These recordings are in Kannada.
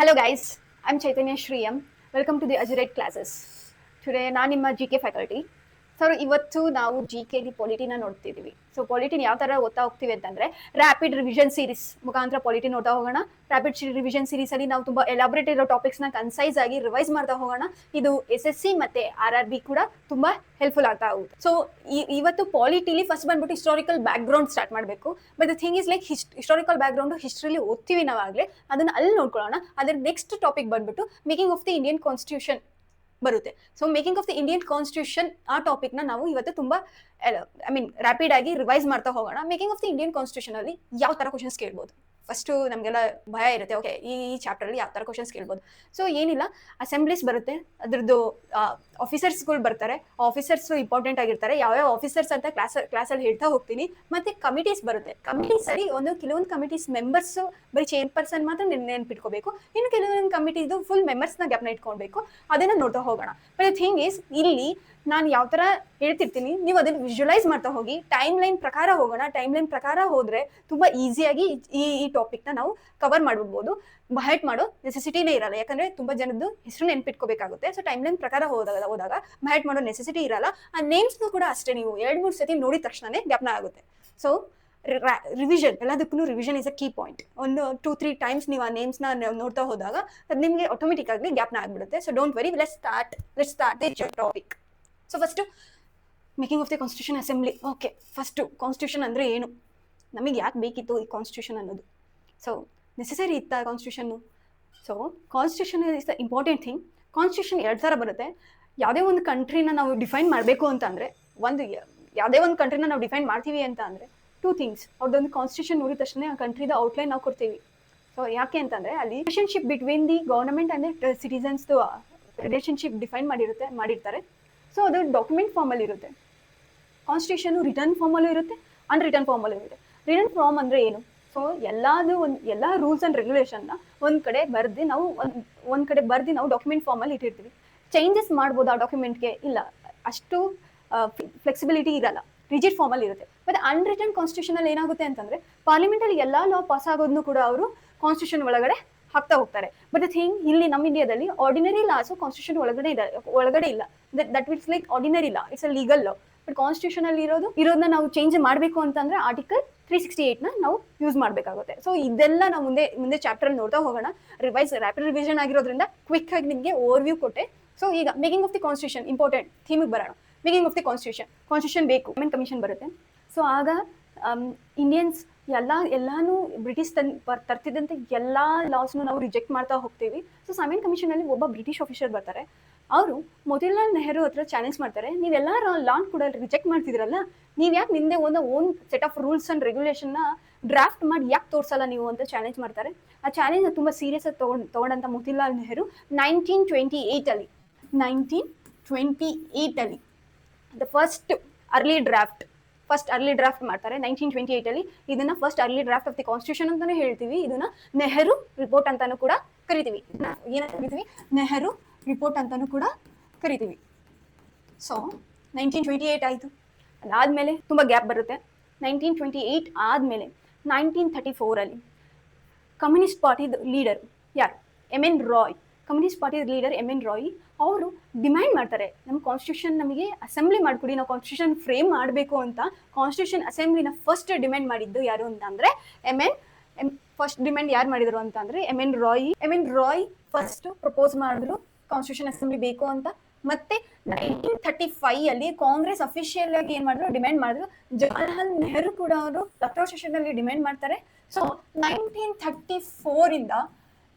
Hello guys, I'm Chaitanya Shriyam. Welcome to the Azurite classes. Today ನಾನು ನಿಮ್ಮ ಜಿ ಕೆ ಫ್ಯಾಕಲ್ಟಿ. ಸರ್ ಇವತ್ತು ನಾವು ಜಿ ಕೆಲಿ ಪಾಲಿಟಿನ ನೋಡ್ತಿದ್ದೀವಿ. ಸೊ ಪಾಲಿಟಿನ ಯಾವ ಥರ ಓದ್ತಾ ಹೋಗ್ತೀವಿ ಅಂತಂದರೆ ರ್ಯಾಪಿಡ್ ರಿವಿಷನ್ ಸೀರೀಸ್ ಮುಖಾಂತರ ಪಾಲಿಟಿ ನೋಡ್ತಾ ಹೋಗೋಣ. ರ್ಯಾಪಿಡ್ ರಿವಿಷನ್ ಸೀರೀಸಲ್ಲಿ ನಾವು ತುಂಬ ಎಲಾಬ್ರೇಟ್ ಇರೋ ಟಾಪಿಕ್ಸ್ನ ಕನ್ಸೈಸ್ ಆಗಿ ರಿವೈಸ್ ಮಾಡ್ತಾ ಹೋಗೋಣ. ಇದು SSC ಮತ್ತು RRB ಕೂಡ ತುಂಬ ಹೆಲ್ಪ್ಫುಲ್ ಆಗ್ತಾ ಹೋಗುತ್ತೆ. ಸೊ ಇವತ್ತು ಪಾಲಿಟಿಲಿ ಫಸ್ಟ್ ಬಂದ್ಬಿಟ್ಟು ಹಿಸ್ಟಾರಿಕಲ್ ಬ್ಯಾಕ್ಗ್ರೌಂಡ್ ಸ್ಟಾರ್ಟ್ ಮಾಡಬೇಕು. But the thing is like historical background ಹಿಸ್ಟ್ರಿಲಿ ಓದ್ತೀವಿ ನಾವಾಗಲೇ, ಅದನ್ನು ಅಲ್ಲಿ ನೋಡ್ಕೊಳ್ಳೋಣ. ಅದರ ನೆಕ್ಸ್ಟ್ ಟಾಪಿಕ್ ಬಂದ್ಬಿಟ್ಟು making of the Indian constitution ಬರುತ್ತೆ. So making of the Indian constitution ಆ ಟಾಪಿಕ್ನ ನಾವು ಇವತ್ತು ತುಂಬ ರ್ಯಾಪಿಡ್ ಆಗಿ ರಿವೈಸ್ ಮಾಡ್ತಾ ಹೋಗೋಣ. Making of the Indian constitution ಅಲ್ಲಿ ಯಾವ ಥರ ಕ್ವಶನ್ಸ್ ಕೇಳ್ಬೋದು ಫಸ್ಟು ನಮಗೆಲ್ಲ ಭಯ ಇರುತ್ತೆ. ಓಕೆ, ಈ ಚಾಪ್ಟರಲ್ಲಿ ಯಾವ ಥರ ಕ್ವಶನ್ಸ್ ಕೇಳ್ಬೋದು. ಸೊ ಏನಿಲ್ಲ, ಅಸೆಂಬ್ಲೀಸ್ ಬರುತ್ತೆ, ಅದ್ರದ್ದು ಆಫೀಸರ್ಸ್ಗಳು ಬರ್ತಾರೆ. ಆಫೀಸರ್ಸ್ ಇಂಪಾರ್ಟೆಂಟ್ ಆಗಿರ್ತಾರೆ. ಯಾವ್ಯಾವ ಆಫೀಸರ್ಸ್ ಅಂತ ಕ್ಲಾಸಲ್ಲಿ ಹೇಳ್ತಾ ಹೋಗ್ತೀನಿ. ಮತ್ತು ಕಮಿಟೀಸ್ ಬರುತ್ತೆ. ಕಮಿಟೀಸಲ್ಲಿ ಕೆಲವೊಂದು ಕಮಿಟೀಸ್ ಮೆಂಬರ್ಸು ಬರೀ ಚೇರ್ಪರ್ಸನ್ ಮಾತ್ರ ನೆನ್ಪಿಟ್ಕೋಬೇಕು. ಇನ್ನು ಕೆಲವೊಂದು ಕಮಿಟಿದು ಫುಲ್ ಮೆಂಬರ್ಸ್ನ ಜ್ಞಾಪನ ಇಟ್ಕೊಳ್ಬೇಕು. ಅದನ್ನು ನೋಡ್ತಾ ಹೋಗೋಣ. ಬಟ್ ಥಿಂಗ್ ಈಸ್, ಇಲ್ಲಿ ನಾನು ಯಾವ ಥರ ಹೇಳ್ತಿರ್ತೀನಿ, ನೀವು ಅದನ್ನು ವಿಜುವಲೈಸ್ ಮಾಡ್ತಾ ಹೋಗಿ. ಟೈಮ್ ಲೈನ್ ಪ್ರಕಾರ ಹೋಗೋಣ. ಟೈಮ್ ಲೈನ್ ಪ್ರಕಾರ ಹೋದರೆ ತುಂಬ ಈಸಿಯಾಗಿ ಈ ಟಾಪಿಕ್ನ ನಾವು ಕವರ್ ಮಾಡ್ಬಿಡ್ಬೋದು. ಬಹೆಟ್ ಮಾಡೋ ನೆಸೆಸಿಟಿನೇ ಇರಲ್ಲ, ಯಾಕಂದರೆ ತುಂಬ ಜನದ್ದು ಹೆಸರು ನೆನ್ಪಿಟ್ಕೋಬೇಕಾಗುತ್ತೆ. ಸೊ ಟೈಮ್ ಲೈನ್ ಪ್ರಕಾರ ಹೋದಾಗ ಬಹೆಟ್ ಮಾಡೋ ನೆಸೆಸಿಟಿ ಇರಲ್ಲ. ಆ ನೇಮ್ಸ್ನು ಕೂಡ ಅಷ್ಟೇ, ನೀವು 2-3 ಸತಿ ನೋಡಿದ ತಕ್ಷಣನೇ ಜ್ಞಾಪನ ಆಗುತ್ತೆ. ಸೊ ರಿವಿಷನ್, ಎಲ್ಲದಕ್ಕೂ revision is a key point. ಒಂದು 2-3 ಟೈಮ್ಸ್ ನೀವು ಆ ನೇಮ್ಸ್ನ ನೋಡ್ತಾ ಹೋದಾಗ ಅದು ನಿಮಗೆ ಆಟೋಮೆಟಿಕ್ ಆಗಿ ಜ್ಞಾಪನ ಆಗಿಬಿಡುತ್ತೆ. So don't very, let's start the topic. So first making of the constitution assembly. Okay, first constitution ಅಂದರೆ ಏನು, ನಮಗೆ ಯಾಕೆ ಬೇಕಿತ್ತು ಈ ಕಾನ್ಸ್ಟಿಟ್ಯೂಷನ್ ಅನ್ನೋದು. ಸೊ ನೆಸೆಸರಿ ಇತ್ತ constitution. So constitution is the important thing. Constitution 2 ಥರ ಬರುತ್ತೆ. ಯಾವುದೇ ಒಂದು ಕಂಟ್ರಿನ ನಾವು ಡಿಫೈನ್ ಮಾಡಬೇಕು ಅಂತ ಅಂದರೆ, ಯಾವುದೇ ಒಂದು ಕಂಟ್ರಿನ ನಾವು ಡಿಫೈನ್ ಮಾಡ್ತೀವಿ ಅಂತ ಅಂದರೆ 2 ಥಿಂಗ್ಸ್. ಅವ್ರದ್ದೊಂದು ಕಾನ್ಸ್ಟಿಟ್ಯೂಷನ್ ನೋಡಿದ ತಕ್ಷಣ ಆ ಕಂಟ್ರಿದ ಔಟ್ಲೈನ್ ನಾವು ಕೊಡ್ತೀವಿ. ಸೊ ಯಾಕೆ ಅಂತಂದರೆ ಅಲ್ಲಿ relationship between the government and the ಸಿಟಿಸನ್ಸ್ದು ರಿಲೇಷನ್ಶಿಪ್ ಡಿಫೈನ್ ಮಾಡಿರ್ತಾರೆ. ಸೊ ಅದು ಡಾಕ್ಯುಮೆಂಟ್ ಫಾರ್ಮಲ್ಲಿ ಇರುತ್ತೆ. ಕಾನ್ಸ್ಟಿಟ್ಯೂಷನು ರಿಟರ್ನ್ ಫಾರ್ಮಲ್ಲೂ ಇರುತ್ತೆ, ಅನ್ರಿಟರ್ನ್ ಫಾರ್ಮಲ್ಲೂ ಇರುತ್ತೆ. ರಿಟರ್ನ್ ಫಾರ್ಮ್ ಅಂದರೆ ಏನು? ಸೊ ಎಲ್ಲ ರೂಲ್ಸ್ ಆ್ಯಂಡ್ ರೆಗ್ಯುಲೇಷನ್ನ ಒಂದು ಕಡೆ ಬರೆದು ನಾವು ಡಾಕ್ಯುಮೆಂಟ್ ಫಾರ್ಮಲ್ಲಿ ಇಟ್ಟಿರ್ತೀವಿ. ಚೇಂಜಸ್ ಮಾಡ್ಬೋದು ಆ ಡಾಕ್ಯುಮೆಂಟ್ಗೆ, ಇಲ್ಲ ಅಷ್ಟು ಫ್ಲೆಕ್ಸಿಬಿಲಿಟಿ ಇರಲ್ಲ, ರಿಜಿಡ್ ಫಾರ್ಮಲ್ಲಿ ಇರುತ್ತೆ. ಮತ್ತು ಅನ್ರಿಟರ್ನ್ ಕಾನ್ಸ್ಟಿಟ್ಯೂಷನಲ್ಲಿ ಏನಾಗುತ್ತೆ ಅಂತಂದರೆ, ಪಾರ್ಲಿಮೆಂಟಲ್ಲಿ ಎಲ್ಲ ಲಾ ಪಾಸ್ ಆಗೋದನ್ನು ಕೂಡ ಅವರು ಕಾನ್ಸ್ಟಿಟ್ಯೂಷನ್ ಒಳಗಡೆ ಹಾಕ್ತಾ ಹೋಗ್ತಾರೆ. ಬಟ್ ದ ಥಿಂಗ್, ಇಲ್ಲಿ ನಮ್ಮ ಇಂಡಿಯಾದಲ್ಲಿ ಆರ್ಡಿನರಿ ಲಾಸು ಕಾನ್ಸ್ಟಿಟ್ಯೂಷನ್ ಒಳಗಡೆ ಇಲ್ಲ. That means like ordinary law, it's a legal law. But ಕಾನ್ಸ್ಟಿಟ್ಯೂಷನಲ್ಲಿ ಇರೋದನ್ನ ನಾವು ಚೇಂಜ್ ಮಾಡಬೇಕು ಅಂತಂದರೆ ಆರ್ಟಿಕಲ್ 368ನ ನಾವು ಯೂಸ್ ಮಾಡಬೇಕಾಗುತ್ತೆ. ಸೊ ಇದೆಲ್ಲ ನಾವು ಮುಂದೆ ಚಾಪ್ಟರಲ್ಲಿ ನೋಡ್ತಾ ಹೋಗೋಣ. ರ್ಯಾಪಿಡ್ ರಿವಿಷನ್ ಆಗಿರೋದ್ರಿಂದ ಕ್ವಿಕ್ ಆಗಿ ನಿಮಗೆ ಓವರ್ವ್ಯೂ ಕೊಟ್ಟೆ. ಸೊ ಈಗ making of the constitution important ಥೀಮಿಗೆ ಬರೋಣ. ಮೇಕಿಂಗ್ ಆಫ್ ದಿ ಕಾನ್ಸ್ಟಿಟ್ಯೂಷನ್ ಬೇಕು, ಕಮಿಷನ್ ಬರುತ್ತೆ. ಸೊ ಆಗ ಇಂಡಿಯನ್ಸ್ ಎಲ್ಲಾನು ಬ್ರಿಟಿಷ್ ತರ್ತಿದ್ದಂತೆ ಎಲ್ಲ ಲಾಸ್ನು ನಾವು ರಿಜೆಕ್ಟ್ ಮಾಡ್ತಾ ಹೋಗ್ತೀವಿ. ಸೊ ಸಾಮೇನ್ ಕಮಿಷನಲ್ಲಿ ಒಬ್ಬ ಬ್ರಿಟಿಷ್ ಆಫೀಸರ್ ಬರ್ತಾರೆ. ಅವರು ಮೋತಿಲಾಲ್ ನೆಹರು ಹತ್ರ ಚಾಲೆಂಜ್ ಮಾಡ್ತಾರೆ, ನೀವೆಲ್ಲ ಲಾನ್ ಕೂಡ ರಿಜೆಕ್ಟ್ ಮಾಡ್ತಿದ್ರಲ್ಲ, ನೀವು ಯಾಕೆ ನಿಂದೆ own set of rules and ರೆಗ್ಯುಲೇಷನ್ನ ಡ್ರಾಫ್ಟ್ ಮಾಡಿ ಯಾಕೆ ತೋರಿಸಲ್ಲ ನೀವು ಅಂತ ಚಾಲೆಂಜ್ ಮಾಡ್ತಾರೆ. ಆ ಚಾಲೆಂಜ್ನ ತುಂಬ ಸೀರಿಯಸ್ ಆಗಿ ತೊಗೊಂಡಂಥ Motilal Nehru 1928 the first early draft ಮಾಡ್ತಾರೆ. 1928 ಇದನ್ನ first early draft of the constitution ಅಂತಾನೆ ಹೇಳ್ತೀವಿ. ಇದನ್ನ ನೆಹರು ರಿಪೋರ್ಟ್ ಅಂತಾನು ಕೂಡ ಕರಿತೀವಿ. ನೆಹರು ರಿಪೋರ್ಟ್ ಅಂತಾನು ಕೂಡ ಕರಿತೀವಿ. ಸೊ 1928 ಆಯಿತು. ಅದಾದಮೇಲೆ ತುಂಬ ಗ್ಯಾಪ್ ಬರುತ್ತೆ. 1928 ಆದಮೇಲೆ 1934 ಕಮ್ಯುನಿಸ್ಟ್ ಪಾರ್ಟಿದ ಲೀಡರ್ ಯಾರು? MN Roy. Communist party leader MN Roy ಅವರು ಡಿಮ್ಯಾಂಡ್ ಮಾಡ್ತಾರೆ, ನಮ್ಮ ಕಾನ್ಸ್ಟಿಟ್ಯೂಷನ್ ನಮಗೆ ಅಸೆಂಬ್ಲಿ ಮಾಡಿಕೊಡಿ, ನಾವು ಕಾನ್ಸ್ಟಿಟ್ಯೂಷನ್ ಫ್ರೇಮ್ ಮಾಡಬೇಕು ಅಂತ. ಕಾನ್ಸ್ಟಿಟ್ಯೂಷನ್ ಅಸೆಂಬ್ಲಿನ ಫಸ್ಟ್ ಡಿಮ್ಯಾಂಡ್ ಮಾಡಿದ್ದು ಯಾರು ಅಂತಂದರೆ ಫಸ್ಟ್ ಡಿಮ್ಯಾಂಡ್ ಯಾರು ಮಾಡಿದ್ರು ಅಂತಂದರೆ MN ರಾಯ್ ಫಸ್ಟ್ ಪ್ರಪೋಸ್ ಮಾಡಿದ್ರು ಕಾನ್ಸ್ಟಿಟ್ಯೂಷನ್ ಅಸೆಂಬ್ಲಿ ಬೇಕು ಅಂತ. ಮತ್ತೆ 1935 ಕಾಂಗ್ರೆಸ್ ಅಫಿಷಿಯಲ್ ಆಗಿ ಏನು ಮಾಡಿದ್ರು, ಡಿಮ್ಯಾಂಡ್ ಮಾಡಿದ್ರು. ಜವಾಹರ್ಲಾಲ್ ನೆಹರು ಕೂಡ ಅವರು ಲಕ್ನೋ ಸೆಷನ್ನಲ್ಲಿ ಡಿಮ್ಯಾಂಡ್ ಮಾಡ್ತಾರೆ. ಸೊ 1934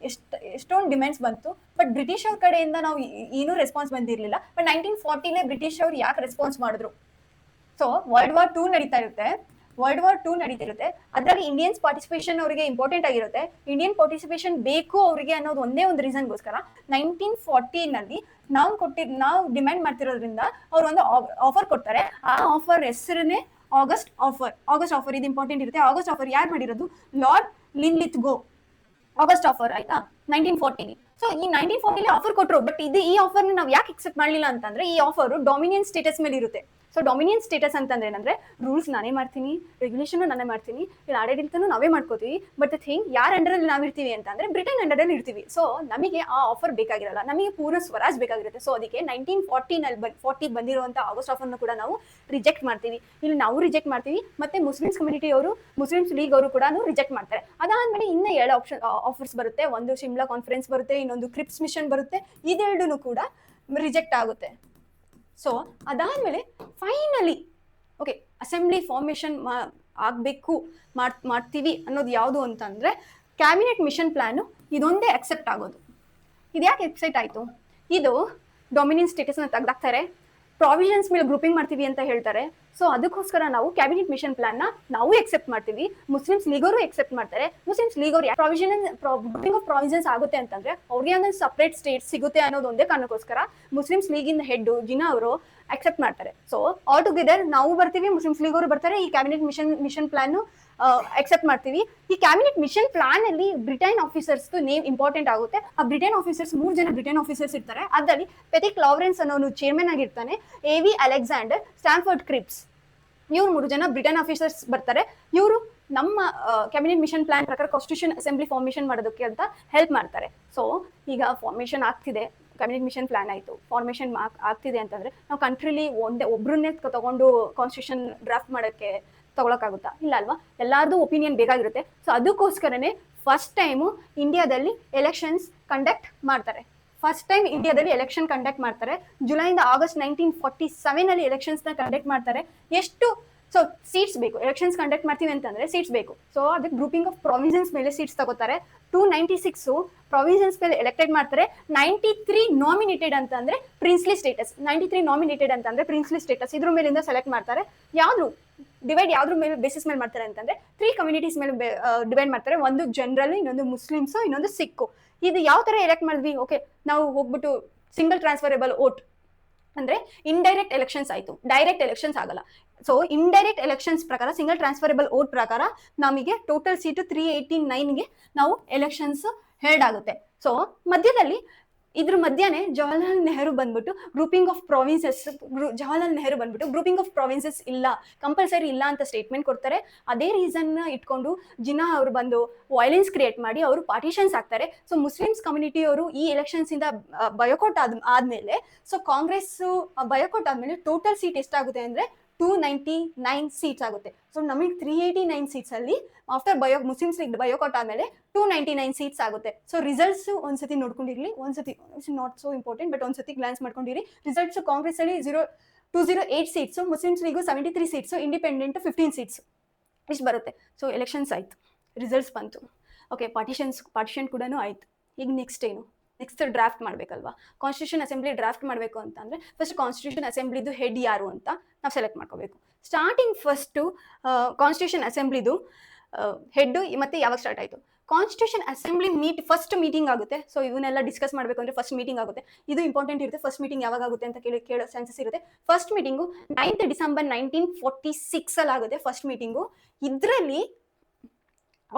ಎಷ್ಟೊಂದು ಡಿಮ್ಯಾಂಡ್ಸ್ ಬಂತು. ಬಟ್ ಬ್ರಿಟಿಷ್ ಅವ್ರ ಕಡೆಯಿಂದ ನಾವು ಏನೂ ರೆಸ್ಪಾನ್ಸ್ ಬಂದಿರಲಿಲ್ಲ. ಬಟ್ 1940 ಬ್ರಿಟಿಷ್ ಅವ್ರು ಯಾಕೆ ರೆಸ್ಪಾನ್ಸ್ ಮಾಡಿದ್ರು? ಸೊ ವರ್ಲ್ಡ್ ವಾರ್ ಟೂ ನಡೀತಿರುತ್ತೆ. ಅದರಲ್ಲಿ ಇಂಡಿಯನ್ಸ್ ಪಾರ್ಟಿಸಿಪೇಷನ್ ಅವರಿಗೆ ಇಂಪಾರ್ಟೆಂಟ್ ಆಗಿರುತ್ತೆ. ಇಂಡಿಯನ್ ಪಾರ್ಟಿಸಿಪೇಷನ್ ಬೇಕು ಅವರಿಗೆ ಅನ್ನೋದು ಒಂದೇ ಒಂದು ರೀಸನ್ಗೋಸ್ಕರ 1940 ನಾವು ಡಿಮ್ಯಾಂಡ್ ಮಾಡ್ತಿರೋದ್ರಿಂದ ಅವ್ರು ಒಂದು ಆಫರ್ ಕೊಡ್ತಾರೆ. ಆ ಆಫರ್ ಹೆಸರನ್ನೇ ಆಗಸ್ಟ್ ಆಫರ್. ಇದು ಇಂಪಾರ್ಟೆಂಟ್ ಇರುತ್ತೆ. ಆಗಸ್ಟ್ ಆಫರ್ ಯಾರು ಮಾಡಿರೋದು? ಲಾರ್ಡ್ ಲಿನ್ಲಿತ್ಗೋ ಆಗಸ್ಟ್ ಆಫರ್, ಆಯ್ತಾ? 1940 ಸೊ ಈ 1940 ಆಫರ್ ಕೊಟ್ಟರು, ಬಟ್ ಈ ಆಫರ್ ನಾವು ಯಾಕೆ ಎಕ್ಸೆಪ್ಟ್ ಮಾಡಲಿಲ್ಲ ಅಂತಂದ್ರೆ ಈ ಆಫರ್ ಡಾಮಿನಿಯನ್ ಸ್ಟೇಟಸ್ ಮೇಲೆ ಇರುತ್ತೆ. ಸೊ ಡಾಮಿನಿಯನ್ ಸ್ಟೇಟಸ್ ಅಂತಂದ್ರೆ ಏನಂದ್ರೆ ರೂಲ್ಸ್ ನಾನೇ ಮಾಡ್ತೀನಿ, ರೆಗ್ಯುಲೇಷನ್ ನಾನೇ ಮಾಡ್ತೀನಿ, ಇಲ್ಲಿ ಆಡಳಿತನೂ ನಾವೇ ಮಾಡ್ಕೋತೀವಿ. ಬಟ್ ಥಿಂಗ್ ಯಾರ ಅಂಡರಲ್ಲಿ ನಾವು ಇರ್ತೀವಿ ಅಂತಂದ್ರೆ ಬ್ರಿಟನ್ ಅಂಡರಲ್ಲಿ ಇರ್ತೀವಿ. ಸೊ ನಮಗೆ ಆ ಆಫರ್ ಬೇಕಾಗಿರಲ್ಲ, ನಮಗೆ ಪೂರ್ಣ ಸ್ವರಾಜ್ ಬೇಕಾಗಿರುತ್ತೆ. ಸೊ ಅದಕ್ಕೆ 1940 ಬಂದಿರುವಂಥ ಆಗಸ್ಟ್ ಆಫರ್ನ ಕೂಡ ನಾವು ರಿಜೆಕ್ಟ್ ಮಾಡ್ತೀವಿ. ಇಲ್ಲಿ ನಾವು ರಿಜೆಕ್ಟ್ ಮಾಡ್ತೀವಿ, ಮತ್ತೆ ಮುಸ್ಲಿಮ್ಸ್ ಕಮ್ಯುನಿಟಿ ಅವರು, ಮುಸ್ಲಿಮ್ಸ್ ಲೀಗ್ ಅವರು ಕೂಡ ರಿಜೆಕ್ಟ್ ಮಾಡ್ತಾರೆ. ಅದಾದ್ಮೇಲೆ ಇನ್ನ 2 ಆಫರ್ಸ್ ಬರುತ್ತೆ. ಒಂದು ಶಿಮ್ಲಾ ಕಾನ್ಫರೆನ್ಸ್ ಬರುತ್ತೆ, ಇನ್ನೊಂದು ಕ್ರಿಪ್ಸ್ ಮಿಷನ್ ಬರುತ್ತೆ. ಇದೆರಡೂ ಕೂಡ ರಿಜೆಕ್ಟ್ ಆಗುತ್ತೆ. ಸೊ ಅದಾದ್ಮೇಲೆ ಫೈನಲಿ ಓಕೆ ಅಸೆಂಬ್ಲಿ ಫಾರ್ಮೇಷನ್ ಆಗಬೇಕು ಮಾಡ್ತೀವಿ ಅನ್ನೋದು ಯಾವುದು ಅಂತಂದ್ರೆ ಕ್ಯಾಬಿನೆಟ್ ಮಿಷನ್ ಪ್ಲಾನು ಇದೊಂದೇ ಅಕ್ಸೆಪ್ಟ್ ಆಗೋದು. ಇದು ಯಾಕೆ ಎಕ್ಸೆಪ್ಟ್ ಆಯಿತು? ಇದು ಡೊಮಿನಿಯನ್ ಸ್ಟೇಟಸ್ನ ತೆಗೆದಾಕ್ತಾರೆ, ಪ್ರಾವಿಷನ್ಸ್ ಮೇಲೆ ಗ್ರೂಪಿಂಗ್ ಮಾಡ್ತೀವಿ ಅಂತ ಹೇಳ್ತಾರೆ. ಸೊ ಅದಕ್ಕೋಸ್ಕರ ನಾವು ಕ್ಯಾಬಿನೆಟ್ ಮಿಷನ್ ಪ್ಲಾನ್ನ ನಾವು ಎಕ್ಸೆಪ್ಟ್ ಮಾಡ್ತೀವಿ, ಮುಸ್ಲಿಮ್ಸ್ ಲೀಗರು ಎಕ್ಸೆಪ್ಟ್ ಮಾಡ್ತಾರೆ. ಮುಸ್ಲಿಮ್ಸ್ ಲೀಗ್ ಅವರು ಗ್ರೂಪಿಂಗ್ ಆಫ್ ಪ್ರಾವಿಷನ್ಸ್ ಆಗುತ್ತೆ ಅಂತಂದ್ರೆ ಅವ್ರಿಗೆ ಒಂದು ಸಪ್ರೇಟ್ ಸ್ಟೇಟ್ ಸಿಗುತ್ತೆ ಅನ್ನೋದು ಒಂದೇ ಕಾರಣಕ್ಕೋಸ್ಕರ ಮುಸ್ಲಿಮ್ಸ್ ಲೀಗಿನ ಹೆಡ್ ಜಿನಾ ಅವರು ಅಕ್ಸೆಪ್ಟ್ ಮಾಡ್ತಾರೆ. ಸೊ ಆಲ್ ಟುಗೆದರ್ ನಾವು ಬರ್ತೀವಿ, ಮುಸ್ಲಿಮ್ಸ್ ಲೀಗ್ ಅವರು ಬರ್ತಾರೆ, ಈ ಕ್ಯಾಬಿನೆಟ್ ಮಿಷನ್ ಪ್ಲಾನ್ ಅಕ್ಸೆಪ್ಟ್ ಮಾಡ್ತೀವಿ. ಈ ಕ್ಯಾಬಿನೆಟ್ ಮಿಷನ್ ಪ್ಲಾನ್ ಅಲ್ಲಿ ಬ್ರಿಟನ್ ಆಫೀಸರ್ಸ್ ನೇಮ್ ಇಂಪಾರ್ಟೆಂಟ್ ಆಗುತ್ತೆ. ಆ ಬ್ರಿಟನ್ ಆಫೀಸರ್ಸ್ 3 ಜನ ಬ್ರಿಟನ್ ಆಫೀಸರ್ಸ್ ಇರ್ತಾರೆ. ಅದರಲ್ಲಿ ಪೆಥಿಕ್ ಲಾರೆನ್ಸ್ ಅನ್ನೋನು ಚೇರ್ಮನ್ ಆಗಿರ್ತಾನೆ, AV ಅಲೆಕ್ಸಾಂಡರ್, ಸ್ಟ್ಯಾನ್ಫೋರ್ಡ್ ಕ್ರಿಪ್ಸ್, ಇವ್ರು 3 ಜನ ಬ್ರಿಟನ್ ಆಫೀಸರ್ಸ್ ಬರ್ತಾರೆ. ಇವರು ನಮ್ಮ ಕ್ಯಾಬಿನೆಟ್ ಮಿಷನ್ ಪ್ಲಾನ್ ಪ್ರಕಾರ ಕಾನ್ಸ್ಟಿಟ್ಯೂಷನ್ ಅಸೆಂಬ್ಲಿ ಫಾರ್ಮೇಷನ್ ಮಾಡೋದಕ್ಕೆ ಅಂತ ಹೆಲ್ಪ್ ಮಾಡ್ತಾರೆ. ಸೊ ಈಗ ಫಾರ್ಮೇಷನ್ ಆಗ್ತಿದೆ, ಕ್ಯಾಬಿನೆಟ್ ಮಿಷನ್ ಪ್ಲಾನ್ ಆಯಿತು, ಫಾರ್ಮೇಷನ್ ಆಗ್ತಿದೆ ಅಂತಂದ್ರೆ ನಾವು ಕಂಟ್ರಿಲಿ ಒಬ್ಬರನ್ನೇ ತಗೊಂಡು ಕಾನ್ಸ್ಟಿಟ್ಯೂಷನ್ ಡ್ರಾಫ್ಟ್ ಮಾಡೋಕ್ಕೆ ತಗೊಳಕ್ಕಾಗುತ್ತಾ? ಇಲ್ಲ ಅಲ್ವಾ? ಎಲ್ಲಾರ್ದು ಒಪಿನಿಯನ್ ಬೇಕಾಗಿರುತ್ತೆ. ಸೊ ಅದಕ್ಕೋಸ್ಕರನೇ ಫಸ್ಟ್ ಟೈಮು ಇಂಡಿಯಾದಲ್ಲಿ ಎಲೆಕ್ಷನ್ಸ್ ಕಂಡಕ್ಟ್ ಮಾಡ್ತಾರೆ. ಫಸ್ಟ್ ಟೈಮ್ ಇಂಡಿಯಾದಲ್ಲಿ ಎಲೆಕ್ಷನ್ ಕಂಡಕ್ಟ್ ಮಾಡ್ತಾರೆ. ಜುಲೈಯಿಂದ ಆಗಸ್ಟ್ 1947 ಎಲೆಕ್ಷನ್ಸ್ನ ಕಂಡಕ್ಟ್ ಮಾಡ್ತಾರೆ. ಎಷ್ಟು ಸೊ ಸೀಟ್ಸ್ ಬೇಕು, ಎಲೆಕ್ಷನ್ಸ್ ಕಂಡಕ್ಟ್ ಮಾಡ್ತೀವಿ ಅಂತಂದ್ರೆ ಸೀಟ್ಸ್ ಬೇಕು. ಸೊ ಅದಕ್ಕೆ ಗ್ರೂಪಿಂಗ್ ಆಫ್ ಪ್ರಾವಿಷನ್ಸ್ ಮೇಲೆ ಸೀಟ್ಸ್ ತಗೋತಾರೆ. 296 ಪ್ರಾವಿಷನ್ಸ್ ಮೇಲೆ ಎಲೆಕ್ಟೆಡ್ ಮಾಡ್ತಾರೆ. 93 ನಾಮಿನೇಟೆಡ್ ಅಂತಂದ್ರೆ ಪ್ರಿನ್ಸ್ಲಿ ಸ್ಟೇಟಸ್, 93 ನಾಮಿನೇಟೆಡ್ ಅಂತಂದ್ರೆ ಪ್ರಿನ್ಸ್ಲಿ ಸ್ಟೇಟಸ್, ಇದ್ರ ಮೇಲಿಂದ ಸೆಲೆಕ್ಟ್ ಮಾಡ್ತಾರೆ. ಯಾವ್ದ್ರ ಮೇಲೆ ಬೇಸಿಸ್ ಮೇಲೆ ಮಾಡ್ತಾರೆ ಅಂತಂದ್ರೆ 3 ಕಮ್ಯುನಿಟೀಸ್ ಮೇಲೆ ಡಿವೈಡ್ ಮಾಡ್ತಾರೆ. ಒಂದು ಜನರಲ್, ಇನ್ನೊಂದು ಮುಸ್ಲಿಮ್ಸ್, ಇನ್ನೊಂದು ಸಿಕ್ಕು. ಇದು ಯಾವ ತರ ಎಲೆಕ್ಟ್ ಮಾಡಿದ್ವಿ? ಓಕೆ, ನಾವು ಹೋಗ್ಬಿಟ್ಟು ಸಿಂಗಲ್ ಟ್ರಾನ್ಸ್ಫರಬಲ್ ವೋಟ್ ಅಂದ್ರೆ ಇಂಡೈರೆಕ್ಟ್ ಎಲೆಕ್ಷನ್ಸ್ ಆಯ್ತು, ಡೈರೆಕ್ಟ್ ಎಲೆಕ್ಷನ್ಸ್ ಆಗಲ್ಲ. ಸೊ ಇಂಡೈರೆಕ್ಟ್ ಎಲೆಕ್ಷನ್ಸ್ ಪ್ರಕಾರ ಸಿಂಗಲ್ ಟ್ರಾನ್ಸ್ಫರಬಲ್ ವೋಟ್ ಪ್ರಕಾರ ನಮಗೆ ಟೋಟಲ್ ಸೀಟು 389ಗೆ ನಾವು ಎಲೆಕ್ಷನ್ಸ್ ಹೆಲ್ಡ್ ಆಗುತ್ತೆ. ಸೊ ಮಧ್ಯದಲ್ಲಿ ಇದ್ರ ಮಧ್ಯಾಹ್ನ ಜವಾಹರ್ಲಾಲ್ ನೆಹರು ಬಂದ್ಬಿಟ್ಟು ಗ್ರೂಪಿಂಗ್ ಆಫ್ ಪ್ರಾವಿನ್ಸಸ್ ಇಲ್ಲ, ಕಂಪಲ್ಸರಿ ಇಲ್ಲ ಅಂತ ಸ್ಟೇಟ್ಮೆಂಟ್ ಕೊಡ್ತಾರೆ. ಅದೇ ರೀಸನ್ ಇಟ್ಕೊಂಡು ಜಿನ್ನಾ ಅವರು ಬಂದು ವೈಲೆನ್ಸ್ ಕ್ರಿಯೇಟ್ ಮಾಡಿ ಅವರು ಪಾರ್ಟಿಷನ್ಸ್ ಆಗ್ತಾರೆ. ಸೊ ಮುಸ್ಲಿಮ್ಸ್ ಕಮ್ಯುನಿಟಿ ಅವರು ಈ ಎಲೆಕ್ಷನ್ಸ್ ಇಂದ ಬಯೋಕಾಟ್ ಆದ್ಮೇಲೆ, ಸೊ ಕಾಂಗ್ರೆಸ್ ಬಯೋಕಾಟ್ ಆದ್ಮೇಲೆ ಟೋಟಲ್ ಸೀಟ್ ಎಷ್ಟಾಗುತ್ತೆ ಅಂದ್ರೆ 299 ಸೀಟ್ಸ್ ಆಗುತ್ತೆ. ಸೊ ನಮಗೆ 389 ಸೀಟ್ಸ್ ಅಲ್ಲಿ ಆಫ್ಟರ್ ಮುಸ್ಲಿಮ್ಸ್ ಲೀಗ್ ಬಯೋಕಾಟ್ ಆದ್ಮೇಲೆ 299 ಸೀಟ್ಸ್ ಆಗುತ್ತೆ. ಸೊ ರಿಸಲ್ಟ್ಸ್ ಒಂದ್ಸತಿ ನೋಡ್ಕೊಂಡಿರ್ಲಿ, ಒಂದ್ಸತಿ ನಾಟ್ ಸೋ ಇಂಪಾರ್ಟೆಂಟ್, ಬಟ್ ಒಂದ್ಸತಿ ಗ್ಲಾನ್ಸ್ ಮಾಡ್ಕೊಂಡಿರಿ. ರಿಸಲ್ಟ್ಸ್ ಕಾಂಗ್ರೆಸ್ ಅಲ್ಲಿ 208 seats, Muslims League 73 seats, independent 15 seats ಇಷ್ಟು ಬರುತ್ತೆ. ಸೊ ಎಲೆಕ್ಷನ್ಸ್ ಆಯ್ತು, ರಿಸಲ್ಟ್ಸ್ ಬಂತು. ಓಕೆ, ಪಾರ್ಟಿಷನ್ ಕೂಡ ಆಯ್ತು. ಈಗ ನೆಕ್ಸ್ಟ್ ಏನು? ನೆಕ್ಸ್ಟ್ ಡ್ರಾಫ್ಟ್ ಮಾಡಬೇಕಲ್ವಾ? ಕಾನ್ಸ್ಟಿಟ್ಯೂಷನ್ ಅಸೆಂಬ್ಲಿ ಡ್ರಾಫ್ಟ್ ಮಾಡಬೇಕು ಅಂತಂದರೆ ಫಸ್ಟ್ ಕಾನ್ಸ್ಟಿಟ್ಯೂಷನ್ ಅಸೆಂಬ್ಲಿದು ಹೆಡ್ ಯಾರು ಅಂತ ನಾವು ಸೆಲೆಕ್ಟ್ ಮಾಡ್ಕೋಬೇಕು. ಸ್ಟಾರ್ಟಿಂಗ್ ಫಸ್ಟು ಕಾನ್ಸ್ಟಿಟ್ಯೂಷನ್ ಅಸೆಂಬ್ಲಿದು ಹೆಡ್ ಮತ್ತೆ ಯಾವಾಗ ಸ್ಟಾರ್ಟ್ ಆಯಿತು? ಕಾನ್ಸ್ಟಿಟ್ಯೂಷನ್ ಅಸೆಂಬ್ಲಿ ಫಸ್ಟ್ ಮೀಟಿಂಗ್ ಆಗುತ್ತೆ. ಸೊ ಇವನ್ನೆಲ್ಲ ಡಿಸ್ಕಸ್ ಮಾಡಬೇಕು ಅಂದರೆ ಫಸ್ಟ್ ಮೀಟಿಂಗ್ ಆಗುತ್ತೆ. ಇದು ಇಂಪಾರ್ಟೆಂಟ್ ಇರುತ್ತೆ. ಫಸ್ಟ್ ಮೀಟಿಂಗ್ ಯಾವಾಗ ಆಗುತ್ತೆ ಅಂತ ಕೇಳೋ ಚಾನ್ಸಸ್ ಇರುತ್ತೆ. ಫಸ್ಟ್ ಮೀಟಿಂಗು 9th ಡಿಸೆಂಬರ್ 1946 ಆಗುತ್ತೆ ಫಸ್ಟ್ ಮೀಟಿಂಗು. ಇದರಲ್ಲಿ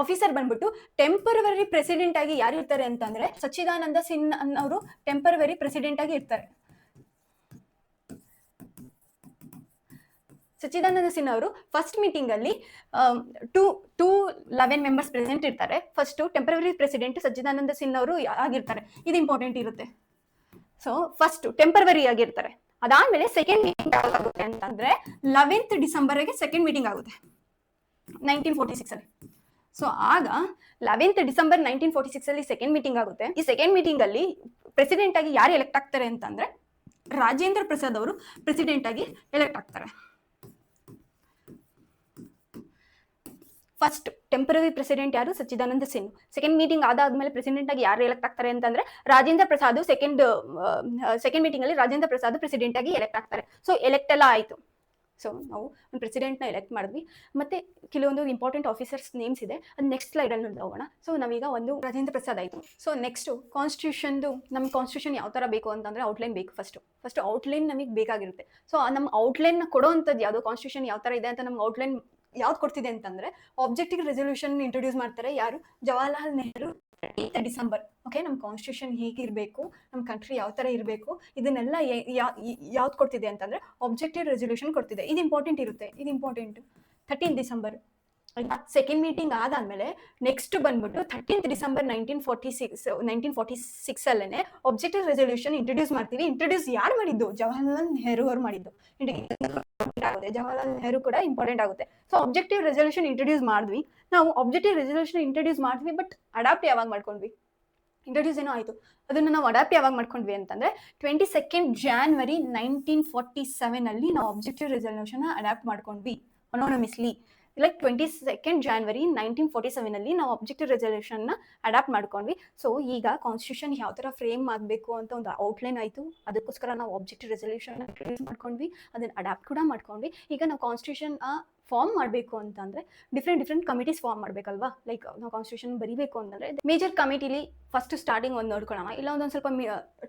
ಆಫೀಸರ್ ಬಂದ್ಬಿಟ್ಟು ಟೆಂಪರವರಿ ಪ್ರೆಸಿಡೆಂಟ್ ಆಗಿ ಯಾರು ಇರ್ತಾರೆ ಅಂತಂದ್ರೆ ಸಚ್ಚಿದಾನಂದ ಸಿನ್ಹಾ ಅವರು ಟೆಂಪರವರಿ ಪ್ರೆಸಿಡೆಂಟ್ ಆಗಿ ಇರ್ತಾರೆ. ಸಚ್ಚಿದಾನಂದ ಸಿನ್ಹಾ ಅವರು ಫಸ್ಟ್ ಮೀಟಿಂಗ್ ಅಲ್ಲಿ 211 ಮೆಂಬರ್ಸ್ ಪ್ರೆಸೆಂಟ್ ಇರ್ತಾರೆ. ಫಸ್ಟ್ ಟೆಂಪರರಿ ಪ್ರೆಸಿಡೆಂಟ್ ಸಚ್ಚಿದಾನಂದ ಸಿನ್ಹಾ ಅವರು ಆಗಿರ್ತಾರೆ. ಇದು ಇಂಪಾರ್ಟೆಂಟ್ ಇರುತ್ತೆ. ಸೊ ಫಸ್ಟ್ ಟೆಂಪರವರಿ ಆಗಿರ್ತಾರೆ. ಅದಾದ್ಮೇಲೆ ಸೆಕೆಂಡ್ ಮೀಟಿಂಗ್ ಯಾವಾಗ ಆಗುತ್ತೆ ಅಂತಂದ್ರೆ 11th ಡಿಸೆಂಬರ್ಗೆ ಸೆಕೆಂಡ್ ಮೀಟಿಂಗ್ ಆಗುತ್ತೆ 1946 ಅಲ್ಲಿ. ಸೊ ಆಗ 11th ಡಿಸೆಂಬರ್ 1946 ಅಲ್ಲಿ ಸೆಕೆಂಡ್ ಮೀಟಿಂಗ್ ಆಗುತ್ತೆ. ಈ ಸೆಕೆಂಡ್ ಮೀಟಿಂಗ್ ಅಲ್ಲಿ ಪ್ರೆಸಿಡೆಂಟ್ ಆಗಿ ಯಾರು ಎಲೆಕ್ಟ್ ಆಗ್ತಾರೆ ಅಂತಂದ್ರೆ ರಾಜೇಂದ್ರ ಪ್ರಸಾದ್ ಅವರು ಪ್ರೆಸಿಡೆಂಟ್ ಆಗಿ ಎಲೆಕ್ಟ್ ಆಗ್ತಾರೆ. ಫಸ್ಟ್ ಟೆಂಪರರಿ ಪ್ರೆಸಿಡೆಂಟ್ ಯಾರು? ಸಚ್ಚಿದಾನಂದ ಸಿನ್ಹಾ. ಸೆಕೆಂಡ್ ಮೀಟಿಂಗ್ ಆದಾದ್ಮೇಲೆ ಪ್ರೆಸಿಡೆಂಟ್ ಆಗಿ ಯಾರು ಎಲೆಕ್ಟ್ ಆಗ್ತಾರೆ ಅಂತಂದ್ರೆ ರಾಜೇಂದ್ರ ಪ್ರಸಾದ್. ಸೆಕೆಂಡ್ ಮೀಟಿಂಗ್ ಅಲ್ಲಿ ರಾಜೇಂದ್ರ ಪ್ರಸಾದ್ ಪ್ರೆಸಿಡೆಂಟ್ ಆಗಿ ಎಲೆಕ್ಟ್ ಆಗ್ತಾರೆ. ಸೊ ಎಲೆಕ್ಟ್ ಎಲ್ಲ ಆಯ್ತು. ಸೊ ನಾವು ಒಂದು ಪ್ರೆಸಿಡೆಂಟ್ನ ಎಲೆಕ್ಟ್ ಮಾಡಿದ್ವಿ. ಮತ್ತೆ ಕೆಲವೊಂದು ಇಂಪಾರ್ಟೆಂಟ್ ಆಫೀಸರ್ಸ್ ನೇಮ್ಸ್ ಇದೆ, ಅದು ನೆಕ್ಸ್ಟ್ ಸ್ಲೈಡಲ್ಲಿ ನೋಡೋಣ. ಸೊ ನಾವೀಗ ಒಂದು ರಾಜೇಂದ್ರ ಪ್ರಸಾದ್ ಆಯಿತು. ಸೊ ನೆಕ್ಸ್ಟು ಕಾನ್ಸ್ಟಿಟ್ಯೂಷನ್ದು, ನಮ್ಮ ಕಾನ್ಸ್ಟಿಟ್ಯೂಷನ್ ಯಾವ ಥರ ಬೇಕು ಅಂತಂದರೆ ಔಟ್ಲೈನ್ ಬೇಕು. ಫಸ್ಟ್ ಔಟ್ಲೈನ್ ನಮಗೆ ಬೇಕಾಗಿರುತ್ತೆ. ಸೊ ನಮ್ಮ ಔಟ್ಲೈನ್ನ ಕೊಡೋವಂಥದ್ದು ಯಾವುದು, ಕಾನ್ಸ್ಟಿಟ್ಯೂಷನ್ ಯಾವ ಥರ ಇದೆ ಅಂತ ನಮ್ಗೆ ಔಟ್ಲೈನ್ ಯಾವ್ದು ಕೊಡ್ತಿದೆ ಅಂತಂದರೆ ಆಬ್ಜೆಕ್ಟಿವ್ ರೆಸೊಲ್ಯೂಷನ್ ಇಂಟ್ರೊಡ್ಯೂಸ್ ಮಾಡ್ತಾರೆ. ಯಾರು? ಜವಾಹರ್ಲಾಲ್ ನೆಹರು ಡಿಸೆಂಬರ್. ಓಕೆ, ನಮ್ಮ ಕಾನ್ಸ್ಟಿಟ್ಯೂಷನ್ ಹೇಗಿರಬೇಕು, ನಮ್ಮ ಕಂಟ್ರಿ ಯಾವ ಥರ ಇರಬೇಕು, ಇದನ್ನೆಲ್ಲ ಯಾವ್ದು ಕೊಡ್ತಿದೆ ಅಂತಂದರೆ ಆಬ್ಜೆಕ್ಟಿವ್ ರೆಸೊಲ್ಯೂಷನ್ ಕೊಡ್ತಿದೆ. ಇದು ಇಂಪಾರ್ಟೆಂಟ್ ಇರುತ್ತೆ, ಇದು ಇಂಪಾರ್ಟೆಂಟು. 13 ಡಿಸೆಂಬರ್ ಸೆಕೆಂಡ್ ಮೀಟಿಂಗ್ ಆದಾದ್ಮೇಲೆ ನೆಕ್ಸ್ಟ್ ಬಂದ್ಬಿಟ್ಟು 13 ಡಿಸೆಂಬರ್ 1946 ಅಲ್ಲೇ ಆಬ್ಜೆಕ್ಟಿವ್ ರೆಸೊಲ್ಯೂಷನ್ ಇಂಟ್ರೊಡ್ಯೂಸ್ ಮಾಡ್ತೀವಿ. ಇಂಟ್ರೊಡ್ಯೂಸ್ ಯಾರು ಮಾಡಿದ್ದು? ಜವಾಹರ್ಲಾಲ್ ನೆಹರು ಅವರು ಮಾಡಿದ್ದು. ಜವಾಹರ್ಲಾಲ್ ನೆಹರು ಕೂಡ ಇಂಪಾರ್ಟೆಂಟ್ ಆಗುತ್ತೆ. ಸೊ ಆಬ್ಜೆಕ್ಟಿವ್ ರೆಸೊಲ್ಯೂಷನ್ ಇಂಟ್ರೊಡ್ಯೂಸ್ ಮಾಡಿದ್ವಿ ನಾವು. ಆಬ್ಜೆಕ್ಟಿವ್ ರೆಸೊಲ್ಯೂಷನ್ ಇಂಟ್ರೊಡ್ಯೂಸ್ ಮಾಡಿದ್ವಿ, ಬಟ್ ಅಡಾಪ್ಟ್ ಯಾವಾಗ ಮಾಡ್ಕೊಂಡ್ವಿ? ಇಂಟ್ರೊಡ್ಯೂಸ್ ಏನೋ ಆಯಿತು, ಅದನ್ನು ನಾವು ಅಡಾಪ್ಟ್ ಯಾವಾಗ ಮಾಡ್ಕೊಂಡ್ವಿ ಅಂತಂದರೆ 22 ಜಾನ್ವರಿ 1947 ಅಲ್ಲಿ ನಾವು ಆಬ್ಜೆಕ್ಟಿವ್ ರೆಸೊಲ್ಯೂಷನ್ ಅಡಾಪ್ಟ್ ಮಾಡ್ಕೊಂಡ್ವಿ ಅನಾನಮಸ್ಲಿ. ಲೈಕ್ 22 ಜಾನ್ವರಿ 1947 ಅಲ್ಲಿ ನಾವು ಆಬ್ಜೆಕ್ಟಿವ್ ರೆಸೊಲ್ಯೂಷನ್ನ ಅಡಾಪ್ಟ್ ಮಾಡ್ಕೊಂಡ್ವಿ. ಸೊ ಈಗ ಕಾನ್ಸ್ಟಿಟ್ಯೂಷನ್ ಯಾವ ಥರ ಫ್ರೇಮ್ ಆಗಬೇಕು ಅಂತ ಒಂದು ಔಟ್ಲೈನ್ ಆಯಿತು. ಅದಕ್ಕೋಸ್ಕರ ನಾವು ಆಬ್ಜೆಕ್ಟಿವ್ ರೆಸೊಲ್ಯೂಷನ್ ಇಂಟ್ರೊಡ್ಯೂಸ್ ಮಾಡ್ಕೊಂಡ್ವಿ, ಅದನ್ನು ಅಡಾಪ್ಟ್ ಕೂಡ ಮಾಡ್ಕೊಂಡ್ವಿ. ಈಗ ನಾವು ಕಾನ್ಸ್ಟಿಟ್ಯೂಷನ್ ಫಾರ್ಮ್ ಮಾಡಬೇಕು ಅಂತಂದರೆ ಡಿಫ್ರೆಂಟ್ ಕಮಿಟೀಸ್ ಫಾರ್ಮ್ ಮಾಡಬೇಕಲ್ವಾ. ಲೈಕ್ ನಾವು ಕಾನ್ಸ್ಟಿಟ್ಯೂಷನ್ ಬರೀಬೇಕು ಅಂತಂದರೆ ಮೇಜರ್ ಕಮಿಟಿಲಿ ಫಸ್ಟ್ ಸ್ಟಾರ್ಟಿಂಗ್ ಒಂದು ನೋಡ್ಕೊಳ್ಳೋಣ, ಇಲ್ಲ ಒಂದೊಂದು ಸ್ವಲ್ಪ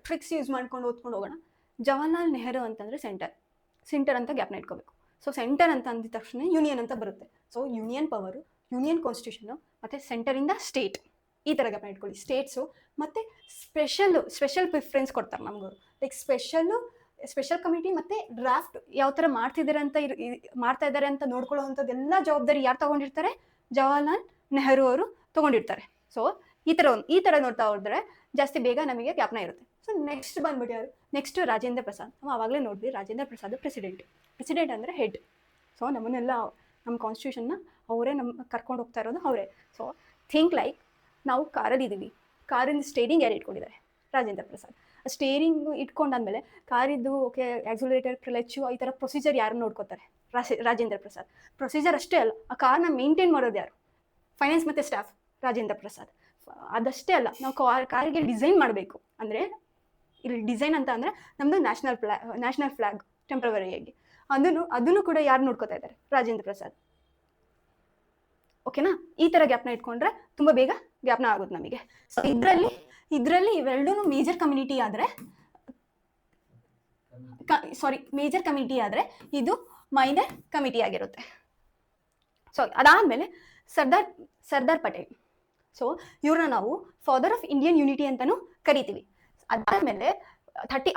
ಟ್ರಿಕ್ಸ್ ಯೂಸ್ ಮಾಡ್ಕೊಂಡು ಓದ್ಕೊಂಡು ಹೋಗೋಣ. ಜವಾಹರ್ಲಾಲ್ ನೆಹರು ಅಂತಂದರೆ ಸೆಂಟರ್ ಅಂತ ಗ್ಯಾಪ್ನ ಇಟ್ಕೋಬೇಕು. ಸೊ ಸೆಂಟರ್ ಅಂತ ಅಂದಿದ ತಕ್ಷಣ ಯೂನಿಯನ್ ಅಂತ ಬರುತ್ತೆ. So union power, union constitution ಮತ್ತು ಸೆಂಟರಿಂದ ಸ್ಟೇಟ್, ಈ ಥರ ಗ್ಯಾಪ್ನ ಇಟ್ಕೊಳ್ಳಿ. ಸ್ಟೇಟ್ಸು ಮತ್ತು ಸ್ಪೆಷಲ್ ಪ್ರಿಫರೆನ್ಸ್ ಕೊಡ್ತಾರೆ ನಮಗೂ. ಲೈಕ್ ಸ್ಪೆಷಲ್ ಕಮಿಟಿ ಮತ್ತು ಡ್ರಾಫ್ಟ್ ಯಾವ ಥರ ಮಾಡ್ತಾ ಇದ್ದಾರೆ ಅಂತ ನೋಡ್ಕೊಳ್ಳೋವಂಥದ್ದೆಲ್ಲ ಜವಾಬ್ದಾರಿ ಯಾರು ತೊಗೊಂಡಿರ್ತಾರೆ? ಜವಾಹರ್ಲಾಲ್ ನೆಹರು ಅವರು ತೊಗೊಂಡಿರ್ತಾರೆ. ಸೊ ಈ ಥರ ನೋಡ್ತಾ ಹೋದ್ರೆ ಜಾಸ್ತಿ ಬೇಗ ನಮಗೆ ಜ್ಞಾಪನ ಇರುತ್ತೆ. ಸೊ ನೆಕ್ಸ್ಟ್ ಬಂದ್ಬಿಟ್ಟು ಯಾರು? ನೆಕ್ಸ್ಟ್ ರಾಜೇಂದ್ರ ಪ್ರಸಾದ್. ನಾವು ಆವಾಗಲೇ ನೋಡಿದ್ವಿ, ರಾಜೇಂದ್ರ ಪ್ರಸಾದ್ ಪ್ರೆಸಿಡೆಂಟ್ ಅಂದರೆ ಹೆಡ್. ಸೊ ನಮ್ಮನ್ನೆಲ್ಲ ನಮ್ಮ ಕಾನ್ಸ್ಟಿಟ್ಯೂಷನ್ನ ಅವರೇ ಕರ್ಕೊಂಡು ಹೋಗ್ತಾ ಇರೋದು ಅವರೇ. ಸೊ ಥಿಂಕ್ ಲೈಕ್ ನಾವು ಕಾರಲ್ಲಿದ್ದೀವಿ, ಕಾರಿಂದ ಸ್ಟೇರಿಂಗ್ ಯಾರು ಇಟ್ಕೊಂಡಿದ್ದಾರೆ? ರಾಜೇಂದ್ರ ಪ್ರಸಾದ್. ಸ್ಟೇರಿಂಗ್ ಇಟ್ಕೊಂಡಾದ್ಮೇಲೆ ಕಾರಿದ್ದು ಓಕೆ ಆಕ್ಸಿಲರೇಟರ್, ಕ್ಲಚ್ಚು, ಈ ಥರ ಪ್ರೊಸೀಜರ್ ಯಾರು ನೋಡ್ಕೋತಾರೆ? ರಾಜೇಂದ್ರ ಪ್ರಸಾದ್. ಪ್ರೊಸೀಜರ್ ಅಷ್ಟೇ ಅಲ್ಲ, ಆ ಕಾರ್ನ ಮೇಂಟೈನ್ ಮಾಡೋದು ಯಾರು? ಫೈನಾನ್ಸ್ ಮತ್ತು ಸ್ಟಾಫ್, ರಾಜೇಂದ್ರ ಪ್ರಸಾದ್. ಅದಷ್ಟೇ ಅಲ್ಲ, ನಾವು ಕಾರಿಗೆ ಡಿಸೈನ್ ಮಾಡಬೇಕು ಅಂದರೆ, ಇಲ್ಲಿ ಡಿಸೈನ್ ಅಂತ ಅಂದರೆ ನಮ್ಮದು ನ್ಯಾಷನಲ್ ಫ್ಲಾಗ್ ಟೆಂಪ್ರವರಿಯಾಗಿ ಅದನ್ನು ಕೂಡ ಯಾರು ನೋಡ್ಕೋತಾ ಇದ್ದಾರೆ? ರಾಜೇಂದ್ರ ಪ್ರಸಾದ್. ಓಕೆನಾ? ಈ ಥರ ಗ್ಯಾಪ್ನ ಇಟ್ಕೊಂಡ್ರೆ ತುಂಬ ಬೇಗ ಗ್ಯಾಪ್ನ ಆಗುತ್ತೆ ನಮಗೆ. ಸೊ ಇದರಲ್ಲಿ ಇವೆರಡೂ ಮೇಜರ್ ಕಮ್ಯುನಿಟಿ ಆದರೆ ಇದು ಮೈನರ್ ಕಮಿಟಿ ಆಗಿರುತ್ತೆ. ಸೊ ಅದಾದಮೇಲೆ ಸರ್ದಾರ್ ಪಟೇಲ್. ಸೊ ಇವ್ರನ್ನ ನಾವು ಫಾದರ್ ಆಫ್ ಇಂಡಿಯನ್ ಯೂನಿಟಿ ಅಂತಲೂ ಕರಿತೀವಿ. ಅದಾದಮೇಲೆ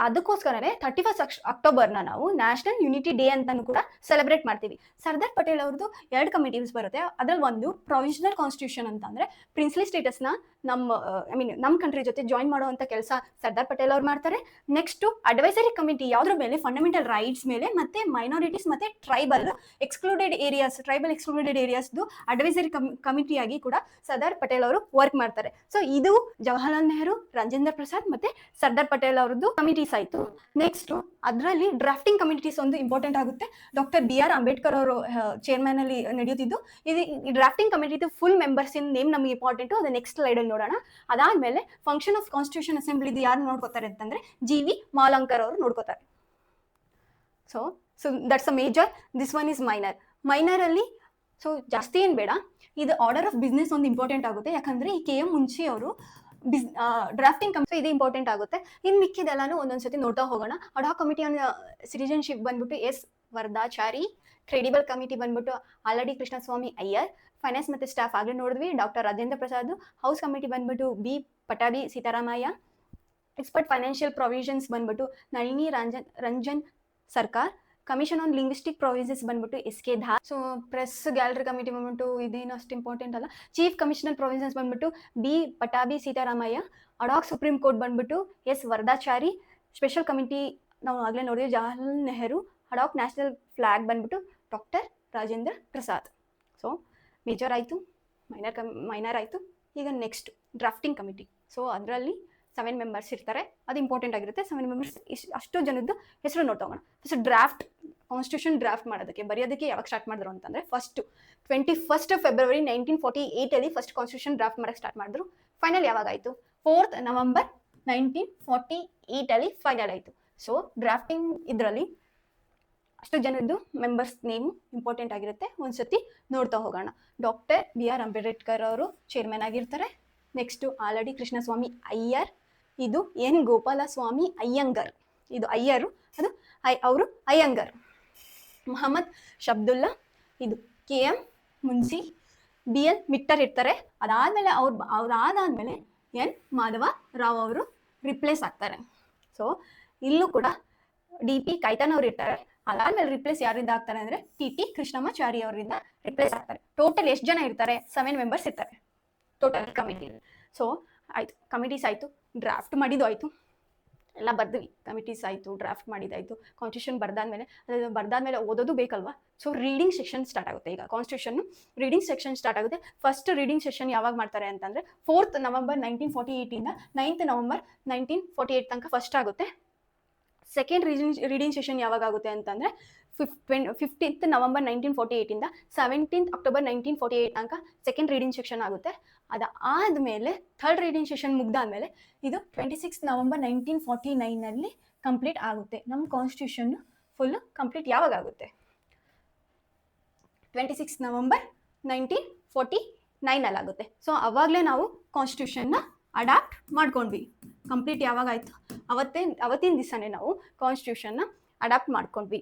ಅದಕ್ಕೋಸ್ಕರನೇ 31 ಅಕ್ಟೋಬರ್ನ ನಾವು ನ್ಯಾಷನಲ್ ಯೂನಿಟಿ ಡೇ ಅಂತಲೂ ಕೂಡ ಸೆಲೆಬ್ರೇಟ್ ಮಾಡ್ತೀವಿ. ಸರ್ದಾರ್ ಪಟೇಲ್ ಅವ್ರದ್ದು 2 ಕಮಿಟೀಸ್ ಬರುತ್ತೆ. ಅದ್ರಲ್ಲಿ ಒಂದು ಪ್ರೊವಿಷನಲ್ ಕಾನ್ಸ್ಟಿಟ್ಯೂಷನ್ ಅಂತ ಅಂದರೆ ಪ್ರಿನ್ಸ್ಲಿ ಸ್ಟೇಟಸ್ನ ನಮ್ಮ ಕಂಟ್ರಿ ಜೊತೆ ಜಾಯಿನ್ ಮಾಡುವಂಥ ಕೆಲಸ ಸರ್ದಾರ್ ಪಟೇಲ್ ಅವ್ರು ಮಾಡ್ತಾರೆ. ನೆಕ್ಸ್ಟು ಅಡ್ವೈಸರಿ ಕಮಿಟಿ ಯಾವುದ್ರ ಮೇಲೆ? ಫಂಡಮೆಂಟಲ್ ರೈಟ್ಸ್ ಮೇಲೆ, ಮತ್ತು ಮೈನಾರಿಟೀಸ್ ಮತ್ತು ಟ್ರೈಬಲ್ ಎಕ್ಸ್ಕ್ಲೂಡೆಡ್ ಏರಿಯಾಸ್ದು ಅಡ್ವೈಸರಿ ಕಮಿಟಿಯಾಗಿ ಕೂಡ ಸರ್ದಾರ್ ಪಟೇಲ್ ಅವರು ವರ್ಕ್ ಮಾಡ್ತಾರೆ. ಸೊ ಇದು ಜವಾಹರ್ಲಾಲ್ ನೆಹರು, ರಾಜೇಂದ್ರ ಪ್ರಸಾದ್ ಮತ್ತು ಸರ್ದಾರ್ ಪಟೇಲ್ ಅವ್ರದ್ದು ಕಮಿಟೀಸ್ ಆಯಿತು. ನೆಕ್ಸ್ಟ್ ಅದರಲ್ಲಿ ಡ್ರಾಫ್ಟಿಂಗ್ ಕಮಿಟೀಸ್ ಒಂದು ಇಂಪಾರ್ಟೆಂಟ್ ಆಗುತ್ತೆ. ಡಾಕ್ಟರ್ BR ಅಂಬೇಡ್ಕರ್ ಅವರು ಚೇರ್ಮನ್ ಅಲ್ಲಿ ನಡೆಯುತ್ತಿದ್ದು. ಈ ಡ್ರಾಫ್ಟಿಂಗ್ ಕಮಿಟಿದು ಫುಲ್ ಮೆಂಬರ್ಸ್ ನೇಮ್ ನಮಗೆ ಇಂಪಾರ್ಟೆಂಟು, ಅದು ನೆಕ್ಸ್ಟ್ ಸ್ಲೈಡಲ್ಲಿ ನೋಡೋಣ. ಅದಾದಮೇಲೆ ಫಂಕ್ಷನ್ ಆಫ್ ಕಾನ್ಸ್ಟಿಟ್ಯೂಷನ್ ಅಸೆಂಬ್ಲಿದು ಯಾರು ನೋಡ್ಕೋತಾರೆ ಅಂತಂದರೆ GV ಮಾಲಂಕರ್ ಅವರು ನೋಡ್ಕೋತಾರೆ. So that's a major. This one is ಮೈನರಲ್ಲಿ ಸೊ ಜಾಸ್ತಿ ಏನು ಬೇಡ. ಇದು ಆರ್ಡರ್ ಆಫ್ ಬಿಸ್ನೆಸ್ ಒಂದು ಇಂಪಾರ್ಟೆಂಟ್ ಆಗುತ್ತೆ, ಯಾಕಂದರೆ ಈ KM ಮುನ್ಷಿ ಅವರು ಡ್ರಾಫ್ಟಿಂಗ್ ಕಮಿಟಿ ಇದು ಇಂಪಾರ್ಟೆಂಟ್ ಆಗುತ್ತೆ. ಇನ್ನು ಮಿಕ್ಕಿದೆಲ್ಲಾನು ಒಂದೊಂದ್ಸತಿ ನೋಡ್ತಾ ಹೋಗೋಣ. ಅಡಾಕ್ ಕಮಿಟಿ ಆನ್ ಸಿಟಿಜನ್ಶಿಪ್ ಬಂದ್ಬಿಟ್ಟು S ವರದಾಚಾರಿ. ಕ್ರೆಡಿಬಲ್ ಕಮಿಟಿ ಬಂದ್ಬಿಟ್ಟು ಆಲ್ರೆಡಿ ಕೃಷ್ಣಸ್ವಾಮಿ ಅಯ್ಯರ್. ಫೈನಾನ್ಸ್ ಮತ್ತು ಸ್ಟಾಫ್ ಆಗಲೇ ನೋಡಿದ್ವಿ, doctor Rajendra Prasad. House committee ಬಂದ್ಬಿಟ್ಟು B Pattabhi Sitaramayya. Expert financial provisions ಬಂದ್ಬಿಟ್ಟು Nalini Ranjan Sarkar. Commission on linguistic provisions ಬಂದ್ಬಿಟ್ಟು SK Dhar. So press gallery committee ಬಂದ್ಬಿಟ್ಟು ಇದೇನು ಅಷ್ಟು ಇಂಪಾರ್ಟೆಂಟ್ ಅಲ್ಲ. ಚೀಫ್ ಕಮಿಷನರ್ ಪ್ರೊವಿಷನ್ಸ್ ಬಂದ್ಬಿಟ್ಟು B Pattabhi Sitaramayya. Ad hoc supreme court ಬಂದ್ಬಿಟ್ಟು S ವರದಾಚಾರಿ. ಸ್ಪೆಷಲ್ ಕಮಿಟಿ ನಾವು ಆಗಲೇ ನೋಡಿದ್ವಿ, Jawaharlal Nehru. Ad hoc national flag ಬಂದ್ಬಿಟ್ಟು doctor Rajendra Prasad. So major ಆಯಿತು, ಮೈನರ್ ಆಯಿತು. ಈಗ ನೆಕ್ಸ್ಟ್ ಡ್ರಾಫ್ಟಿಂಗ್ ಕಮಿಟಿ. ಸೊ ಅದರಲ್ಲಿ 7 ಮೆಂಬರ್ಸ್ ಇರ್ತಾರೆ, ಅದು ಇಂಪಾರ್ಟೆಂಟ್ ಆಗಿರುತ್ತೆ. 7 ಮೆಂಬರ್ಸ್ ಅಷ್ಟು ಜನದ್ದು ಹೆಸರು ನೋಡ್ತಾ ಹೋಗೋಣ. ಫಸ್ಟ್ ಕಾನ್ಸ್ಟಿಟ್ಯೂಷನ್ ಡ್ರಾಫ್ಟ್ ಬರೆಯೋದಕ್ಕೆ ಯಾವಾಗ ಸ್ಟಾರ್ಟ್ ಮಾಡಿದ್ರು ಅಂತಂದರೆ 21 ಫೆಬ್ರವರಿ 1948 ಅಲ್ಲಿ ಫಸ್ಟ್ ಕಾನ್ಸ್ಟಿಟ್ಯೂಷನ್ ಡ್ರಾಫ್ಟ್ ಮಾಡೋಕ್ಕೆ ಸ್ಟಾರ್ಟ್ ಮಾಡಿದ್ರು. ಫೈನಲ್ ಯಾವಾಗಾಯಿತು? 4 ನವೆಂಬರ್ 1948 ಅಲ್ಲಿ ಫೈನಲ್ ಆಯಿತು. ಸೊ ಡ್ರಾಫ್ಟಿಂಗ್ ಇದರಲ್ಲಿ ಅಷ್ಟು ಜನದ್ದು ಮೆಂಬರ್ಸ್ ನೇಮು ಇಂಪಾರ್ಟೆಂಟ್ ಆಗಿರುತ್ತೆ, ಒಂದ್ಸತಿ ನೋಡ್ತಾ ಹೋಗೋಣ. ಡಾಕ್ಟರ್ BR ಅಂಬೇಡ್ಕರ್ ಅವರು ಚೇರ್ಮನ್ ಆಗಿರ್ತಾರೆ. Next already Krishnaswamy Iyer. ಇದು N ಗೋಪಾಲಸ್ವಾಮಿ ಅಯ್ಯಂಗರ್. ಇದು ಅಯ್ಯರು, ಅವರು ಅಯ್ಯಂಗರ್. ಮೊಹಮ್ಮದ್ ಶಬ್ದುಲ್ಲಾ. ಇದು KM Munshi. B N Mitter ಇರ್ತಾರೆ. ಅದಾದಮೇಲೆ ಅದಾದಮೇಲೆ ಎನ್ ಮಾಧವ ರಾವ್ ಅವರು ರಿಪ್ಲೇಸ್ ಆಗ್ತಾರೆ. ಸೊ ಇಲ್ಲೂ ಕೂಡ ಡಿ ಪಿ ಕೈತನ್ ಅವ್ರು ಇರ್ತಾರೆ. ಅದಾದ್ಮೇಲೆ ರಿಪ್ಲೇಸ್ ಯಾರಿಂದ ಆಗ್ತಾರೆ ಅಂದ್ರೆ ಟಿ ಟಿ ಕೃಷ್ಣಮಾಚಾರಿ ಅವರಿಂದ ರಿಪ್ಲೇಸ್ ಆಗ್ತಾರೆ. ಟೋಟಲ್ ಎಷ್ಟು ಜನ ಇರ್ತಾರೆ? 7 ಮೆಂಬರ್ಸ್ ಇರ್ತಾರೆ ಟೋಟಲ್ ಕಮಿಟಿ. ಸೊ ಆಯ್ತು, ಕಮಿಟೀಸ್ ಆಯ್ತು, ಡ್ರಾಫ್ಟ್ ಮಾಡಿದ್ದು ಆಯ್ತು, ಎಲ್ಲ ಬರ್ದ್ವಿ. ಕಮಿಟೀಸ್ ಆಯಿತು, ಡ್ರಾಫ್ಟ್ ಮಾಡಿದ್ದಾಯಿತು. ಕಾನ್ಸ್ಟಿಟ್ಯೂಷನ್ ಬರ್ದಾದ್ಮೇಲೆ ಓದೋದು ಬೇಕಲ್ವಾ. ಸೊ ರೀಡಿಂಗ್ ಸೆಷನ್ ಸ್ಟಾರ್ಟ್ ಆಗುತ್ತೆ. ಈಗ ಕಾನ್ಸ್ಟಿಟ್ಯೂಷನ್ ರೀಡಿಂಗ್ ಸೆಕ್ಷನ್ ಸ್ಟಾರ್ಟ್ ಆಗುತ್ತೆ. ಫಸ್ಟ್ ರೀಡಿಂಗ್ ಸೆಷನ್ ಯಾವಾಗ ಮಾಡ್ತಾರೆ ಅಂತಂದರೆ 4th ನವೆಂಬರ್ 1948 9th ನವೆಂಬರ್ 1948 ತನಕ ಫಸ್ಟ್ ಆಗುತ್ತೆ. ಸೆಕೆಂಡ್ ರೀಡಿಂಗ್ ಸೆಷನ್ ಯಾವಾಗ ಆಗುತ್ತೆ ಅಂತಂದರೆ 15th ನವೆಂಬರ್ 1948 17th ಅಕ್ಟೋಬರ್ 1948 ತನಕ ಸೆಕೆಂಡ್ ರೀಡಿಂಗ್ ಸೆಷನ್ ಆಗುತ್ತೆ. ಅದಾದಮೇಲೆ ಥರ್ಡ್ ರೀಡಿಂಗ್ ಸೆಷನ್ ಮುಗ್ದಾದ್ಮೇಲೆ ಇದು 26th ನವೆಂಬರ್ 1949 ಕಂಪ್ಲೀಟ್ ಆಗುತ್ತೆ. ನಮ್ಮ ಕಾನ್ಸ್ಟಿಟ್ಯೂಷನ್ ಫುಲ್ ಕಂಪ್ಲೀಟ್ ಯಾವಾಗ ಆಗುತ್ತೆ? 26th ನವೆಂಬರ್ 1949 ಆಗುತ್ತೆ. ಸೊ ಅವಾಗಲೇ ನಾವು ಕಾನ್ಸ್ಟಿಟ್ಯೂಷನ್ನ ಅಡಾಪ್ಟ್ ಮಾಡ್ಕೊಂಡ್ವಿ. ಕಂಪ್ಲೀಟ್ ಯಾವಾಗ ಆಯಿತು? ಅವತ್ತಿನ ದಿವಸನೇ ನಾವು ಕಾನ್ಸ್ಟಿಟ್ಯೂಷನ್ನ ಅಡಾಪ್ಟ್ ಮಾಡ್ಕೊಂಡ್ವಿ.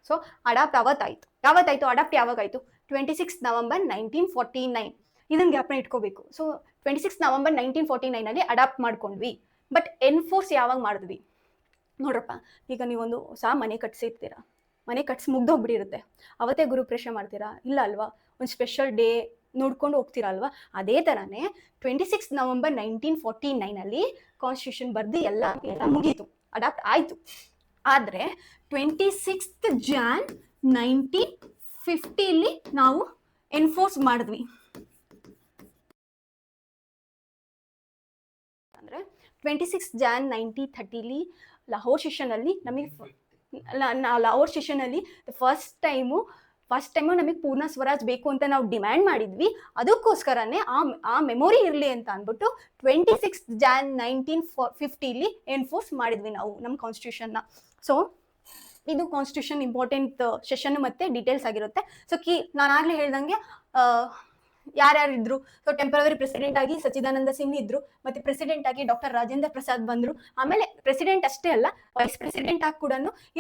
ಸೊ ಅಡಾಪ್ಟ್ ಯಾವತ್ತಾಯಿತು ಅಡಾಪ್ಟ್ ಯಾವಾಗಾಯಿತು? 26th November 1949. ಇದನ್ನ ಗ್ಯಾಪ್ನ ಇಟ್ಕೋಬೇಕು. ಸೊ 26th ನವೆಂಬರ್ 1949 ಅಡಾಪ್ಟ್ ಮಾಡ್ಕೊಂಡ್ವಿ. ಬಟ್ ಎನ್ಫೋರ್ಸ್ ಯಾವಾಗ ಮಾಡಿದ್ವಿ ನೋಡ್ರಪ್ಪ. ಈಗ ನೀವೊಂದು ಹೊಸ ಮನೆ ಕಟ್ಸಿರ್ತೀರ, ಮನೆ ಕಟ್ಸಿ ಮುಗ್ದೋಗ್ಬಿಟ್ಟಿರುತ್ತೆ, ಅವತ್ತೇ ಗುರುಪ್ರವೇಶ ಮಾಡ್ತೀರಾ? ಇಲ್ಲ ಅಲ್ವಾ, ಒಂದು ಸ್ಪೆಷಲ್ ಡೇ ನೋಡ್ಕೊಂಡು ಹೋಗ್ತೀರಾ ಅಲ್ವಾ. ಅದೇ ಥರನೇ 26th ನವೆಂಬರ್ 1949 ಕಾನ್ಸ್ಟಿಟ್ಯೂಷನ್ ಬರ್ದು ಎಲ್ಲ ಮುಗೀತು, ಅಡಾಪ್ಟ್ ಆಯಿತು. ಆದರೆ 26th ಜಾನ್ 1950 ನಾವು ಎನ್ಫೋರ್ಸ್ ಮಾಡಿದ್ವಿ. ಅಂದರೆ 26th ಜಾನ್ 1930 ಲಾಹೋರ್ ಸೆಷನಲ್ಲಿ ನಮಗೆ ಲಾಹೋರ್ ಸೆಷನಲ್ಲಿ ಫಸ್ಟ್ ಟೈಮು ನಮಗೆ ಪೂರ್ಣ ಸ್ವರಾಜ್ ಬೇಕು ಅಂತ ನಾವು ಡಿಮ್ಯಾಂಡ್ ಮಾಡಿದ್ವಿ. ಅದಕ್ಕೋಸ್ಕರನೇ ಆ ಮೆಮೊರಿ ಇರಲಿ ಅಂತ ಅಂದ್ಬಿಟ್ಟು 26th ಜಾನ್ 1950 ಎನ್ಫೋರ್ಸ್ ಮಾಡಿದ್ವಿ ನಾವು ನಮ್ಮ ಕಾನ್ಸ್ಟಿಟ್ಯೂಷನ್ನ. ಸೊ ಇದು ಕಾನ್ಸ್ಟಿಟ್ಯೂಷನ್ ಇಂಪಾರ್ಟೆಂಟ್ ಸೆಷನ್ ಮತ್ತೆ ಡೀಟೇಲ್ಸ್ ಆಗಿರುತ್ತೆ. ಸೊ ನಾನು ಆಗ್ಲೇ ಹೇಳ್ದಂಗೆ ಯಾರ್ಯಾರು ಇದ್ರು. ಸೊ ಟೆಂಪರರಿ ಪ್ರೆಸಿಡೆಂಟ್ ಆಗಿ ಸಚ್ಚಿದಾನಂದ ಸಿಂಗ್ ಇದ್ರು, ಮತ್ತೆ ಪ್ರೆಸಿಡೆಂಟ್ ಆಗಿ ಡಾಕ್ಟರ್ ರಾಜೇಂದ್ರ ಪ್ರಸಾದ್ ಬಂದ್ರು. ಆಮೇಲೆ ಪ್ರೆಸಿಡೆಂಟ್ ಅಷ್ಟೇ ಅಲ್ಲ, ವೈಸ್ ಪ್ರೆಸಿಡೆಂಟ್ ಆಗಿ ಕೂಡ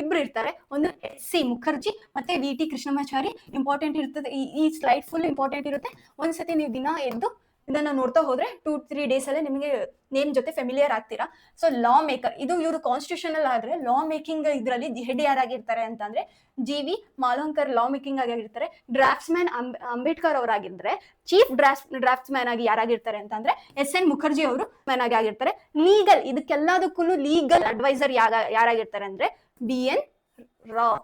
ಇಬ್ರು ಇರ್ತಾರೆ. ಒಂದು ಸಿ ಮುಖರ್ಜಿ ಮತ್ತೆ ವಿ ಟಿ ಕೃಷ್ಣಮಾಚಾರಿ. ಇಂಪಾರ್ಟೆಂಟ್ ಇರ್ತದೆ, ಈ ಸ್ಲೈಡ್ ಫುಲ್ ಇಂಪಾರ್ಟೆಂಟ್ ಇರುತ್ತೆ. ಒಂದ್ಸತಿ ನೀವು ದಿನ ಎದ್ದು ಇದನ್ನ ನೋಡ್ತಾ ಹೋದ್ರೆ 2-3 days ಅಲ್ಲೇ ನಿಮಗೆ ನೇಮ್ ಜೊತೆ ಫೆಮಿಲಿಯರ್ ಆಗ್ತೀರಾ. ಸೊ ಲಾ ಮೇಕರ್, ಇದು ಇವರು ಕಾನ್ಸ್ಟಿಟ್ಯೂಷನಲ್ ಆದ್ರೆ ಲಾ ಮೇಕಿಂಗ್ ಇದರಲ್ಲಿ ಹೆಡ್ ಯಾರಾಗಿರ್ತಾರೆ ಅಂತಂದ್ರೆ ಜಿ.ವಿ. ಮಾಲೋಂಕರ್ ಲಾ ಮೇಕಿಂಗ್ ಆಗಿರ್ತಾರೆ. ಡ್ರಾಫ್ಟ್ಸ್ ಮ್ಯಾನ್ ಅಂಬೇಡ್ಕರ್ ಅವರಾಗಿದ್ರೆ ಚೀಫ್ ಡ್ರಾಫ್ಟ್ಸ್ ಮ್ಯಾನ್ ಆಗಿ ಯಾರಾಗಿರ್ತಾರೆ ಅಂತಂದ್ರೆ ಎಸ್.ಎನ್. ಮುಖರ್ಜಿ ಅವರು ಮ್ಯಾನ್ ಆಗಿ ಆಗಿರ್ತಾರೆ. ಲೀಗಲ್ ಇದಕ್ಕೆಲ್ಲದಕ್ಕೂ ಲೀಗಲ್ ಅಡ್ವೈಸರ್ ಯಾರಾಗಿರ್ತಾರೆ ಅಂದ್ರೆ ಬಿ.ಎನ್. ರಾವ್.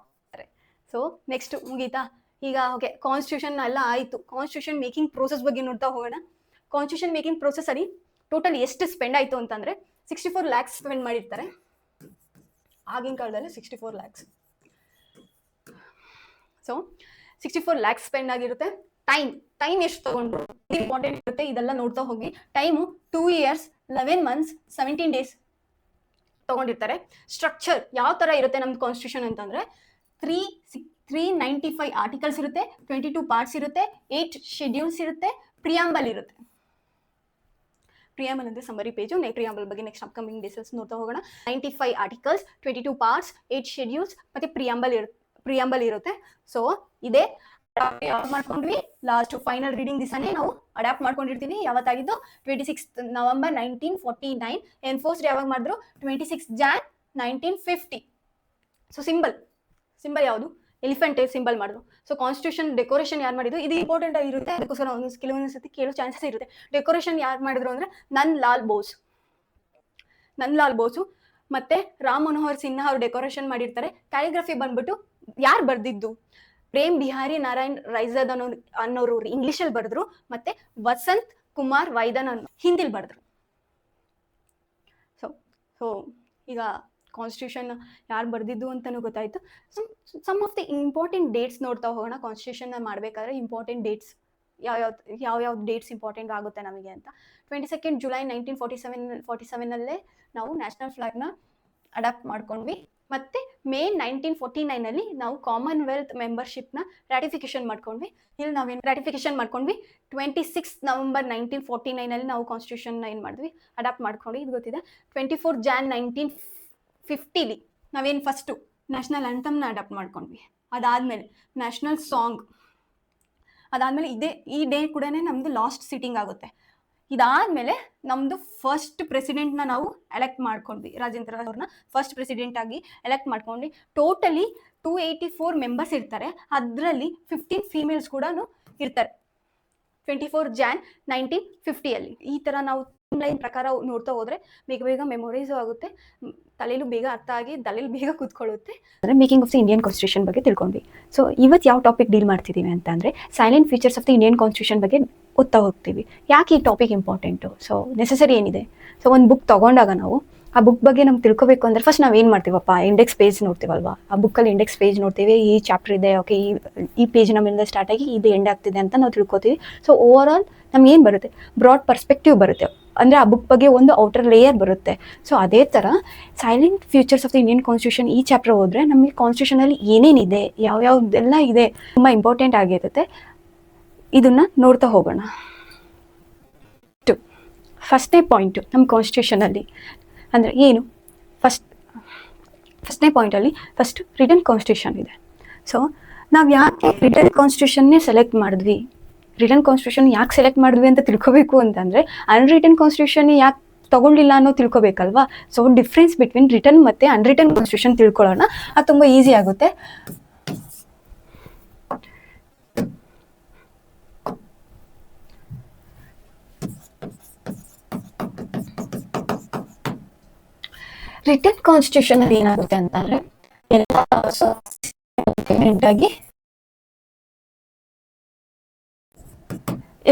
ಸೊ ನೆಕ್ಸ್ಟ್ ಮುಗೀತಾ? ಈಗ ಓಕೆ, ಕಾನ್ಸ್ಟಿಟ್ಯೂಷನ್ ಎಲ್ಲ ಆಯಿತು. ಕಾನ್ಸ್ಟಿಟ್ಯೂಷನ್ ಮೇಕಿಂಗ್ ಪ್ರೋಸೆಸ್ ಬಗ್ಗೆ ನೋಡ್ತಾ ಹೋಗೋಣ. ಕಾನ್ಸ್ಟಿಟ್ಯೂಷನ್ ಮೇಕಿಂಗ್ ಪ್ರೋಸೆಸ್ ಅಲ್ಲಿ ಟೋಟಲ್ ಎಷ್ಟು ಸ್ಪೆಂಡ್ ಆಯಿತು ಅಂತಂದರೆ 64 lakhs ಸ್ಪೆಂಡ್ ಮಾಡಿರ್ತಾರೆ. ಆಗಿನ ಕಾಲದಲ್ಲಿ 64 lakhs. ಸೊ 64 lakhs ಸ್ಪೆಂಡ್ ಆಗಿರುತ್ತೆ. ಟೈಮ್ ಎಷ್ಟು ತಗೊಂಡ್ರು ಇಂಪಾರ್ಟೆಂಟ್ ಇರುತ್ತೆ, ಇದೆಲ್ಲ ನೋಡ್ತಾ ಹೋಗಿ. ಟೈಮು 2 years 11 months 17 days ತಗೊಂಡಿರ್ತಾರೆ. ಸ್ಟ್ರಕ್ಚರ್ ಯಾವ ಥರ ಇರುತ್ತೆ ನಮ್ದು ಕಾನ್ಸ್ಟಿಟ್ಯೂಷನ್ ಅಂತಂದರೆ 395 ಆರ್ಟಿಕಲ್ಸ್ ಇರುತ್ತೆ, 22 parts ಇರುತ್ತೆ, 8 schedules ಇರುತ್ತೆ, ಪ್ರಿಯಾಂಬಲ್ ಇರುತ್ತೆ. ಪ್ರಿಯಾಂಬಲ್ ಅಂದರೆ ಸಮರಿ ಪೇಜು. ಪ್ರಿಯಾಂಬಲ್ ಬಗ್ಗೆ ನೆಕ್ಸ್ಟ್ ಅಪ್ಕಮಿಂಗ್ ಡೇಸಸ್ ನೋಡ್ತಾ ಹೋಗೋಣ. 95 ಆರ್ಟಿಕಲ್ಸ್, 22 parts, 8 schedules ಮತ್ತು ಪ್ರಿಯಾಂಬಲ್ ಇರುತ್ತೆ. ಸೊ ಇದೇ ಮಾಡ್ಕೊಂಡ್ವಿ. ಲಾಸ್ಟ್ ಫೈನಲ್ ರೀಡಿಂಗ್ ದಿವಸನೇ ನಾವು ಅಡಾಪ್ಟ್ ಮಾಡ್ಕೊಂಡಿರ್ತೀವಿ. ಯಾವತ್ತಾಗಿದ್ದು 26th ನವೆಂಬರ್ 1949. ಎನ್ಫೋರ್ಸ್ಡ್ ಯಾವಾಗ ಮಾಡಿದ್ರು? 26th Jan 1950. ಸೊ ಸಿಂಬಲ್ ಯಾವುದು? ಎಲಿಫೆಂಟ್ ಸಿಂಬಲ್ ಮಾಡಿದ್ರು. ಸೊ ಕಾನ್ಸ್ಟಿಟ್ಯೂಷನ್ ಡೆಕೋರೇಷನ್ ಯಾರು ಮಾಡಿದ್ರು? ಇದು ಇಂಪಾರ್ಟೆಂಟ್ ಆಗಿರುತ್ತೆ, ಅದಕ್ಕೋಸ್ಕರ ಕೆಲವೊಂದು ಸತಿ ಕೇಳೋ ಚಾನ್ಸಸ್ ಇರುತ್ತೆ. ಡೆಕೋರೇಷನ್ ಯಾರು ಮಾಡಿದ್ರು ಅಂದ್ರೆ ನನ್ ಲಾಲ್ ಬೋಸು ಮತ್ತೆ ರಾಮ್ ಮನೋಹರ್ ಸಿನ್ಹಾ ಅವರು ಡೆಕೋರೇಷನ್ ಮಾಡಿರ್ತಾರೆ. ಕ್ಯಾಲಿಗ್ರಫಿ ಬಂದ್ಬಿಟ್ಟು ಯಾರು ಬರ್ದಿದ್ದು? ಪ್ರೇಮ್ ಬಿಹಾರಿ ನಾರಾಯಣ್ ರೈಜದ್ ಅನ್ನೋರು ಇಂಗ್ಲಿಷಲ್ಲಿ ಬರೆದ್ರು, ಮತ್ತೆ ವಸಂತ್ ಕುಮಾರ್ ವೈದನ್ ಅನ್ನೋ ಹಿಂದಿಲಿ ಬರೆದ್ರು. ಸೊ ಈಗ ಕಾನ್ಸ್ಟಿಟ್ಯೂಷನ್ ಯಾರು ಬರ್ದಿದ್ದು ಅಂತಲೂ ಗೊತ್ತಾಯಿತು. Some of the important dates ನೋಡ್ತಾ ಹೋಗೋಣ. ಕಾನ್ಸ್ಟಿಟ್ಯೂಷನ್ ಮಾಡಬೇಕಾದ್ರೆ ಇಂಪಾರ್ಟೆಂಟ್ ಡೇಟ್ಸ್ ಯಾವ ಡೇಟ್ಸ್ ಇಂಪಾರ್ಟೆಂಟ್ ಆಗುತ್ತೆ ನಮಗೆ ಅಂತ. 22nd ಜುಲೈ 1947 ನಾವು ನ್ಯಾಷನಲ್ ಫ್ಲಾಗ್ನ ಅಡಾಪ್ಟ್ ಮಾಡ್ಕೊಂಡ್ವಿ. ಮತ್ತು ಮೇ 1949 ನಾವು ಕಾಮನ್ವೆಲ್ತ್ ಮೆಂಬರ್ಶಿಪ್ನ ರ್ಯಾಟಿಫಿಕೇಶನ್ ಮಾಡ್ಕೊಂಡ್ವಿ. ಇಲ್ಲಿ ನಾವೇನು ರ್ಯಾಟಿಫಿಕೇಶನ್ ಮಾಡ್ಕೊಂಡ್ವಿ 26th ನವೆಂಬರ್ 1949 ನಾವು ಕಾನ್ಸ್ಟಿಟ್ಯೂಷನ್ನ ಏನು ಮಾಡಿದ್ವಿ? ಅಡಾಪ್ಟ್ ಮಾಡ್ಕೊಂಡ್ವಿ. ಇದು ಗೊತ್ತಿದೆ. 24 ಜಾನ್ 1950 ನಾವೇನು ಫಸ್ಟು ನ್ಯಾಷನಲ್ ಆ್ಯಂಥಮ್ನ ಅಡಾಪ್ಟ್ ಮಾಡ್ಕೊಂಡ್ವಿ. ಅದಾದಮೇಲೆ ನ್ಯಾಷನಲ್ ಸಾಂಗ್ ಅದಾದಮೇಲೆ ಈ ಡೇ ಕೂಡ ನಮ್ಮದು ಲಾಸ್ಟ್ ಸಿಟ್ಟಿಂಗ್ ಆಗುತ್ತೆ. ಇದಾದಮೇಲೆ ನಮ್ಮದು ಫಸ್ಟ್ ಪ್ರೆಸಿಡೆಂಟ್ನ ನಾವು ಎಲೆಕ್ಟ್ ಮಾಡ್ಕೊಂಡ್ವಿ. ರಾಜೇಂದ್ರ ಅವ್ರನ್ನ ಫಸ್ಟ್ ಪ್ರೆಸಿಡೆಂಟ್ ಆಗಿ ಎಲೆಕ್ಟ್ ಮಾಡ್ಕೊಂಡ್ವಿ. ಟೋಟಲಿ 284 ಮೆಂಬರ್ಸ್ ಇರ್ತಾರೆ. ಅದರಲ್ಲಿ 15 ಫೀಮೇಲ್ಸ್ ಕೂಡ ಇರ್ತಾರೆ. 24 ಜಾನ್ 1950 ಈ ಥರ ನಾವು ಲೈನ್ ಪ್ರಕಾರ ನೋಡ್ತಾ ಹೋದ್ರೆ ಬೇಗ ಮೆಮೊರೈಸು ಆಗುತ್ತೆ, ತಲೆಯಲ್ಲೂ ಬೇಗ ಅರ್ಥ ಆಗಿ ತಲೆಯಲ್ಲಿ ಬೇಗ ಕೂತ್ಕೊಳ್ಳುತ್ತೆ. ಅಂದರೆ making of the Indian constitution ಬಗ್ಗೆ ತಿಳ್ಕೊಂಡ್ವಿ. ಸೊ ಇವತ್ತು ಯಾವ ಟಾಪಿಕ್ ಡೀಲ್ ಮಾಡ್ತಿದ್ದೀವಿ ಅಂತಂದರೆ silent features of the Indian constitution ಬಗ್ಗೆ ಓದ್ತಾ ಹೋಗ್ತೀವಿ. ಯಾಕೆ ಈ ಟಾಪಿಕ್ ಇಂಪಾರ್ಟೆಂಟು, ಸೊ ನೆಸೆಸರಿ ಏನಿದೆ. ಸೊ ಒಂದು ಬುಕ್ ತೊಗೊಂಡಾಗ ನಾವು ಆ ಬುಕ್ ಬಗ್ಗೆ ನಮ್ಗೆ ತಿಳ್ಕೊಬೇಕು ಅಂದರೆ ಫಸ್ಟ್ ನಾವು ಏನು ಮಾಡ್ತೀವಪ್ಪ, ಇಂಡೆಕ್ಸ್ ಪೇಜ್ ನೋಡ್ತೀವಲ್ವಾ. ಆ ಬುಕ್ಕಲ್ಲಿ ಇಂಡೆಕ್ಸ್ ಪೇಜ್ ನೋಡ್ತೀವಿ, ಈ ಚಾಪ್ಟರ್ ಇದೆ, ಓಕೆ ಈ ಪೇಜ್ ನಮ್ಮಿಂದ ಸ್ಟಾರ್ಟ್ ಆಗಿ ಇದು ಎಂಡ್ ಆಗ್ತಿದೆ ಅಂತ ನಾವು ತಿಳ್ಕೊತೀವಿ. ಸೊ ಓವರ್ ಆಲ್ ನಮ್ಗೆ ಏನು ಬರುತ್ತೆ, ಬ್ರಾಡ್ ಪರ್ಸ್ಪೆಕ್ಟಿವ್ ಬರುತ್ತೆ, ಅಂದರೆ ಆ ಬುಕ್ ಬಗ್ಗೆ ಒಂದು ಔಟರ್ ಲೇಯರ್ ಬರುತ್ತೆ. ಸೊ ಅದೇ ಥರ salient features of the Indian constitution ಈ ಚಾಪ್ಟರ್ ಹೋದರೆ ನಮಗೆ ಕಾನ್ಸ್ಟಿಟ್ಯೂಷನಲ್ಲಿ ಏನೇನಿದೆ, ಯಾವ್ಯಾವ್ದೆಲ್ಲ ಇದೆ, ತುಂಬ ಇಂಪಾರ್ಟೆಂಟ್ ಆಗಿರುತ್ತೆ. ಇದನ್ನು ನೋಡ್ತಾ ಹೋಗೋಣ. ಫಸ್ಟ್ನೇ ಪಾಯಿಂಟು ನಮ್ಮ ಕಾನ್ಸ್ಟಿಟ್ಯೂಷನಲ್ಲಿ ಅಂದರೆ ಏನು, ಫಸ್ಟ್ನೇ ಪಾಯಿಂಟಲ್ಲಿ ಫಸ್ಟ್ ರಿಟನ್ ಕಾನ್ಸ್ಟಿಟ್ಯೂಷನ್ ಇದೆ. ಸೊ ನಾವು ಯಾಕೆ ರಿಟನ್ ಕಾನ್ಸ್ಟಿಟ್ಯೂಷನ್ನೇ ಸೆಲೆಕ್ಟ್ ಮಾಡಿದ್ವಿ, ರಿಟನ್ ಕಾನ್ಸ್ಟಿಟ್ಯೂಷನ್ ಯಾಕೆ ಸೆಲೆಕ್ಟ್ ಮಾಡಿದ್ವಿ ಅಂತ ತಿಳ್ಕೊಬೇಕು ಅಂತಂದರೆ ಅನ್ರಿಟನ್ ಕಾನ್ಸ್ಟಿಟ್ಯೂಷನ್ ಯಾಕೆ ತೊಗೊಂಡಿಲ್ಲ ಅನ್ನೋ ತಿಳ್ಕೊಬೇಕಲ್ವಾ. ಸೊ ಡಿಫ್ರೆನ್ಸ್ ಬಿಟ್ವೀನ್ ರಿಟನ್ ಮತ್ತು ಅನ್ರಿಟನ್ ಕಾನ್ಸ್ಟಿಟ್ಯೂಷನ್ ತಿಳ್ಕೊಳ್ಳೋಣ, ಅದು ತುಂಬ ಈಸಿ ಆಗುತ್ತೆ. ರಿಟನ್ ಕಾನ್ಸ್ಟಿಟ್ಯೂಷನ್ ಅಲ್ಲಿ ಏನಾಗುತ್ತೆ ಅಂತಂದ್ರೆ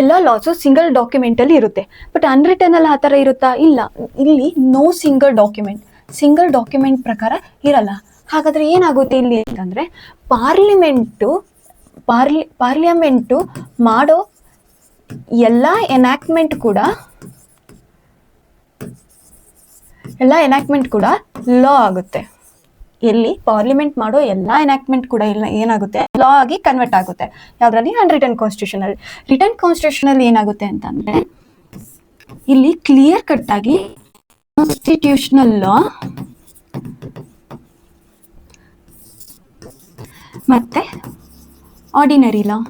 ಎಲ್ಲ ಲಾಸು ಸಿಂಗಲ್ ಡಾಕ್ಯುಮೆಂಟ್ ಅಲ್ಲಿ ಇರುತ್ತೆ. ಬಟ್ ಅನ್ರಿಟನ್ ಅಲ್ಲಿ ಆ ಥರ ಇರುತ್ತಾ? ಇಲ್ಲ, ಇಲ್ಲಿ ನೋ ಸಿಂಗಲ್ ಡಾಕ್ಯುಮೆಂಟ್ ಪ್ರಕಾರ ಇರಲ್ಲ. ಹಾಗಾದ್ರೆ ಏನಾಗುತ್ತೆ ಇಲ್ಲಿ ಅಂತಂದ್ರೆ ಪಾರ್ಲಿಮೆಂಟು ಮಾಡೋ ಎಲ್ಲ ಎನಾಕ್ಟ್ಮೆಂಟ್ ಕೂಡ ಲಾ ಆಗುತ್ತೆ. ಎಲ್ಲಿ ಪಾರ್ಲಿಮೆಂಟ್ ಮಾಡೋ ಎಲ್ಲ ಎನಾಕ್ಟ್ಮೆಂಟ್ ಕೂಡ ಏನಾಗುತ್ತೆ, ಲಾ ಆಗಿ ಕನ್ವರ್ಟ್ ಆಗುತ್ತೆ. ಯಾವುದ್ರಲ್ಲಿ? ಅನ್ರಿಟನ್ ಕಾನ್ಸ್ಟಿಟ್ಯೂಷನ್ ಅಲ್ಲಿ. ರಿಟನ್ ಕಾನ್ಸ್ಟಿಟ್ಯೂಷನ್ ಅಲ್ಲಿ ಏನಾಗುತ್ತೆ ಅಂತಂದ್ರೆ ಇಲ್ಲಿ ಕ್ಲಿಯರ್ ಕಟ್ ಆಗಿ ಕಾನ್ಸ್ಟಿಟ್ಯೂಷನಲ್ ಲಾ ಮತ್ತೆ ಆರ್ಡಿನರಿ ಲಾ,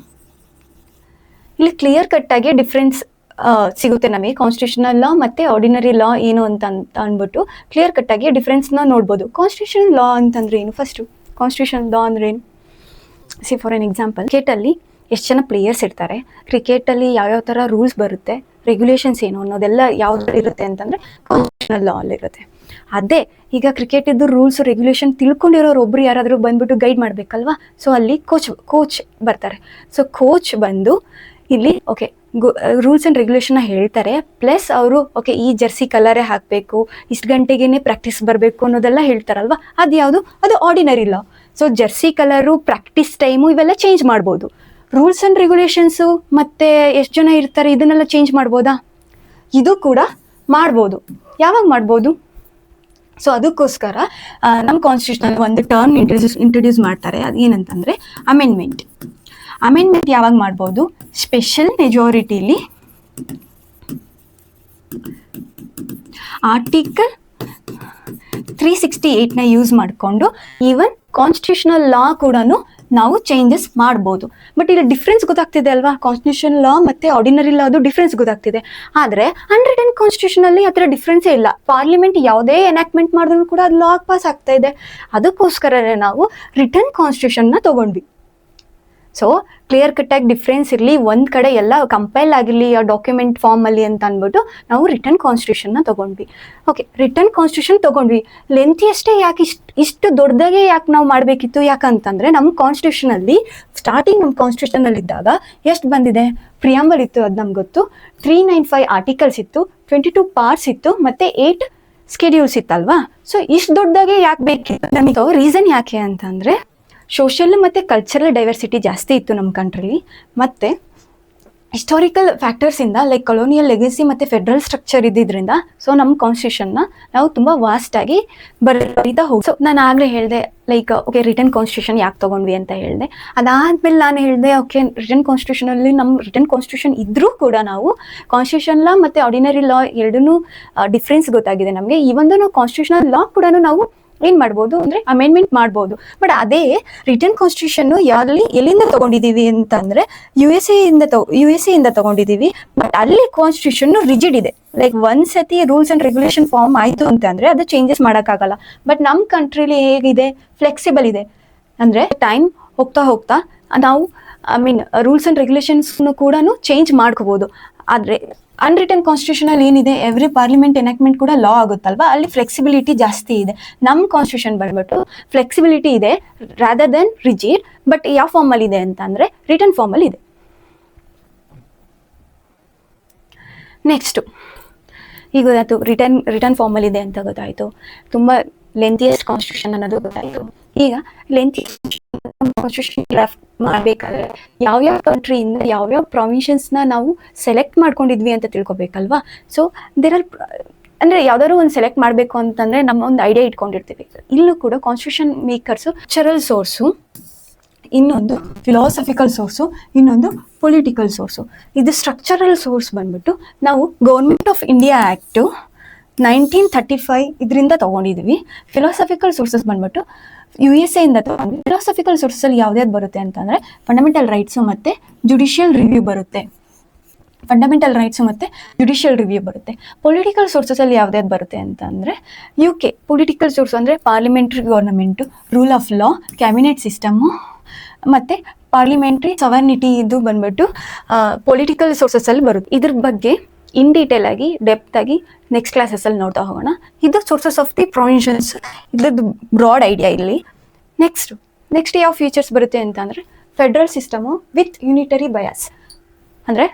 ಇಲ್ಲಿ ಕ್ಲಿಯರ್ ಕಟ್ ಆಗಿ ಡಿಫ್ರೆನ್ಸ್ ಸಿಗುತ್ತೆ ನಮಗೆ. ಕಾನ್ಸ್ಟಿಟ್ಯೂಷನಲ್ ಲಾ ಮತ್ತು ಆರ್ಡಿನರಿ ಲಾ ಏನು ಅಂತ ಅಂದ್ಬಿಟ್ಟು ಕ್ಲಿಯರ್ ಕಟ್ಟಾಗಿ ಡಿಫ್ರೆನ್ಸ್ನ ನೋಡ್ಬೋದು. ಕಾನ್ಸ್ಟಿಟ್ಯೂಷನಲ್ ಲಾ ಅಂತಂದ್ರೆ ಏನು? ಫಸ್ಟು ಕಾನ್ಸ್ಟಿಟ್ಯೂಷನಲ್ ಲಾ ಅಂದ್ರೆ ಏನು? ಸಿ ಫಾರ್ ಎನ್ ಎಕ್ಸಾಂಪಲ್, ಕ್ರಿಕೆಟಲ್ಲಿ ಎಷ್ಟು ಜನ ಪ್ಲೇಯರ್ಸ್ ಇರ್ತಾರೆ, ಕ್ರಿಕೆಟಲ್ಲಿ ಯಾವ್ಯಾವ ಥರ ರೂಲ್ಸ್ ಬರುತ್ತೆ, ರೆಗ್ಯುಲೇಷನ್ಸ್ ಏನು ಅನ್ನೋದೆಲ್ಲ ಯಾವ್ದು ಇರುತ್ತೆ ಅಂತಂದರೆ ಕಾನ್ಸ್ಟಿಟ್ಯೂಷನಲ್ ಲಾ ಅಲ್ಲಿರುತ್ತೆ. ಅದೇ ಈಗ ಕ್ರಿಕೆಟಿದ್ದು ರೂಲ್ಸ್ ರೆಗ್ಯುಲೇಷನ್ ತಿಳ್ಕೊಂಡಿರೋರು ಒಬ್ರು ಯಾರಾದರೂ ಬಂದ್ಬಿಟ್ಟು ಗೈಡ್ ಮಾಡಬೇಕಲ್ವಾ. ಸೊ ಅಲ್ಲಿ ಕೋಚ್ ಬರ್ತಾರೆ. ಸೊ ಕೋಚ್ ಬಂದು ಇಲ್ಲಿ ಓಕೆ ರೂಲ್ಸ್ ಆ್ಯಂಡ್ ರೆಗ್ಯುಲೇಷನ್ನ ಹೇಳ್ತಾರೆ. ಪ್ಲಸ್ ಅವರು ಓಕೆ ಈ ಜರ್ಸಿ ಕಲರೇ ಹಾಕಬೇಕು, ಇಷ್ಟು ಗಂಟೆಗೇ ಪ್ರಾಕ್ಟೀಸ್ ಬರಬೇಕು ಅನ್ನೋದೆಲ್ಲ ಹೇಳ್ತಾರಲ್ವ. ಅದು ಯಾವುದು? ಅದು ordinary law. So jersey colour, practice time ಇವೆಲ್ಲ ಚೇಂಜ್ ಮಾಡ್ಬೋದು. ರೂಲ್ಸ್ ಆ್ಯಂಡ್ ರೆಗ್ಯುಲೇಷನ್ಸು ಮತ್ತು ಎಷ್ಟು ಜನ ಇರ್ತಾರೆ ಇದನ್ನೆಲ್ಲ ಚೇಂಜ್ ಮಾಡ್ಬೋದಾ? ಇದು ಕೂಡ ಮಾಡ್ಬೋದು. ಯಾವಾಗ ಮಾಡ್ಬೋದು? ಸೊ ಅದಕ್ಕೋಸ್ಕರ ನಮ್ಮ ಕಾನ್ಸ್ಟಿಟ್ಯೂಷನಲ್ಲಿ ಒಂದು ಟರ್ಮ್ ಇಂಟ್ರೊಡ್ಯೂಸ್ ಮಾಡ್ತಾರೆ. ಅದು ಏನಂತಂದರೆ ಅಮೆಂಡ್ಮೆಂಟ್ ಯಾವಾಗ ಮಾಡ್ಬೋದು? ಸ್ಪೆಷಲ್ ಮೆಜಾರಿಟಿಲಿ ಆರ್ಟಿಕಲ್ 368ನ ಯೂಸ್ ಮಾಡಿಕೊಂಡು ಈವನ್ ಕಾನ್ಸ್ಟಿಟ್ಯೂಷನಲ್ ಲಾ ಕೂಡ ನಾವು ಚೇಂಜಸ್ ಮಾಡ್ಬೋದು. ಬಟ್ ಇಲ್ಲಿ ಡಿಫ್ರೆನ್ಸ್ ಗೊತ್ತಾಗ್ತಿದೆ ಅಲ್ವಾ, ಕಾನ್ಸ್ಟಿಟ್ಯೂಷನ್ ಲಾ ಮತ್ತು ಆರ್ಡಿನರಿ ಲಾ ಅದು ಡಿಫ್ರೆನ್ಸ್ ಗೊತ್ತಾಗ್ತಿದೆ. ಆದರೆ ಅನ್ರಿಟನ್ ಕಾನ್ಸ್ಟಿಟ್ಯೂಷನಲ್ಲಿ ಆ ಥರ ಡಿಫ್ರೆನ್ಸೇ ಇಲ್ಲ. ಪಾರ್ಲಿಮೆಂಟ್ ಯಾವುದೇ ಎನಾಕ್ಟ್ಮೆಂಟ್ ಮಾಡಿದ್ರು ಕೂಡ ಅದು ಲಾ ಪಾಸ್ ಆಗ್ತಾ ಇದೆ. ಅದಕ್ಕೋಸ್ಕರನೇ ನಾವು ರಿಟನ್ ಕಾನ್ಸ್ಟಿಟ್ಯೂಷನ್ನ ತೊಗೊಂಡ್ವಿ. ಸೊ ಕ್ಲಿಯರ್ ಕಟ್ಟಾಗಿ ಡಿಫ್ರೆನ್ಸ್ ಇರಲಿ, ಒಂದು ಕಡೆ ಎಲ್ಲ ಕಂಪೈಲ್ ಆಗಿರಲಿ ಆ ಡಾಕ್ಯುಮೆಂಟ್ ಫಾರ್ಮಲ್ಲಿ ಅಂತ ಅಂದ್ಬಿಟ್ಟು ನಾವು ರಿಟರ್ನ್ ಕಾನ್ಸ್ಟಿಟ್ಯೂಷನ್ನ ತೊಗೊಂಡ್ವಿ. ಓಕೆ, ರಿಟರ್ನ್ ಕಾನ್ಸ್ಟಿಟ್ಯೂಷನ್ ತೊಗೊಂಡ್ವಿ. ಲೆಂತಿ ಅಷ್ಟೇ ಯಾಕೆ ಇಷ್ಟು ದೊಡ್ಡದಾಗೆ ಯಾಕೆ ನಾವು ಮಾಡಬೇಕಿತ್ತು? ಯಾಕಂತಂದರೆ ನಮ್ಮ ಕಾನ್ಸ್ಟಿಟ್ಯೂಷನಲ್ಲಿ ಸ್ಟಾರ್ಟಿಂಗ್ ನಮ್ಮ ಕಾನ್ಸ್ಟಿಟ್ಯೂಷನಲ್ಲಿ ಇದ್ದಾಗ ಎಷ್ಟು ಬಂದಿದೆ? ಪ್ರಿಯಾಂಬಲ್ ಇತ್ತು, ಅದು ನಮ್ಗೆ ಗೊತ್ತು. 395 ಆರ್ಟಿಕಲ್ಸ್ ಇತ್ತು, 22 ಪಾರ್ಟ್ಸ್ ಇತ್ತು, ಮತ್ತು 8 ಸ್ಕೆಡ್ಯೂಲ್ಸ್ ಇತ್ತಲ್ವಾ. ಸೊ ಇಷ್ಟು ದೊಡ್ಡದಾಗೆ ಯಾಕೆ ಬೇಕಿತ್ತು ನಮಗೆ? ರೀಸನ್ ಯಾಕೆ ಅಂತಂದರೆ ಸೋಷಿಯಲ್ ಮತ್ತು ಕಲ್ಚರಲ್ ಡೈವರ್ಸಿಟಿ ಜಾಸ್ತಿ ಇತ್ತು ನಮ್ಮ ಕಂಟ್ರಿಲಿ. ಮತ್ತು ಹಿಸ್ಟಾರಿಕಲ್ ಫ್ಯಾಕ್ಟರ್ಸಿಂದ ಲೈಕ್ ಕೊಲೋನಿಯಲ್ ಲೆಗಸಿ ಮತ್ತು ಫೆಡ್ರಲ್ ಸ್ಟ್ರಕ್ಚರ್ ಇದ್ದಿದ್ದರಿಂದ ಸೊ ನಮ್ಮ ಕಾನ್ಸ್ಟಿಟ್ಯೂಷನ್ನ ನಾವು ತುಂಬ ವಾಸ್ಟಾಗಿ ಬರೀತಾ ಹೋಗಿ. ಸೊ ನಾನು ಆಗಲೇ ಹೇಳಿದೆ ಲೈಕ್ ಓಕೆ ರಿಟರ್ನ್ ಕಾನ್ಸ್ಟಿಟ್ಯೂಷನ್ ಯಾಕೆ ತೊಗೊಂಡ್ವಿ ಅಂತ ಹೇಳಿದೆ. ಅದಾದಮೇಲೆ ನಾನು ಹೇಳಿದೆ ಓಕೆ ರಿಟರ್ನ್ ಕಾನ್ಸ್ಟಿಟ್ಯೂಷನಲ್ಲಿ ನಮ್ಮ ರಿಟರ್ನ್ ಕಾನ್ಸ್ಟಿಟ್ಯೂಷನ್ ಇದ್ದರೂ ಕೂಡ ನಾವು ಕಾನ್ಸ್ಟಿಟ್ಯೂಷನ್ ಲಾ ಮತ್ತು ಆರ್ಡಿನರಿ ಲಾ ಎರಡೂ ಡಿಫ್ರೆನ್ಸ್ ಗೊತ್ತಾಗಿದೆ ನಮಗೆ. ಈ ಒಂದು ನಾವು ಕಾನ್ಸ್ಟಿಟ್ಯೂಷನಲ್ ಲಾ ಕೂಡ ನಾವು ಏನ್ ಮಾಡ್ಬೋದು ಅಂದ್ರೆ ಅಮೆಂಡ್ಮೆಂಟ್ ಮಾಡ್ಬೋದು. ಬಟ್ ಅದೇ ರಿಟರ್ನ್ ಕಾನ್ಸ್ಟಿಟ್ಯೂಷನ್ ಎಲ್ಲಿಂದ ತಗೊಂಡಿದೀವಿ ಅಂತಂದ್ರೆ ಯು ಎಸ್ ಇಂದ ತಗೊಂಡಿದೀವಿ. ಬಟ್ ಅಲ್ಲಿ ಕಾನ್ಸ್ಟಿಟ್ಯೂಷನ್ ರಿಜಿಡ್ ಇದೆ. ಲೈಕ್ ಒಂದ್ಸತಿ ರೂಲ್ಸ್ ಅಂಡ್ ರೆಗ್ಯುಲೇಷನ್ ಫಾರ್ಮ್ ಆಯ್ತು ಅಂತಂದ್ರೆ ಅದು ಚೇಂಜಸ್ ಮಾಡಕ್ಕಾಗಲ್ಲ. ಬಟ್ ನಮ್ ಕಂಟ್ರಿಲಿ ಹೇಗಿದೆ, ಫ್ಲೆಕ್ಸಿಬಲ್ ಇದೆ. ಅಂದ್ರೆ ಟೈಮ್ ಹೋಗ್ತಾ ಹೋಗ್ತಾ ನಾವು ರೂಲ್ಸ್ ಅಂಡ್ ರೆಗ್ಯುಲೇಷನ್ಸ್ ಕೂಡ ಚೇಂಜ್ ಮಾಡ್ಕೋಬಹುದು. ಆದ್ರೆ ಅನ್ರಿಟನ್ ಕಾನ್ಸ್ಟಿಟ್ಯೂಷನ್ ಅಲ್ಲಿ ಏನಿದೆ, ಎವ್ರಿ ಪಾರ್ಲಿಮೆಂಟ್ ಎನಾಕ್ಟ್ಮೆಂಟ್ ಕೂಡ ಲಾ ಆಗುತ್ತಲ್ವಾ, ಅಲ್ಲಿ ಫ್ಲೆಕ್ಸಿಬಿಲಿಟಿ ಜಾಸ್ತಿ ಇದೆ. ನಮ್ಮ ಕಾನ್ಸ್ಟಿಟ್ಯೂಷನ್ ಬಂದ್ಬಿಟ್ಟು ಫ್ಲೆಕ್ಸಿಬಿಲಿಟಿ ಇದೆ ರಾದರ್ ದೆನ್ ರಿಜಿಡ್. ಬಟ್ ಯಾವ ಫಾರ್ಮ್ ಅಲ್ಲಿ ಇದೆ ಅಂತ ಅಂದ್ರೆ ರಿಟರ್ನ್ ಫಾರ್ಮ್ ಅಲ್ಲಿ ಇದೆ. ನೆಕ್ಸ್ಟ್ ಈಗ ಗೊತ್ತಾಯ್ತು ರಿಟರ್ನ್ ಫಾರ್ಮ್ ಅಲ್ಲಿ ಇದೆ ಅಂತ ಗೊತ್ತಾಯ್ತು. ತುಂಬಾ ಲೆಂತಿಯಸ್ಟ್ ಕಾನ್ಸ್ಟಿಟ್ಯೂಷನ್ ಅನ್ನೋದು ಗೊತ್ತಾಯ್ತು. ಈಗ ಲೆಂತಿ ಕಾನ್ಸ್ಟಿಟ್ಯೂಷನ್ ಡ್ರಾಫ್ಟ್ ಮಾಡಬೇಕಾದ್ರೆ ಯಾವ್ಯಾವ ಕಂಟ್ರಿಯಿಂದ ಯಾವ್ಯಾವ ಪ್ರಾವಿಷನ್ಸ್ನ ನಾವು ಸೆಲೆಕ್ಟ್ ಮಾಡ್ಕೊಂಡಿದ್ವಿ ಅಂತ ತಿಳ್ಕೊಬೇಕಲ್ವಾ. ಸೊ ಅಂದ್ರೆ ಯಾವ್ದಾದ್ರು ಒಂದು ಸೆಲೆಕ್ಟ್ ಮಾಡಬೇಕು ಅಂತಂದ್ರೆ ನಮ್ಮ ಒಂದು ಐಡಿಯಾ ಇಟ್ಕೊಂಡಿರ್ತೀವಿ. ಇಲ್ಲೂ ಕೂಡ ಕಾನ್ಸ್ಟಿಟ್ಯೂಷನ್ ಮೇಕರ್ಸು ಸ್ಟ್ರಕ್ಚರಲ್ ಸೋರ್ಸು, ಇನ್ನೊಂದು ಫಿಲಾಸಫಿಕಲ್ ಸೋರ್ಸು, ಇನ್ನೊಂದು ಪೊಲಿಟಿಕಲ್ ಸೋರ್ಸು. ಇದು ಸ್ಟ್ರಕ್ಚರಲ್ ಸೋರ್ಸ್ ಬಂದ್ಬಿಟ್ಟು ನಾವು ಗೌರ್ಮೆಂಟ್ ಆಫ್ ಇಂಡಿಯಾ ಆ್ಯಕ್ಟು 1935 ಇದರಿಂದ ತಗೊಂಡಿದ್ವಿ. ಫಿಲಾಸಫಿಕಲ್ ಸೋರ್ಸಸ್ ಬಂದ್ಬಿಟ್ಟು USA ಇಂದ ತಗೊಂಡ್ವಿ. ಫಿಲಾಸಫಿಕಲ್ ಸೋರ್ಸಸ್ ಅಲ್ಲಿ ಯಾವ್ದು ಬರುತ್ತೆ ಅಂತಂದ್ರೆ ಫಂಡಮೆಂಟಲ್ ರೈಟ್ಸು ಮತ್ತೆ ಜುಡಿಷಿಯಲ್ ರಿವ್ಯೂ ಬರುತ್ತೆ. ಪೊಲಿಟಿಕಲ್ ಸೋರ್ಸಸ್ ಅಲ್ಲಿ ಯಾವ್ದು ಬರುತ್ತೆ ಅಂತಂದ್ರೆ UK ಪೊಲಿಟಿಕಲ್ ಸೋರ್ಸ್ ಅಂದ್ರೆ parliamentary government, rule of law, cabinet system ಮತ್ತೆ ಪಾರ್ಲಿಮೆಂಟರಿ ಸವರ್ನಿಟಿ. ಇದು ಬಂದ್ಬಿಟ್ಟು ಪೊಲಿಟಿಕಲ್ ಸೋರ್ಸಸ್ ಅಲ್ಲಿ ಬರುತ್ತೆ. ಇದ್ರ ಬಗ್ಗೆ ಇನ್ ಡೀಟೇಲ್ ಆಗಿ ಡೆಪ್ತ್ ಆಗಿ ನೆಕ್ಸ್ಟ್ ಕ್ಲಾಸಸ್ ಅಲ್ಲಿ ನೋಡ್ತಾ ಹೋಗೋಣ. ಇದು ಸೋರ್ಸಸ್ ಆಫ್ ದಿ ಪ್ರೊವಿನ್ಷನ್ಸ್, ಇದ್ರದ್ದು ಬ್ರಾಡ್ ಐಡಿಯಾ ಇಲ್ಲಿ. ನೆಕ್ಸ್ಟ್ ಯಾವ ಫೀಚರ್ಸ್ ಬರುತ್ತೆ ಅಂತಂದ್ರೆ federal system with unitary bias. ಅಂದ್ರೆ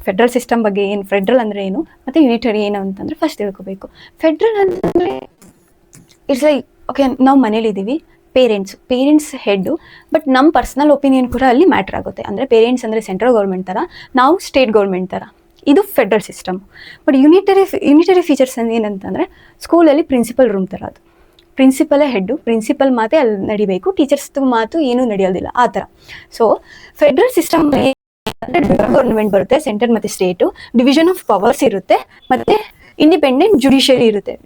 ಫೆಡ್ರಲ್ ಸಿಸ್ಟಮ್ ಬಗ್ಗೆ ಏನು, ಫೆಡ್ರಲ್ ಅಂದ್ರೆ ಏನು ಮತ್ತೆ ಯುನಿಟರಿ ಏನು ಅಂತಂದ್ರೆ ಫಸ್ಟ್ ತಿಳ್ಕೊಬೇಕು. ಫೆಡ್ರಲ್ ಅಂದ್ರೆ ಇಟ್ಸ್ ಲೈಕ್ ಓಕೆ, ನಾವು ಮನೇಲಿದ್ದೀವಿ, ಪೇರೆಂಟ್ಸ್ ಹೆಡ್ಡು, ಬಟ್ ನಮ್ಮ ಪರ್ಸನಲ್ ಒಪಿನಿಯನ್ ಕೂಡ ಅಲ್ಲಿ ಮ್ಯಾಟರ್ ಆಗುತ್ತೆ. ಅಂದರೆ ಪೇರೆಂಟ್ಸ್ ಅಂದರೆ ಸೆಂಟ್ರಲ್ ಗೌರ್ಮೆಂಟ್ ಥರ, ನಾವು ಸ್ಟೇಟ್ ಗೌರ್ಮೆಂಟ್ ಥರ. ಇದು federal system. But unitary features ಏನಂತಂದರೆ ಸ್ಕೂಲಲ್ಲಿ ಪ್ರಿನ್ಸಿಪಲ್ ರೂಮ್ ಥರ, ಅದು ಪ್ರಿನ್ಸಿಪಲೇ ಹೆಡ್ಡು, ಪ್ರಿನ್ಸಿಪಲ್ ಮಾತೇ ಅಲ್ಲಿ ನಡಿಬೇಕು, ಟೀಚರ್ಸ್ದು ಮಾತು ಏನೂ ನಡೆಯೋದಿಲ್ಲ ಆ ಥರ. ಸೊ ಫೆಡ್ರಲ್ ಸಿಸ್ಟಮ್ ಗೌರ್ಮೆಂಟ್ ಬರುತ್ತೆ, ಸೆಂಟರ್ ಮತ್ತು ಸ್ಟೇಟು, ಡಿವಿಷನ್ ಆಫ್ ಪವರ್ಸ್ ಇರುತ್ತೆ, ಮತ್ತು ಇಂಡಿಪೆಂಡೆಂಟ್ ಜುಡಿಷಿಯರಿ ಇರುತ್ತೆ.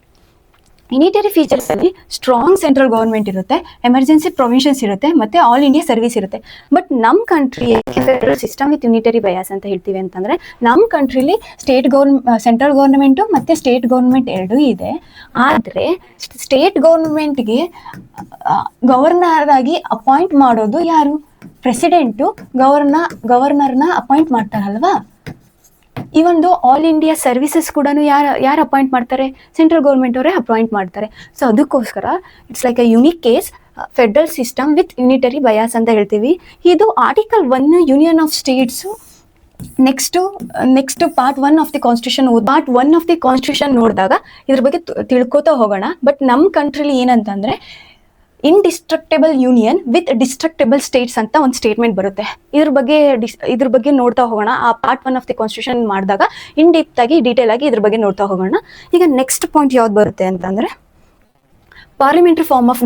ಯುನಿಟರಿ ಫೀಚರ್ಸ್ ಅಲ್ಲಿ ಸ್ಟ್ರಾಂಗ್ ಸೆಂಟ್ರಲ್ ಗೌರ್ಮೆಂಟ್ ಇರುತ್ತೆ, ಎಮರ್ಜೆನ್ಸಿ ಪ್ರೊವಿಷನ್ಸ್ ಇರುತ್ತೆ, ಮತ್ತೆ ಆಲ್ ಇಂಡಿಯಾ ಸರ್ವಿಸ್ ಇರುತ್ತೆ. ಬಟ್ ನಮ್ಮ country federal system with unitary bias ಅಂತ ಹೇಳ್ತೀವಿ ಅಂತಂದ್ರೆ ನಮ್ಮ ಕಂಟ್ರಿಲಿ ಸೆಂಟ್ರಲ್ ಗೌರ್ಮೆಂಟು ಮತ್ತೆ ಸ್ಟೇಟ್ ಗೌರ್ಮೆಂಟ್ ಎರಡೂ ಇದೆ. ಆದರೆ ಸ್ಟೇಟ್ ಗೌರ್ಮೆಂಟ್ಗೆ ಗವರ್ನರ್ ಆಗಿ ಅಪಾಯಿಂಟ್ ಮಾಡೋದು ಯಾರು? ಪ್ರೆಸಿಡೆಂಟು ಗವರ್ನರ್ನ ಅಪಾಯಿಂಟ್ ಮಾಡ್ತಾರಲ್ವಾ. ಈ ಒಂದು ಆಲ್ ಇಂಡಿಯಾ ಸರ್ವಿಸಸ್ ಕೂಡ ಯಾರು ಅಪಾಯಿಂಟ್ ಮಾಡ್ತಾರೆ? ಸೆಂಟ್ರಲ್ ಗೌರ್ಮೆಂಟ್ ಅವರೇ ಅಪಾಯಿಂಟ್ ಮಾಡ್ತಾರೆ. ಸೊ ಅದಕ್ಕೋಸ್ಕರ it's like a unique case, federal system with unitary bias ಅಂತ ಹೇಳ್ತೀವಿ. ಇದು article 1 union of states. Next part 1 of the constitution ನೋಡಿದಾಗ ಇದ್ರ ಬಗ್ಗೆ ತಿಳ್ಕೊತಾ ಹೋಗೋಣ. ಬಟ್ ನಮ್ಮ ಕಂಟ್ರಿಲಿ ಏನಂತಂದ್ರೆ ಇಂಡಿಸ್ಟ್ರಕ್ಟೇಬಲ್ ಯೂನಿಯನ್ ವಿತ್ ಡಿಸ್ಟ್ರಕ್ಟೇಬಲ್ ಸ್ಟೇಟ್ಸ್ ಅಂತ ಒಂದು ಸ್ಟೇಟ್ಮೆಂಟ್ ಬರುತ್ತೆ. ಇದ್ರ ಬಗ್ಗೆ ನೋಡ್ತಾ ಹೋಗೋಣ. ಆ ಪಾರ್ಟ್ 1 ಆಫ್ ದಿ ಕಾನ್ಸ್ಟಿಟ್ಯೂಷನ್ ಮಾಡಿದಾಗ ಡೀಟೇಲ್ ಆಗಿ ಇದ್ರ ಬಗ್ಗೆ ನೋಡ್ತಾ ಹೋಗೋಣ. ಈಗ ನೆಕ್ಸ್ಟ್ ಪಾಯಿಂಟ್ ಯಾವ್ದು ಬರುತ್ತೆ ಅಂತಂದ್ರೆ ಪಾರ್ಲಿಮೆಂಟರಿ ಫಾರ್ಮ್ ಆಫ್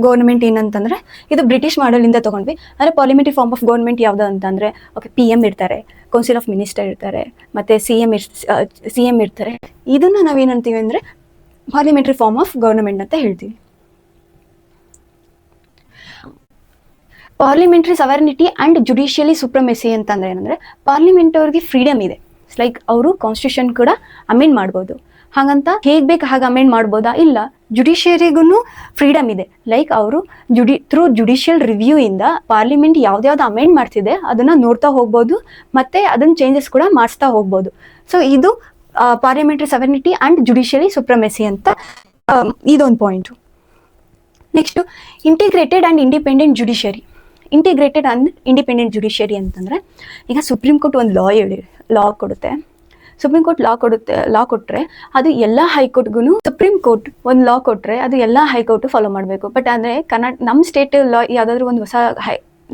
ಗೌರ್ಮೆಂಟ್ ಏನಂತಂದ್ರೆ ಇದು ಬ್ರಿಟಿಷ್ ಮಾಡಲಿಂದ ತಗೊಂಡ್ವಿ. ಅಂದರೆ ಪಾರ್ಲಿಮೆಂಟರಿ ಫಾರ್ಮ್ ಆಫ್ ಗೌರ್ಮೆಂಟ್ ಯಾವ್ದು ಅಂತಂದ್ರೆ PM ಇರ್ತಾರೆ, ಕೌನ್ಸಿಲ್ ಆಫ್ ಮಿನಿಸ್ಟರ್ ಇರ್ತಾರೆ, ಮತ್ತೆ CM ಇರ್ತಾರೆ. ಇದನ್ನ ನಾವೇನಂತೀವಿ ಅಂದ್ರೆ ಪಾರ್ಲಿಮೆಂಟರಿ ಫಾರ್ಮ್ ಆಫ್ ಗೌರ್ಮೆಂಟ್ ಅಂತ ಹೇಳ್ತೀವಿ. ಪಾರ್ಲಿಮೆಂಟರಿ ಸವರ್ನಿಟಿ ಅಂಡ್ ಜುಡಿಷಿಯಲಿ ಸುಪ್ರಮೆಸಿ ಅಂತಂದ್ರೆ ಏನಂದ್ರೆ ಪಾರ್ಲಿಮೆಂಟ್ ಅವ್ರಿಗೆ ಫ್ರೀಡಮ್ ಇದೆ. ಲೈಕ್ ಅವರು ಕಾನ್ಸ್ಟಿಟ್ಯೂಷನ್ ಕೂಡ ಅಮೆಂಡ್ ಮಾಡ್ಬೋದು. ಹಾಗಂತ ಹೇಗೆ ಬೇಕು ಹಾಗೆ ಅಮೆಂಡ್ ಮಾಡ್ಬೋದಾ? ಇಲ್ಲ. ಜುಡಿಷಿಯರಿಗೂ ಫ್ರೀಡಮ್ ಇದೆ. ಲೈಕ್ ಅವರು ಥ್ರೂ ಜುಡಿಷಿಯಲ್ ರಿವ್ಯೂ ಇಂದ ಪಾರ್ಲಿಮೆಂಟ್ ಯಾವ್ದು ಅಮೆಂಡ್ ಮಾಡ್ತಿದೆ ಅದನ್ನ ನೋಡ್ತಾ ಹೋಗ್ಬೋದು, ಮತ್ತೆ ಅದನ್ನ ಚೇಂಜಸ್ ಕೂಡ ಮಾಡಿಸ್ತಾ ಹೋಗ್ಬೋದು. ಸೊ ಇದು ಪಾರ್ಲಿಮೆಂಟರಿ ಸವರ್ನಿಟಿ ಅಂಡ್ ಜುಡಿಷಿಯಲಿ ಸುಪ್ರಮೆಸಿ ಅಂತ ಇದೊಂದು point. Next integrated and independent judiciary ಅಂತಂದರೆ ಈಗ ಸುಪ್ರೀಂ ಕೋರ್ಟ್ ಒಂದು ಲಾ ಕೊಡುತ್ತೆ. ಸುಪ್ರೀಂ ಕೋರ್ಟ್ ಲಾ ಕೊಟ್ಟರೆ ಅದು ಎಲ್ಲ ಹೈಕೋರ್ಟ್ಗೂ, ಸುಪ್ರೀಂ ಕೋರ್ಟ್ ಒಂದು ಲಾ ಕೊಟ್ಟರೆ ಅದು ಎಲ್ಲ ಹೈಕೋರ್ಟು ಫಾಲೋ ಮಾಡಬೇಕು. ಬಟ್ ಅಂದರೆ ನಮ್ಮ ಸ್ಟೇಟ್ ಲಾ ಯಾವುದಾದ್ರೂ ಒಂದು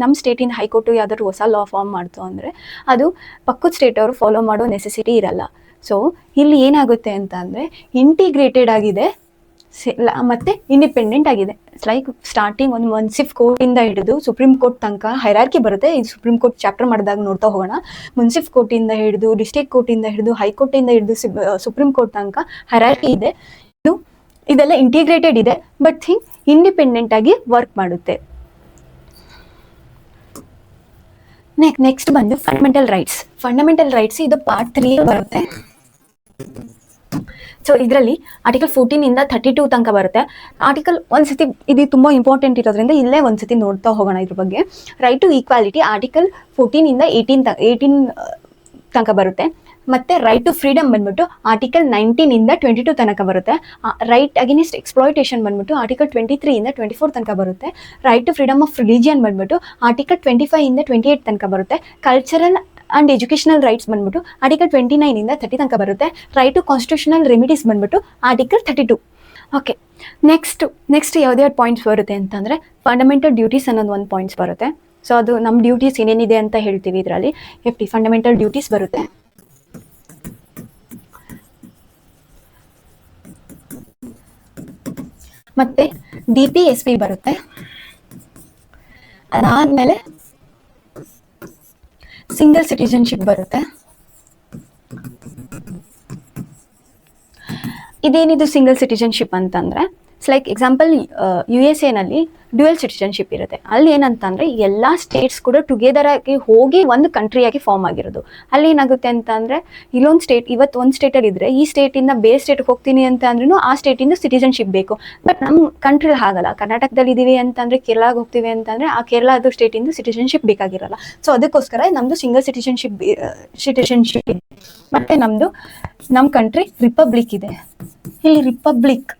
ನಮ್ಮ ಸ್ಟೇಟಿನ ಹೈಕೋರ್ಟು ಯಾವುದಾದ್ರು ಹೊಸ ಲಾ ಫಾರ್ಮ್ ಮಾಡ್ತು ಅಂದರೆ ಅದು ಪಕ್ಕದ ಸ್ಟೇಟ್ ಅವರು ಫಾಲೋ ಮಾಡೋ ನೆಸೆಸಿಟಿ ಇರಲ್ಲ. ಸೊ ಇಲ್ಲಿ ಏನಾಗುತ್ತೆ ಅಂತ ಅಂದರೆ ಇಂಟಿಗ್ರೇಟೆಡ್ ಆಗಿದೆ ಮತ್ತೆ ಇಂಡಿಪೆಂಡೆಂಟ್ ಆಗಿದೆ. ಲೈಕ್ ಸ್ಟಾರ್ಟಿಂಗ್ ಒಂದು ಮುನ್ಸಿಫ್ ಕೋರ್ಟಿಂದ ಹಿಡಿದು ಸುಪ್ರೀಂ ಕೋರ್ಟ್ ತನಕ ಹೈರಾರ್ಕಿ ಬರುತ್ತೆ. ಇದು ಸುಪ್ರೀಂ ಕೋರ್ಟ್ ಚಾಪ್ಟರ್ ಮಾಡಿದಾಗ ನೋಡ್ತಾ ಹೋಗೋಣ. ಮುನ್ಸಿಫ್ ಕೋರ್ಟಿಂದ ಹಿಡಿದು ಡಿಸ್ಟ್ರಿಕ್ಟ್ ಕೋರ್ಟಿಂದ ಹಿಡಿದು ಹೈಕೋರ್ಟಿಂದ ಹಿಡಿದು ಸುಪ್ರೀಂ ಕೋರ್ಟ್ ತನಕ ಹೈರಾರ್ಕಿ ಇದೆ. ಇದು ಇದೆಲ್ಲ ಇಂಟಿಗ್ರೇಟೆಡ್ ಇದೆ, ಬಟ್ ಥಿಂಗ್ ಇಂಡಿಪೆಂಡೆಂಟ್ ಆಗಿ ವರ್ಕ್ ಮಾಡುತ್ತೆ. ನೆಕ್ಸ್ಟ್ ಬಂದು ಫಂಡಮೆಂಟಲ್ ರೈಟ್ಸ್ ಇದು ಪಾರ್ಟ್ 3 ಬರುತ್ತೆ. ಸೊ ಇದರಲ್ಲಿ ಆರ್ಟಿಕಲ್ 14 32 ತನಕ ಬರುತ್ತೆ. ಆರ್ಟಿಕಲ್ ಒಂದ್ಸತಿ ಇದು ತುಂಬಾ ಇಂಪಾರ್ಟೆಂಟ್ ಇರೋದ್ರಿಂದ ಇಲ್ಲೇ ಒಂದ್ಸತಿ ನೋಡ್ತಾ ಹೋಗೋಣ ಇದ್ರ ಬಗ್ಗೆ. ರೈಟ್ ಟು ಈಕ್ವಾಲಿಟಿ ಆರ್ಟಿಕಲ್ 14 18 ತನಕ ಬರುತ್ತೆ. ಮತ್ತೆ ರೈಟ್ ಟು ಫ್ರೀಡಮ್ ಬಂದ್ಬಿಟ್ಟು ಆರ್ಟಿಕಲ್ 19 22 ತನಕ ಬರುತ್ತೆ. ರೈಟ್ ಅಗೇನ್ಸ್ಟ್ ಎಕ್ಸ್ಪ್ಲಾಯಿಟೇಷನ್ ಬಂದ್ಬಿಟ್ಟು ಆರ್ಟಿಕಲ್ 23 24 ತನಕ ಬರುತ್ತೆ. Right to freedom of religion ಬಂದ್ಬಿಟ್ಟು ಆರ್ಟಿಕಲ್ 25 28 ತನಕ ಬರುತ್ತೆ. ಕಲ್ಚರಲ್ ಅಂಡ್ ಎಜುಕೇಷನಲ್ ರೈಟ್ಸ್ ಬಂದ್ಬಿಟ್ಟು ಆರ್ಟಿಕಲ್ 29 30 ತನಕ ಬರುತ್ತೆ. ರೈಟ್ ಟು ಕಾನ್ಸ್ಟಿಟ್ಯೂಷನಲ್ ರೆಮಿಡೀಸ್ ಬಂದ್ಬಿಟ್ಟು ಆರ್ಟಿಕಲ್ 32. ಓಕೆ, ನೆಕ್ಸ್ಟ್ ಯಾವುದೇ ಪಾಯಿಂಟ್ಸ್ ಬರುತ್ತೆ ಅಂತಂದರೆ ಫಂಡಮೆಂಟಲ್ ಡ್ಯೂಟೀಸ್ ಅನ್ನೋದು ಒಂದು ಪಾಯಿಂಟ್ಸ್ ಬರುತ್ತೆ. ಸೊ ಅದು ನಮ್ಮ ಡ್ಯೂಟೀಸ್ ಏನೇನಿದೆ ಅಂತ ಹೇಳ್ತೀವಿ. ಇದರಲ್ಲಿ ಫಂಡಮೆಂಟಲ್ ಡ್ಯೂಟೀಸ್ ಬರುತ್ತೆ. ಮತ್ತೆ DPSP ಬರುತ್ತೆ. ಅದಾದ್ಮೇಲೆ ಸಿಂಗಲ್ ಸಿಟಿಜನ್ಶಿಪ್ ಬರುತ್ತೆ. ಇದೇನಿದು ಸಿಂಗಲ್ ಸಿಟಿಜನ್ಶಿಪ್ ಅಂತಂದ್ರೆ ಲೈಕ್ ಎಕ್ಸಾಂಪಲ್ USA ನಲ್ಲಿ ಡ್ಯುಯಲ್ ಸಿಟಿಜನ್ಶಿಪ್ ಇರುತ್ತೆ. ಅಲ್ಲಿ ಏನಂತಂದ್ರೆ ಎಲ್ಲ ಸ್ಟೇಟ್ಸ್ ಕೂಡ ಟುಗೆದರ್ ಆಗಿ ಹೋಗಿ ಒಂದು ಕಂಟ್ರಿಯಾಗಿ ಫಾರ್ಮ್ ಆಗಿರೋದು. ಅಲ್ಲಿ ಏನಾಗುತ್ತೆ ಅಂತ ಅಂದ್ರೆ ಇಲ್ಲೊಂದು ಸ್ಟೇಟ್ ಇವತ್ತು ಒಂದು ಸ್ಟೇಟಲ್ಲಿ ಇದ್ರೆ ಈ ಸ್ಟೇಟಿಂದ ಬೇರೆ ಸ್ಟೇಟ್ಗೆ ಹೋಗ್ತೀನಿ ಅಂತ ಅಂದ್ರೂ ಆ ಸ್ಟೇಟಿಂದ ಸಿಟಿಜನ್ಶಿಪ್ ಬೇಕು. ಬಟ್ ನಮ್ಮ ಕಂಟ್ರಿಲಿ ಹಾಗಲ್ಲ. ಕರ್ನಾಟಕದಲ್ಲಿ ಇದೀವಿ ಅಂತಂದ್ರೆ ಕೇರಳಗೆ ಹೋಗ್ತೀವಿ ಅಂತಂದ್ರೆ ಆ ಕೇರಳದ ಸ್ಟೇಟಿಂದ ಸಿಟಿಜನ್ಶಿಪ್ ಬೇಕಾಗಿರಲ್ಲ. ಸೊ ಅದಕ್ಕೋಸ್ಕರ ನಮ್ದು ಸಿಂಗಲ್ ಸಿಟಿಜನ್ಶಿಪ್ ಇದೆ. ಮತ್ತೆ ನಮ್ಮ ಕಂಟ್ರಿ ರಿಪಬ್ಲಿಕ್ ಇದೆ. ಇಲ್ಲಿ ರಿಪಬ್ಲಿಕ್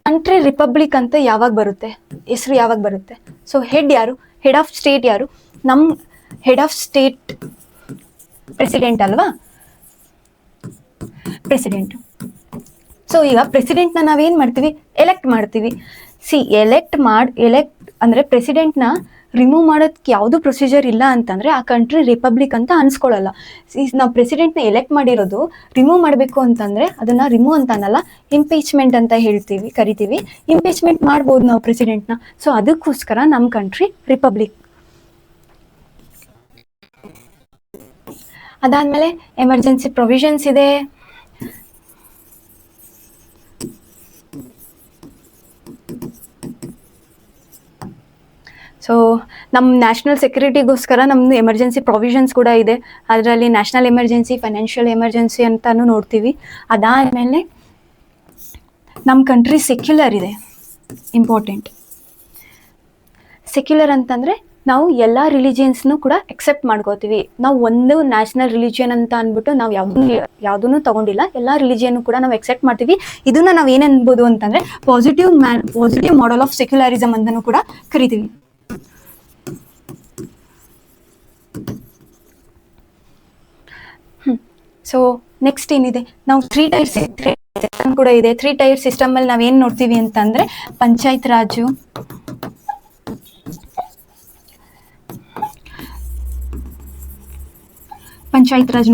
ಕಂಟ್ರಿ ರಿಪಬ್ಲಿಕ್ ಅಂತ ಯಾವಾಗ ಬರುತ್ತೆ, ಹೆಸರು ಯಾವಾಗ ಬರುತ್ತೆ? ಸೊ ಹೆಡ್ ಯಾರು? ಹೆಡ್ ಆಫ್ ಸ್ಟೇಟ್ ಯಾರು? ನಮ್ಮ ಹೆಡ್ ಆಫ್ ಸ್ಟೇಟ್ ಪ್ರೆಸಿಡೆಂಟ್ ಅಲ್ವಾ? ಪ್ರೆಸಿಡೆಂಟ್. ಸೊ ಈಗ ಪ್ರೆಸಿಡೆಂಟ್ನ ನಾವೇನು ಮಾಡ್ತೀವಿ? ಎಲೆಕ್ಟ್ ಮಾಡ್ತೀವಿ. ಎಲೆಕ್ಟ್ ಅಂದರೆ ಪ್ರೆಸಿಡೆಂಟ್ನ ರಿಮೂವ್ ಮಾಡೋದಕ್ಕೆ ಯಾವುದೂ ಪ್ರೊಸೀಜರ್ ಇಲ್ಲ ಅಂತಂದರೆ ಆ ಕಂಟ್ರಿ ರಿಪಬ್ಲಿಕ್ ಅಂತ ಅನ್ಸ್ಕೊಳ್ಳಲ್ಲ. ನಾವು ಪ್ರೆಸಿಡೆಂಟ್ನ ಎಲೆಕ್ಟ್ ಮಾಡಿರೋದು ರಿಮೂವ್ ಮಾಡಬೇಕು ಅಂತಂದರೆ ಅದನ್ನು ರಿಮೂವ್ ಅಂತ ಅನ್ನಲ್ಲ, ಇಂಪೀಚ್ಮೆಂಟ್ ಅಂತ ಕರಿತೀವಿ. ಇಂಪೀಚ್ಮೆಂಟ್ ಮಾಡ್ಬೋದು ನಾವು ಪ್ರೆಸಿಡೆಂಟ್ನ. ಸೊ ಅದಕ್ಕೋಸ್ಕರ ನಮ್ಮ ಕಂಟ್ರಿ ರಿಪಬ್ಲಿಕ್. ಅದಾದಮೇಲೆ ಎಮರ್ಜೆನ್ಸಿ ಪ್ರೊವಿಷನ್ಸ್ ಇದೆ. ಸೊ ನಮ್ಮ ನ್ಯಾಷನಲ್ ಸೆಕ್ಯೂರಿಟಿಗೋಸ್ಕರ ನಮ್ಮದು ಎಮರ್ಜೆನ್ಸಿ ಪ್ರೊವಿಷನ್ಸ್ ಕೂಡ ಇದೆ. ಅದರಲ್ಲಿ ನ್ಯಾಷನಲ್ ಎಮರ್ಜೆನ್ಸಿ, ಫೈನಾನ್ಷಿಯಲ್ ಎಮರ್ಜೆನ್ಸಿ ಅಂತಲೂ ನೋಡ್ತೀವಿ. ಅದಾದಮೇಲೆ ನಮ್ಮ ಕಂಟ್ರಿ ಸೆಕ್ಯುಲರ್ ಇದೆ. ಇಂಪಾರ್ಟೆಂಟ್. ಸೆಕ್ಯುಲರ್ ಅಂತಂದರೆ ನಾವು ಎಲ್ಲ ರಿಲಿಜಿಯನ್ಸ್ನೂ ಕೂಡ ಎಕ್ಸೆಪ್ಟ್ ಮಾಡ್ಕೋತೀವಿ. ನಾವು ಒಂದು ನ್ಯಾಷನಲ್ ರಿಲಿಜಿಯನ್ ಅಂತ ಅಂದ್ಬಿಟ್ಟು ನಾವು ಯಾವುದೂ ತಗೊಂಡಿಲ್ಲ. ಎಲ್ಲ ರಿಲಿಜಿಯನ್ನು ಕೂಡ ನಾವು ಎಕ್ಸೆಪ್ಟ್ ಮಾಡ್ತೀವಿ. ಇದನ್ನು ನಾವು ಏನು ಅನ್ಬೋದು ಅಂತಂದರೆ ಪಾಸಿಟಿವ್ ಮಾಡೆಲ್ ಆಫ್ ಸೆಕ್ಯುಲರಿಸಮ್ ಅಂತಲೂ ಕೂಡ ಕರಿತೀವಿ. ಸೊ ನೆಕ್ಸ್ಟ್ ಏನಿದೆ, ನಾವು 3 ಟೈರ್ ಸಿಸ್ಟಮ್ ಕೂಡ ಇದೆ. 3 ಟೈರ್ ಸಿಸ್ಟಮಲ್ಲಿ ನಾವೇನು ನೋಡ್ತೀವಿ ಅಂತಂದರೆ ಪಂಚಾಯತ್ ರಾಜ್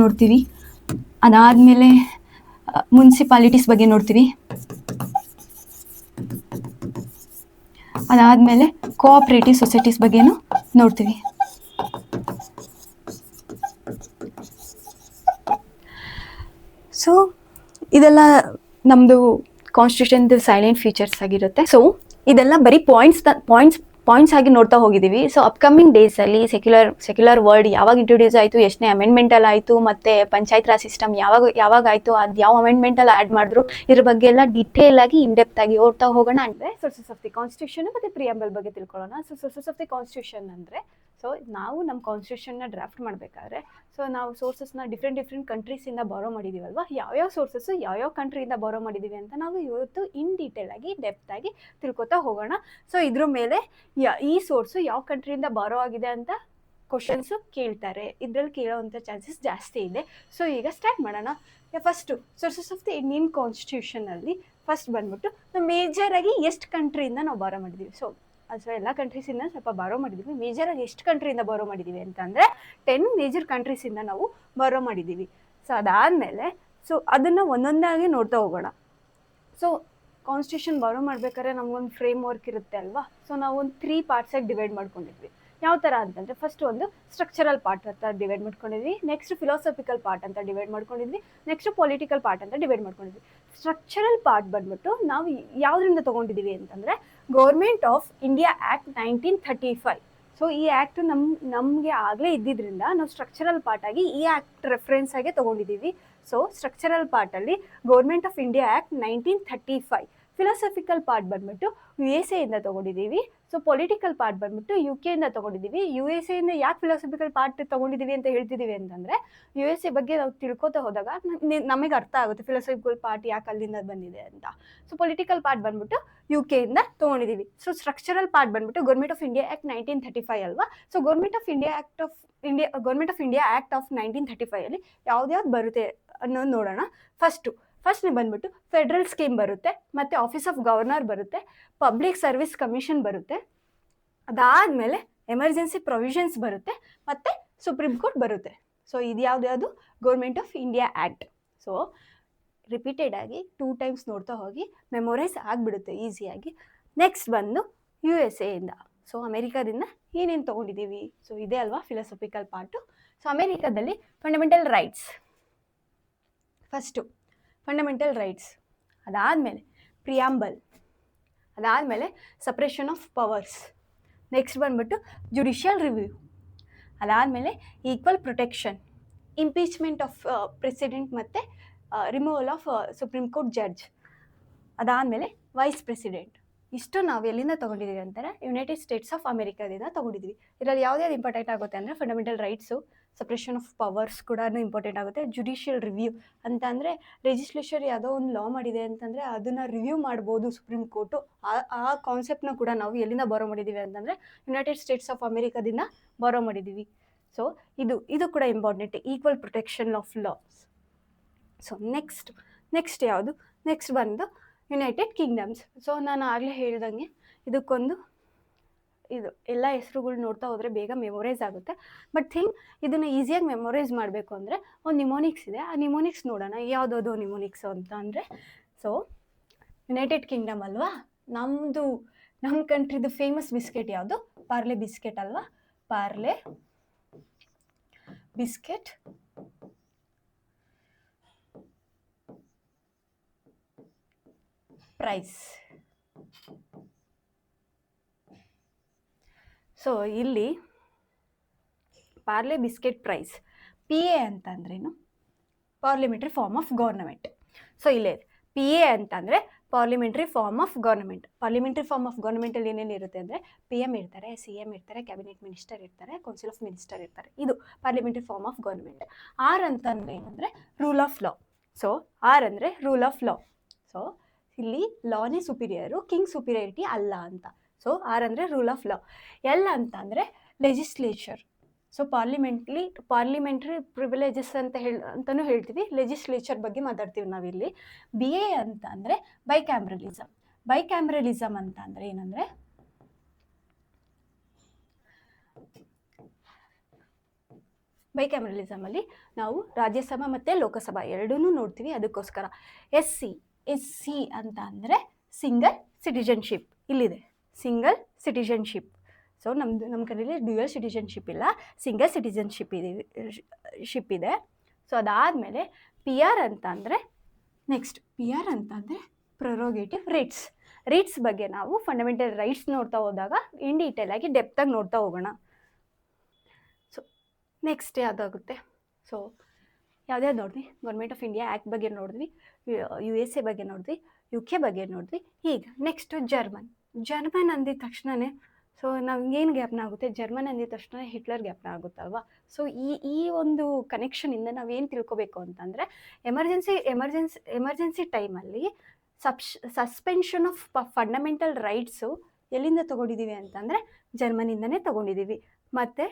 ನೋಡ್ತೀವಿ. ಅದಾದಮೇಲೆ ಮುನ್ಸಿಪಾಲಿಟೀಸ್ ಬಗ್ಗೆ ನೋಡ್ತೀವಿ. ಅದಾದಮೇಲೆ ಕೋಆಪ್ರೇಟಿವ್ ಸೊಸೈಟೀಸ್ ಬಗ್ಗೆನೂ ನೋಡ್ತೀವಿ. ಸೊ ಇದೆಲ್ಲ ನಮ್ಮದು ಕಾನ್ಸ್ಟಿಟ್ಯೂಷನ್ದು ಸೈಲೆಂಟ್ ಫೀಚರ್ಸ್ ಆಗಿರುತ್ತೆ. ಸೊ ಇದೆಲ್ಲ ಬರೀ ಪಾಯಿಂಟ್ಸ್ ಆಗಿ ನೋಡ್ತಾ ಹೋಗಿದ್ದೀವಿ. ಸೊ ಅಪ್ಕಮಿಂಗ್ ಡೇಸಲ್ಲಿ ಸೆಕ್ಯುಲರ್ ವರ್ಡ್ ಯಾವಾಗ ಇಂಟ್ರೊಡ್ಯೂಸ್ ಆಯಿತು, ಎಷ್ಟನೇ ಅಮೆಂಡ್ಮೆಂಟಲ್ಲಿ ಆಯಿತು, ಮತ್ತು ಪಂಚಾಯತ್ ರಾಜ್ ಸಿಸ್ಟಮ್ ಯಾವಾಗ ಆಯಿತು, ಅದು ಯಾವ ಅಮೆಂಡ್ಮೆಂಟಲ್ಲಿ ಆ್ಯಡ್ ಮಾಡಿದ್ರು, ಇದ್ರ ಬಗ್ಗೆ ಎಲ್ಲ ಡಿಟೇಲ್ ಆಗಿ ಇನ್ಡೆಪ್ತ್ ಆಗಿ ಓದ್ತಾ ಹೋಗೋಣ. ಅಂದರೆ ಸೋರ್ಸಸ್ ಆಫ್ ದಿ ಕಾನ್ಸ್ಟಿಟ್ಯೂಷನ್ ಮತ್ತು ಪ್ರಿಯಾಂಬಲ್ ಬಗ್ಗೆ ತಿಳ್ಕೊಳ್ಳೋಣ. So sources of the constitution ಅಂದರೆ ನಾವು ನಮ್ಮ ಕಾನ್ಸ್ಟಿಟ್ಯೂಷನ್ನ ಡ್ರಾಫ್ಟ್ ಮಾಡಬೇಕಾದ್ರೆ ನಾವು ಸೋರ್ಸಸ್ನ ಡಿಫ್ರೆಂಟ್ ಕಂಟ್ರೀಸಿಂದ ಬಾರೋ ಮಾಡಿದ್ದೀವಲ್ವ, ಯಾವ್ಯಾವ ಸೋರ್ಸಸ್ಸು ಯಾವ್ಯಾವ ಕಂಟ್ರಿಯಿಂದ ಬಾರೋ ಮಾಡಿದ್ದೀವಿ ಅಂತ ನಾವು ಇವತ್ತು ಇನ್ ಡೀಟೇಲ್ ಆಗಿ ಡೆಪ್ತ್ ಆಗಿ ತಿಳ್ಕೊತಾ ಹೋಗೋಣ. ಸೊ ಇದ್ರ ಮೇಲೆ ಈ ಸೋರ್ಸು ಯಾವ ಕಂಟ್ರಿಯಿಂದ ಬಾರೋ ಆಗಿದೆ ಅಂತ ಕ್ವಶನ್ಸು ಕೇಳ್ತಾರೆ. ಇದರಲ್ಲಿ ಕೇಳೋವಂಥ ಚಾನ್ಸಸ್ ಜಾಸ್ತಿ ಇದೆ. ಸೊ ಈಗ ಸ್ಟಾರ್ಟ್ ಮಾಡೋಣ. First sources of the Indian ಕಾನ್ಸ್ಟಿಟ್ಯೂಷನಲ್ಲಿ ಫಸ್ಟ್ ಬಂದ್ಬಿಟ್ಟು ನಾವು ಮೇಜರಾಗಿ ಎಷ್ಟು ಕಂಟ್ರಿಯಿಂದ ನಾವು ಬಾರೋ ಮಾಡಿದ್ದೀವಿ. ಸೊ ಎಲ್ಲ ಕಂಟ್ರೀಸಿಂದ ಸ್ವಲ್ಪ ಬಾರೋ ಮಾಡಿದ್ದೀವಿ. ಮೇಜರಾಗಿ ಎಷ್ಟು ಕಂಟ್ರಿಯಿಂದ ಬಾರೋ ಮಾಡಿದ್ದೀವಿ ಅಂತಂದರೆ 10 ಮೇಜರ್ ಕಂಟ್ರೀಸಿಂದ ನಾವು ಬಾರೋ ಮಾಡಿದ್ದೀವಿ. ಸೊ ಅದಾದಮೇಲೆ ಅದನ್ನು ಒಂದೊಂದಾಗಿ ನೋಡ್ತಾ ಹೋಗೋಣ. ಸೊ ಕಾನ್ಸ್ಟಿಟ್ಯೂಷನ್ ಬಾರೋ ಮಾಡ್ಬೇಕಾದ್ರೆ ನಮಗೊಂದು ಫ್ರೇಮ್ ವರ್ಕ್ ಇರುತ್ತೆ ಅಲ್ವಾ. ಸೊ ನಾವು ಒಂದು 3 ಪಾರ್ಟ್ಸಾಗಿ ಡಿವೈಡ್ ಮಾಡ್ಕೊಂಡಿದ್ವಿ. ಯಾವ ಥರ ಅಂತಂದರೆ ಫಸ್ಟ್ ಒಂದು ಸ್ಟ್ರಕ್ಚರಲ್ ಪಾರ್ಟ್ ಅಂತ ಡಿವೈಡ್ ಮಾಡ್ಕೊಂಡಿದ್ವಿ, ನೆಕ್ಸ್ಟ್ ಫಿಲಾಸಫಿಕಲ್ ಪಾರ್ಟ್ ಅಂತ ಡಿವೈಡ್ ಮಾಡ್ಕೊಂಡಿದ್ವಿ, ನೆಕ್ಸ್ಟ್ ಪೊಲಿಟಿಕಲ್ ಪಾರ್ಟ್ ಅಂತ ಡಿವೈಡ್ ಮಾಡ್ಕೊಂಡಿದ್ವಿ. ಸ್ಟ್ರಕ್ಚರಲ್ ಪಾರ್ಟ್ ಬಂದ್ಬಿಟ್ಟು ನಾವು ಯಾವುದರಿಂದ ತೊಗೊಂಡಿದ್ದೀವಿ ಅಂತಂದರೆ government of India act 1935. So ಈ ಆ್ಯಕ್ಟ್ ನಮಗೆ ಆಗಲೇ ಇದ್ದಿದ್ದರಿಂದ ನಾವು ಸ್ಟ್ರಕ್ಚರಲ್ ಪಾರ್ಟ್ ಆಗಿ ಈ ಆ್ಯಕ್ಟ್ ರೆಫರೆನ್ಸ್ ಆಗಿ ತೊಗೊಂಡಿದ್ದೀವಿ. ಸೊ ಸ್ಟ್ರಕ್ಚರಲ್ ಪಾರ್ಟಲ್ಲಿ government of India act 1935. Philosophical part ಬಂದ್ಬಿಟ್ಟು USA ಇಂದ ತೊಗೊಂಡಿದ್ದೀವಿ. ಸೊ ಪೊಲಿಟಿಕಲ್ ಪಾರ್ಟ್ ಬಂದ್ಬಿಟ್ಟು UK ಇಂದ ತೊಗೊಂಡಿದ್ದೀವಿ. USA ಇಂದ ಯಾಕೆ ಫಿಲಾಸಫಿಕಲ್ ಪಾರ್ಟ್ ತೊಗೊಂಡಿದ್ದೀವಿ ಅಂತ ಹೇಳ್ತಿದ್ದೀವಿ ಅಂತಂದರೆ USA ಬಗ್ಗೆ ನಾವು ತಿಳ್ಕೊತಾ ಹೋದಾಗ ನಮಗೆ ಅರ್ಥ ಆಗುತ್ತೆ ಫಿಲಾಸಫಿಕಲ್ ಪಾರ್ಟ್ ಯಾಕೆ ಅಲ್ಲಿಂದ ಬಂದಿದೆ ಅಂತ. ಸೊ ಪೊಲಿಟಿಕಲ್ ಪಾರ್ಟ್ ಬಂದ್ಬಿಟ್ಟು UK ಇಂದ ತೊಗೊಂಡಿದ್ದೀವಿ. ಸೊ ಸ್ಟ್ರಕ್ಚರಲ್ ಪಾರ್ಟ್ ಬಂದ್ಬಿಟ್ಟು ಗೌರ್ಮೆಂಟ್ ಆಫ್ ಇಂಡಿಯಾ ಆ್ಯಕ್ಟ್ 1935 ಅಲ್ವಾ. So government of India act of 1935 ಅಲ್ಲಿ ಯಾವ್ದ್ಯಾವ್ದು ಬರುತ್ತೆ ಅನ್ನೋದು ನೋಡೋಣ. ಫಸ್ಟ್ನೇ ಬಂದ್ಬಿಟ್ಟು ಫೆಡ್ರಲ್ ಸ್ಕೀಮ್ ಬರುತ್ತೆ, ಮತ್ತು ಆಫೀಸ್ ಆಫ್ ಗವರ್ನರ್ ಬರುತ್ತೆ, ಪಬ್ಲಿಕ್ ಸರ್ವಿಸ್ ಕಮಿಷನ್ ಬರುತ್ತೆ, ಅದಾದಮೇಲೆ ಎಮರ್ಜೆನ್ಸಿ ಪ್ರೊವಿಷನ್ಸ್ ಬರುತ್ತೆ, ಮತ್ತು ಸುಪ್ರೀಂ ಕೋರ್ಟ್ ಬರುತ್ತೆ. ಸೊ ಇದು ಯಾವ್ದು government of India act. So repeated ಆಗಿ 2 times ನೋಡ್ತಾ ಹೋಗಿ ಮೆಮೊರೈಸ್ ಆಗಿಬಿಡುತ್ತೆ ಈಸಿಯಾಗಿ. ನೆಕ್ಸ್ಟ್ ಬಂದು USA ಇಂದ. ಸೊ ಅಮೆರಿಕಾದಿಂದ ಏನೇನು ತೊಗೊಂಡಿದ್ದೀವಿ, ಸೊ ಇದೇ ಅಲ್ವಾ ಫಿಲಾಸಫಿಕಲ್ ಪಾರ್ಟು. ಸೊ ಅಮೆರಿಕಾದಲ್ಲಿ fundamental rights first, fundamental rights, ಅದಾದಮೇಲೆ ಪ್ರಿಯಾಂಬಲ್, ಅದಾದಮೇಲೆ ಸಪ್ರೇಷನ್ ಆಫ್ ಪವರ್ಸ್, ನೆಕ್ಸ್ಟ್ ಬಂದ್ಬಿಟ್ಟು ಜುಡಿಷಿಯಲ್ ರಿವ್ಯೂ, ಅದಾದಮೇಲೆ equal protection, impeachment of president ಮತ್ತು removal of supreme court judge, ಅದಾದಮೇಲೆ ವೈಸ್ ಪ್ರೆಸಿಡೆಂಟ್. ಇಷ್ಟು ನಾವು ಎಲ್ಲಿಂದ ತೊಗೊಂಡಿದ್ದೀವಿ ಅಂತಾರೆ ಯುನೈಟೆಡ್ ಸ್ಟೇಟ್ಸ್ ಆಫ್ ಅಮೆರಿಕಾದಿಂದ ತೊಗೊಂಡಿದ್ದೀವಿ. ಇದರಲ್ಲಿ ಯಾವ್ದು ಇಂಪಾರ್ಟೆಂಟ್ ಆಗುತ್ತೆ ಅಂದರೆ fundamental rights, separation of powers ಕೂಡ ಇಂಪಾರ್ಟೆಂಟ್ ಆಗುತ್ತೆ. ಜುಡಿಷಿಯಲ್ ರಿವ್ಯೂ ಅಂತ ಅಂದರೆ ಲೆಜಿಸ್ಲೇಚರ್ ಯಾವುದೋ ಒಂದು ಲಾ ಮಾಡಿದೆ ಅಂತಂದರೆ ಅದನ್ನು ರಿವ್ಯೂ ಮಾಡ್ಬೋದು ಸುಪ್ರೀಂ ಕೋರ್ಟು. ಆ ಕಾನ್ಸೆಪ್ಟನ್ನ ಕೂಡ ನಾವು ಎಲ್ಲಿಂದ ಬಾರೋ ಮಾಡಿದ್ದೀವಿ ಅಂತಂದರೆ ಯುನೈಟೆಡ್ ಸ್ಟೇಟ್ಸ್ ಆಫ್ ಅಮೆರಿಕಾದಿಂದ ಬಾರೋ ಮಾಡಿದ್ದೀವಿ. ಸೊ ಇದು ಕೂಡ important, equal protection of loss. So next ಯಾವುದು, ನೆಕ್ಸ್ಟ್ ಬಂದು ಯುನೈಟೆಡ್ ಕಿಂಗ್ಡಮ್ಸ್. ಸೊ ನಾನು ಆಗಲೇ ಹೇಳ್ದಂಗೆ ಇದಕ್ಕೊಂದು ಇದು ಎಲ್ಲ ಹೆಸರುಗಳು ನೋಡ್ತಾ ಹೋದರೆ ಬೇಗ ಮೆಮೊರೈಸ್ ಆಗುತ್ತೆ. ಬಟ್ ಇದನ್ನು ಈಸಿಯಾಗಿ ಮೆಮೊರೈಸ್ ಮಾಡಬೇಕು ಅಂದರೆ ಒಂದು ನಿಮೋನಿಕ್ಸ್ ಇದೆ, ಆ ನಿಮೋನಿಕ್ಸ್ ನೋಡೋಣ ಯಾವುದೋ ನಿಮೋನಿಕ್ಸು ಅಂತ ಅಂದರೆ. ಸೊ ಯುನೈಟೆಡ್ ಕಿಂಗ್ಡಮ್ ಅಲ್ವಾ, ನಮ್ಮ ಕಂಟ್ರಿದು ಫೇಮಸ್ ಬಿಸ್ಕೆಟ್ ಯಾವುದು, ಪಾರ್ಲೆ ಬಿಸ್ಕೆಟ್ ಅಲ್ವಾ. Parle biscuit price. ಸೊ ಇಲ್ಲಿ ಪಾರ್ಲೆ ಬಿಸ್ಕೆಟ್ ಪ್ರೈಸ್, PA ಅಂತಂದ್ರೇನು, parliamentary form of government. So ಇಲ್ಲೇ PA ಅಂತಂದರೆ parliamentary form of government. Parliamentary form of ಗೌರ್ನಮೆಂಟಲ್ಲಿ ಏನೇನು ಇರುತ್ತೆ ಅಂದರೆ PM ಇರ್ತಾರೆ, CM ಇರ್ತಾರೆ, ಕ್ಯಾಬಿನೆಟ್ ಮಿನಿಸ್ಟರ್ ಇರ್ತಾರೆ, ಕೌನ್ಸಿಲ್ ಆಫ್ ಮಿನಿಸ್ಟರ್ ಇರ್ತಾರೆ. ಇದು parliamentary form of government. R ಅಂತಂದರೆ ಏನಂದರೆ rule of law. So R ಅಂದರೆ ರೂಲ್ ಆಫ್ ಲಾ. ಸೊ ಇಲ್ಲಿ ಲಾನೇ ಸುಪೀರಿಯರು, ಕಿಂಗ್ ಸುಪೀರಿಯರಿಟಿ ಅಲ್ಲ ಅಂತ. ಸೊ R ಅಂದರೆ ರೂಲ್ ಆಫ್ ಲಾ. L ಅಂತಂದರೆ ಲೆಜಿಸ್ಲೇಚರ್. ಸೊ ಪಾರ್ಲಿಮೆಂಟ್ರಿ ಪ್ರಿವಿಲೇಜಸ್ ಅಂತಲೂ ಹೇಳ್ತೀವಿ, ಲೆಜಿಸ್ಲೇಚರ್ ಬಗ್ಗೆ ಮಾತಾಡ್ತೀವಿ ನಾವಿಲ್ಲಿ. BA ಅಂತ ಅಂದರೆ ಬೈಕ್ಯಾಮ್ರಲಿಸಮ್ ಅಂತ ಅಂದರೆ ಏನಂದರೆ ಬೈಕ್ಯಾಮ್ರಲಿಸಮಲ್ಲಿ ನಾವು ರಾಜ್ಯಸಭಾ ಮತ್ತು ಲೋಕಸಭಾ ಎರಡೂ ನೋಡ್ತೀವಿ. ಅದಕ್ಕೋಸ್ಕರ SC ಅಂತ ಅಂದರೆ ಸಿಂಗಲ್ ಸಿಟಿಜನ್ಶಿಪ್. ಇಲ್ಲಿದೆ ಸಿಂಗಲ್ ಸಿಟಿಜನ್ಶಿಪ್. ಸೊ ನಮ್ಮ ಕಡೆಯಲ್ಲಿ ಡ್ಯುಯಲ್ ಸಿಟಿಜನ್ಶಿಪ್ ಇಲ್ಲ, ಸಿಂಗಲ್ ಸಿಟಿಜನ್ಶಿಪ್ ಇದೆ. ಸೊ ಅದಾದಮೇಲೆ PR ಅಂತ ಅಂದರೆ ಪ್ರೊರೋಗೇಟಿವ್ ರೈಟ್ಸ್ ಬಗ್ಗೆ ನಾವು ಫಂಡಮೆಂಟಲ್ ರೈಟ್ಸ್ ನೋಡ್ತಾ ಹೋದಾಗ ಇನ್ ಡೀಟೇಲ್ ಆಗಿ ಡೆಪ್ತಾಗಿ ನೋಡ್ತಾ ಹೋಗೋಣ. ಸೊ ನೆಕ್ಸ್ಟ್ ಯಾವುದಾಗುತ್ತೆ, ಸೊ ಯಾವ್ದ್ಯಾವ್ದು ನೋಡಿದ್ವಿ, ಗೌರ್ಮೆಂಟ್ ಆಫ್ ಇಂಡಿಯಾ ಆ್ಯಕ್ಟ್ ಬಗ್ಗೆ ನೋಡಿದ್ವಿ, USA ಬಗ್ಗೆ ನೋಡಿದ್ವಿ, UK ಬಗ್ಗೆ ನೋಡಿದ್ವಿ. ಈಗ ನೆಕ್ಸ್ಟು ಜರ್ಮನ್ ಅಂದಿದ ತಕ್ಷಣವೇ ಸೊ ನಮಗೇನು ಜ್ಞಾಪನ ಆಗುತ್ತೆ, ಜರ್ಮನ್ ಅಂದಿದ ತಕ್ಷಣ ಹಿಟ್ಲರ್ ಜ್ಞಾಪನ ಆಗುತ್ತಲ್ವಾ. ಸೊ ಈ ಒಂದು ಕನೆಕ್ಷನಿಂದ ನಾವೇನು ತಿಳ್ಕೊಬೇಕು ಅಂತಂದರೆ ಎಮರ್ಜೆನ್ಸಿ ಟೈಮಲ್ಲಿ ಸಸ್ಪೆನ್ಷನ್ ಆಫ್ ಫಂಡಮೆಂಟಲ್ ರೈಟ್ಸು ಎಲ್ಲಿಂದ ತೊಗೊಂಡಿದ್ದೀವಿ ಅಂತಂದರೆ ಜರ್ಮನಿಂದನೇ ತೊಗೊಂಡಿದ್ದೀವಿ. ಮತ್ತು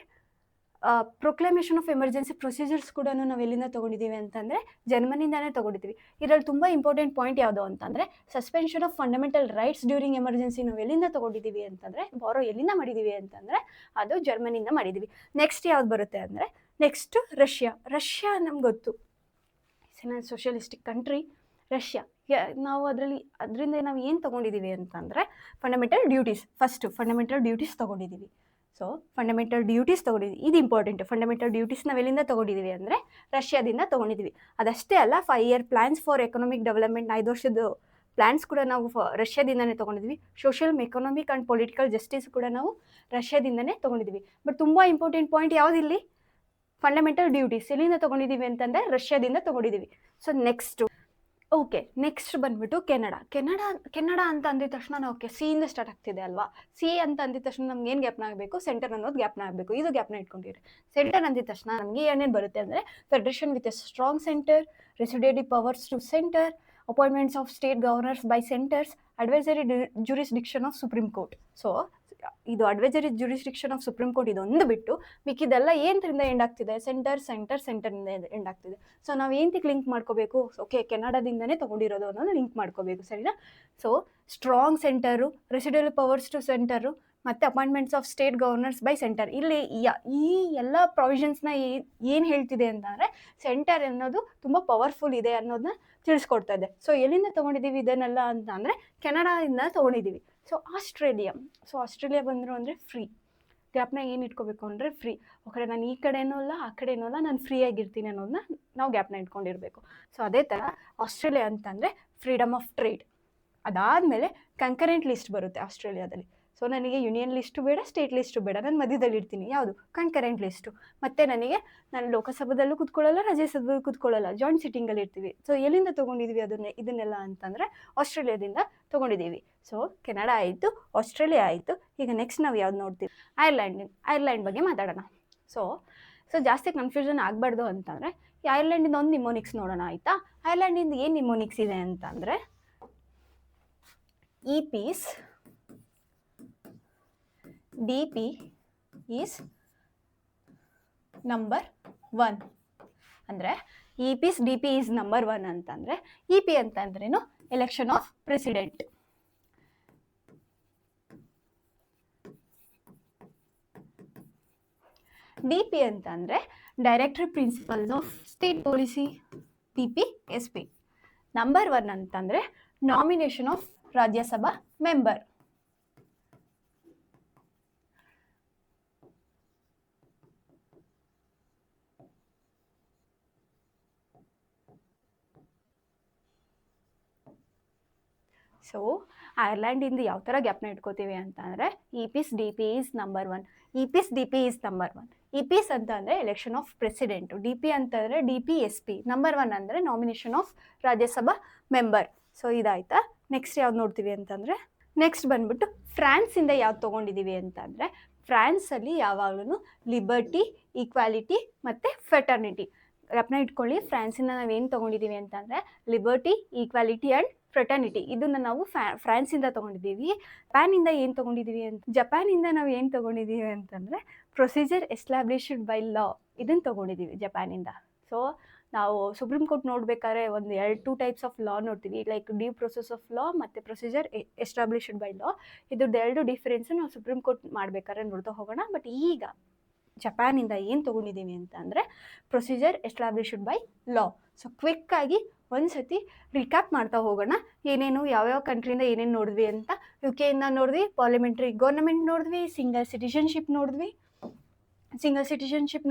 ಪ್ರೊಕ್ಲಮೇಷನ್ ಆಫ್ ಎಮರ್ಜೆನ್ಸಿ ಪ್ರೊಸೀಜರ್ಸ್ ಕೂಡ ನಾವು ಎಲ್ಲಿಂದ ತೊಗೊಂಡಿದ್ದೀವಿ ಅಂತಂದರೆ ಜರ್ಮನಿಂದನೇ ತೊಗೊಂಡಿದ್ದೀವಿ. ಇದರಲ್ಲಿ ತುಂಬ ಇಂಪಾರ್ಟೆಂಟ್ ಪಾಯಿಂಟ್ ಯಾವುದು ಅಂತಂದರೆ suspension of fundamental rights during emergency ನಾವು ಎಲ್ಲಿಂದ ತೊಗೊಂಡಿದ್ದೀವಿ ಅಂತಂದರೆ ಎಲ್ಲಿಂದ ಮಾಡಿದ್ದೀವಿ ಅಂತಂದರೆ ಅದು ಜರ್ಮನಿಂದ ಮಾಡಿದ್ದೀವಿ. ನೆಕ್ಸ್ಟ್ ಯಾವ್ದು ಬರುತ್ತೆ ಅಂದರೆ ನೆಕ್ಸ್ಟು ರಷ್ಯಾ ನಮ್ಗೆ ಗೊತ್ತು, ಸೋಷಿಯಲಿಸ್ಟಿಕ್ ಕಂಟ್ರಿ ರಷ್ಯಾ. ನಾವು ಅದರಿಂದ ನಾವು ಏನು ತೊಗೊಂಡಿದ್ದೀವಿ ಅಂತಂದರೆ ಫಂಡಮೆಂಟಲ್ ಡ್ಯೂಟೀಸ್ ತೊಗೊಂಡಿದ್ದೀವಿ. ಸೊ ಸೊ ಫಂಡಮೆಂಟಲ್ ಡ್ಯೂಟೀಸ್ ತೊಗೊಂಡಿದ್ವಿ, ಇದು ಇಂಪಾರ್ಟೆಂಟ್. ಫಂಡಮೆಂಟಲ್ ಡ್ಯೂಟೀಸ್ ನಾವೆಲ್ಲಿಂದ ತೊಗೊಂಡಿದ್ದೀವಿ ಅಂದರೆ ರಷ್ಯಾದಿಂದ ತೊಗೊಂಡಿದ್ದೀವಿ. ಅದಷ್ಟೇ ಅಲ್ಲ 5 year plans for economic development, 5 ವರ್ಷದ ಪ್ಲ್ಯಾನ್ಸ್ ಕೂಡ ನಾವು ರಷ್ಯಾದಿಂದನೇ ತೊಗೊಂಡಿದ್ವಿ. Social economic and political justice ಕೂಡ ನಾವು ರಷ್ಯಾದಿಂದನೇ ತೊಗೊಂಡಿದ್ವಿ. ಬಟ್ ತುಂಬ ಇಂಪಾರ್ಟೆಂಟ್ ಪಾಯಿಂಟ್ ಯಾವುದಿಲ್ಲಿ, ಫಂಡಮೆಂಟಲ್ ಡ್ಯೂಟೀಸ್ ಎಲ್ಲಿಂದ ತೊಗೊಂಡಿದ್ದೀವಿ ಅಂತಂದರೆ ರಷ್ಯಾದಿಂದ ತೊಗೊಂಡಿದ್ದೀವಿ. ಸೊ ನೆಕ್ಸ್ಟ್ ಬಂದ್ಬಿಟ್ಟು ಕೆನಡಾ ಅಂತ ಅಂದಿದ ತಕ್ಷಣ ನಾವು ಸಿಯಿಂದ ಸ್ಟಾರ್ಟ್ ಆಗ್ತಿದೆ ಅಲ್ವಾ. ಸಿ ಅಂತ ಅಂದಿದ ತಕ್ಷಣ ನಮ್ಗೆ ಏನು ಗ್ಯಾಪ್ನ ಆಗಬೇಕು, ಸೆಂಟರ್ ಅನ್ನೋದು ಗ್ಯಾಪ್ನ ಆಗಬೇಕು. ಇದು ಗ್ಯಾಪ್ನ ಇಟ್ಕೊಂಡಿರಿ. ಸೆಂಟರ್ ಅಂದಿದ ತಕ್ಷಣ ನಮಗೆ ಏನೇನು ಬರುತ್ತೆ ಅಂದರೆ federation with a strong centre, residuary powers to centre, appointments of state governors by centres, advisory jurisdiction of supreme court. So ಇದು advisory jurisdiction of supreme court ಇದೊಂದು ಬಿಟ್ಟು ಮಿಕ್ಕಿದೆಲ್ಲ ಏನರಿಂದ ಎಂಡ್ ಆಗ್ತಿದೆ, ಸೆಂಟರಿಂದ ಎಂಡ್ ಆಗ್ತಿದೆ. ಸೊ ನಾವು ಏನಕ್ಕೆ ಲಿಂಕ್ ಮಾಡ್ಕೋಬೇಕು, ಕೆನಡಾದಿಂದನೇ ತೊಗೊಂಡಿರೋದು ಅನ್ನೋದು ಲಿಂಕ್ ಮಾಡ್ಕೋಬೇಕು, ಸರಿನಾ. So strong centre, residuary powers to centre, ಮತ್ತು appointments of state governors by centre. ಇಲ್ಲಿ ಈ ಎಲ್ಲ ಪ್ರಾವಿಷನ್ಸ್ನ ಏನು ಹೇಳ್ತಿದೆ ಅಂತಂದರೆ ಸೆಂಟರ್ ಅನ್ನೋದು ತುಂಬ ಪವರ್ಫುಲ್ ಇದೆ ಅನ್ನೋದನ್ನ ತಿಳಿಸ್ಕೊಡ್ತಾ ಇದೆ. ಸೊ ಎಲ್ಲಿಂದ ತೊಗೊಂಡಿದ್ದೀವಿ ಇದನ್ನೆಲ್ಲ ಅಂತ ಅಂದರೆ ಕೆನಡಾದಿಂದ ತೊಗೊಂಡಿದ್ದೀವಿ. ಸೊ ಆಸ್ಟ್ರೇಲಿಯಾ ಬಂದರು ಅಂದರೆ ಫ್ರೀ. ಗ್ಯಾಪ್ನ ಏನು ಇಟ್ಕೋಬೇಕು ಅಂದರೆ ಫ್ರೀ. ನಾನು ಈ ಕಡೆನೂ ಅಲ್ಲ ಆ ಕಡೆನೂ ಅಲ್ಲ, ನಾನು ಫ್ರೀ ಆಗಿರ್ತೀನಿ ಅನ್ನೋದನ್ನ ನಾವು ಗ್ಯಾಪ್ನ ಇಟ್ಕೊಂಡಿರಬೇಕು. ಸೊ ಅದೇ ಥರ ಆಸ್ಟ್ರೇಲಿಯಾ ಅಂತಂದರೆ ಫ್ರೀಡಮ್ ಆಫ್ ಟ್ರೇಡ್. ಅದಾದಮೇಲೆ ಕಂಕರೆಂಟ್ ಲಿಸ್ಟ್ ಬರುತ್ತೆ ಆಸ್ಟ್ರೇಲಿಯಾದಲ್ಲಿ. ಸೊ ನನಗೆ ಯೂನಿಯನ್ ಲಿಸ್ಟು ಬೇಡ, ಸ್ಟೇಟ್ ಲಿಸ್ಟು ಬೇಡ, ನಾನು ಮಧ್ಯದಲ್ಲಿ ಇರ್ತೀನಿ. ಯಾವುದು, ಕಂಕರೆಂಟ್ ಲಿಸ್ಟು. ಮತ್ತು ನಾನು ಲೋಕಸಭಾದಲ್ಲೂ ಕೂತ್ಕೊಳ್ಳಲ್ಲ, ರಾಜ್ಯಸಭೆಯಲ್ಲೂ ಕೂತ್ಕೊಳ್ಳಲ್ಲ, ಜಾಯಿಂಟ್ ಸಿಟ್ಟಿಂಗಲ್ಲಿ ಇರ್ತೀವಿ. ಸೊ ಎಲ್ಲಿಂದ ತೊಗೊಂಡಿದ್ದೀವಿ ಇದನ್ನೆಲ್ಲ ಅಂತಂದರೆ ಆಸ್ಟ್ರೇಲಿಯಾದಿಂದ ತೊಗೊಂಡಿದ್ದೀವಿ. ಸೊ ಕೆನಡಾ ಆಯಿತು, ಆಸ್ಟ್ರೇಲಿಯಾ ಆಯಿತು. ಈಗ ನೆಕ್ಸ್ಟ್ ನಾವು ಯಾವ್ದು ನೋಡ್ತೀವಿ, ಐರ್ಲ್ಯಾಂಡ್ ಬಗ್ಗೆ ಮಾತಾಡೋಣ. ಸೊ ಜಾಸ್ತಿ ಕನ್ಫ್ಯೂಷನ್ ಆಗಬಾರ್ದು ಅಂತಂದರೆ ಐರ್ಲ್ಯಾಂಡಿಂದ ಒಂದು ನಿಮೋನಿಕ್ಸ್ ನೋಡೋಣ, ಆಯಿತಾ. ಐರ್ಲ್ಯಾಂಡಿಂದ ಏನು ನಿಮೋನಿಕ್ಸ್ ಇದೆ ಅಂತಂದರೆ ಈ ಪೀಸ್ DP ಈಸ್ ನಂಬರ್ 1 ಅಂದರೆ ಈ ಪೀಸ್ DP ಈಸ್ ನಂಬರ್ 1 ಅಂತಂದರೆ EP ಅಂತಂದ್ರೇನು, ಎಲೆಕ್ಷನ್ ಆಫ್ ಪ್ರೆಸಿಡೆಂಟ್. DP ಅಂತಂದರೆ directory principles of state policy, PPSP. Number 1 ಅಂತಂದರೆ nomination of Rajya Sabha member. So ಐರ್ಲ್ಯಾಂಡಿಂದ ಯಾವ ಥರ ಗ್ಯಾಪ್ನ ಇಟ್ಕೋತೀವಿ ಅಂತಂದರೆ ಈ ಪೀಸ್ DP ಈಸ್ ನಂಬರ್ 1. ಈ ಪೀಸ್ DP ಈಸ್ ನಂಬರ್ 1. ಈ ಪೀಸ್ ಅಂತ ಅಂದರೆ ಎಲೆಕ್ಷನ್ ಆಫ್ ಪ್ರೆಸಿಡೆಂಟು, DP ಅಂತಂದರೆ DPSP, ನಂಬರ್ 1 ಅಂದರೆ nomination of Rajya Sabha member. So ಇದಾಯ್ತಾ. Next ಯಾವ್ದು ನೋಡ್ತೀವಿ ಅಂತಂದರೆ ನೆಕ್ಸ್ಟ್ ಬಂದ್ಬಿಟ್ಟು ಫ್ರಾನ್ಸಿಂದ ಯಾವ್ದು ತೊಗೊಂಡಿದ್ದೀವಿ ಅಂತಂದರೆ ಫ್ರಾನ್ಸಲ್ಲಿ ಯಾವಾಗಲೂ ಲಿಬರ್ಟಿ, ಈಕ್ವಾಲಿಟಿ ಮತ್ತು ಫ್ರೆಟರ್ನಿಟಿ. ಗ್ಯಾಪ್ನ ಇಟ್ಕೊಳ್ಳಿ. ಫ್ರಾನ್ಸಿಂದ ನಾವೇನು ತೊಗೊಂಡಿದ್ದೀವಿ ಅಂತಂದರೆ ಲಿಬರ್ಟಿ, ಈಕ್ವಾಲಿಟಿ ಆ್ಯಂಡ್ ಫ್ರೆಟರ್ನಿಟಿ. ಇದನ್ನು ನಾವು ಫ್ರಾನ್ಸಿಂದ ತೊಗೊಂಡಿದ್ದೀವಿ. ಜಪಾನಿಂದ ನಾವು ಏನು ತೊಗೊಂಡಿದ್ದೀವಿ ಅಂತಂದರೆ ಪ್ರೊಸೀಜರ್ ಎಸ್ಟಾಬ್ಲಿಷ್ಡ್ ಬೈ ಲಾ, ಇದನ್ನು ತೊಗೊಂಡಿದ್ದೀವಿ ಜಪಾನಿಂದ. ಸೊ ನಾವು ಸುಪ್ರೀಂ ಕೋರ್ಟ್ ನೋಡ್ಬೇಕಾದ್ರೆ ಒಂದು 2 ಟೈಪ್ಸ್ ಆಫ್ ಲಾ ನೋಡ್ತೀವಿ, like due process of law ಮತ್ತು ಪ್ರೊಸೀಜರ್ ಎಸ್ಟಾಬ್ಲಿಷ್ಡ್ ಬೈ ಲಾ. ಇದ್ರದ್ದು 2 ಡಿಫ್ರೆನ್ಸು ನಾವು ಸುಪ್ರೀಂ ಕೋರ್ಟ್ ಮಾಡಬೇಕಾದ್ರೆ ನೋಡ್ತಾ ಹೋಗೋಣ. ಬಟ್ ಈಗ ಜಪಾನಿಂದ ಏನು ತೊಗೊಂಡಿದ್ದೀವಿ ಅಂತಂದರೆ procedure established by law. So ಕ್ವಿಕ್ಕಾಗಿ ಒಂದು ಸತಿ ರಿಕ್ಯಾಪ್ ಮಾಡ್ತಾ ಹೋಗೋಣ, ಏನೇನು ಯಾವ್ಯಾವ ಕಂಟ್ರಿಯಿಂದ ಏನೇನು ನೋಡಿದ್ವಿ ಅಂತ. UK ಇಂದ ನೋಡಿದ್ವಿ, ಪಾರ್ಲಿಮೆಂಟ್ರಿ ಗೌರ್ನಮೆಂಟ್ ನೋಡಿದ್ವಿ, ಸಿಂಗಲ್ ಸಿಟಿಜನ್ಶಿಪ್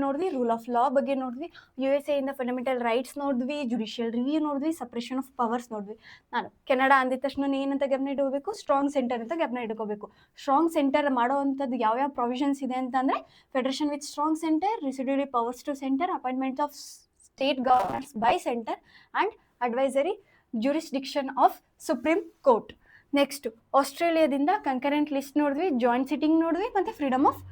ನೋಡಿದ್ವಿ, ರೂಲ್ ಆಫ್ ಲಾ ಬಗ್ಗೆ ನೋಡಿದ್ವಿ, USA ಇಂದ ಫಂಡಮೆಂಟಲ್ ರೈಟ್ಸ್ ನೋಡಿದ್ವಿ, ಜುಡಿಷಿಯಲ್ ರಿವ್ಯೂ ನೋಡಿದ್ವಿ, ಸಪ್ರೇಷನ್ ಆಫ್ ಪವರ್ಸ್ ನೋಡಿದ್ವಿ. ನಾನು ಕೆನಡಾ ಅಂದಿದ ತಕ್ಷಣ ಏನಂತ ಗ್ಯಾಪ್ನ ಇಟ್ಕೋಬೇಕು, ಸ್ಟ್ರಾಂಗ್ ಸೆಂಟರ್ ಅಂತ ಗ್ಯಾಪ್ನ ಇಟ್ಕೋಬೇಕು. ಸ್ಟ್ರಾಂಗ್ ಸೆಂಟರ್ ಮಾಡೋವಂಥದ್ದು ಯಾವ್ಯಾವ ಪ್ರೊವಿಷನ್ಸ್ ಇದೆ ಅಂತಂದರೆ federation with strong centre, residuary powers to centre, appointments of state governors by centre and advisory jurisdiction of supreme Court. Next ಆಸ್ಟ್ರೇಲಿಯಾದಿಂದ ಕಂಕರೆಂಟ್ ಲಿಸ್ಟ್ ನೋಡಿದ್ವಿ, ಜಾಯಿಂಟ್ ಸಿಟ್ಟಿಂಗ್ ನೋಡಿದ್ವಿ, ಮತ್ತು ಫ್ರೀಡಮ್ ಆಫ್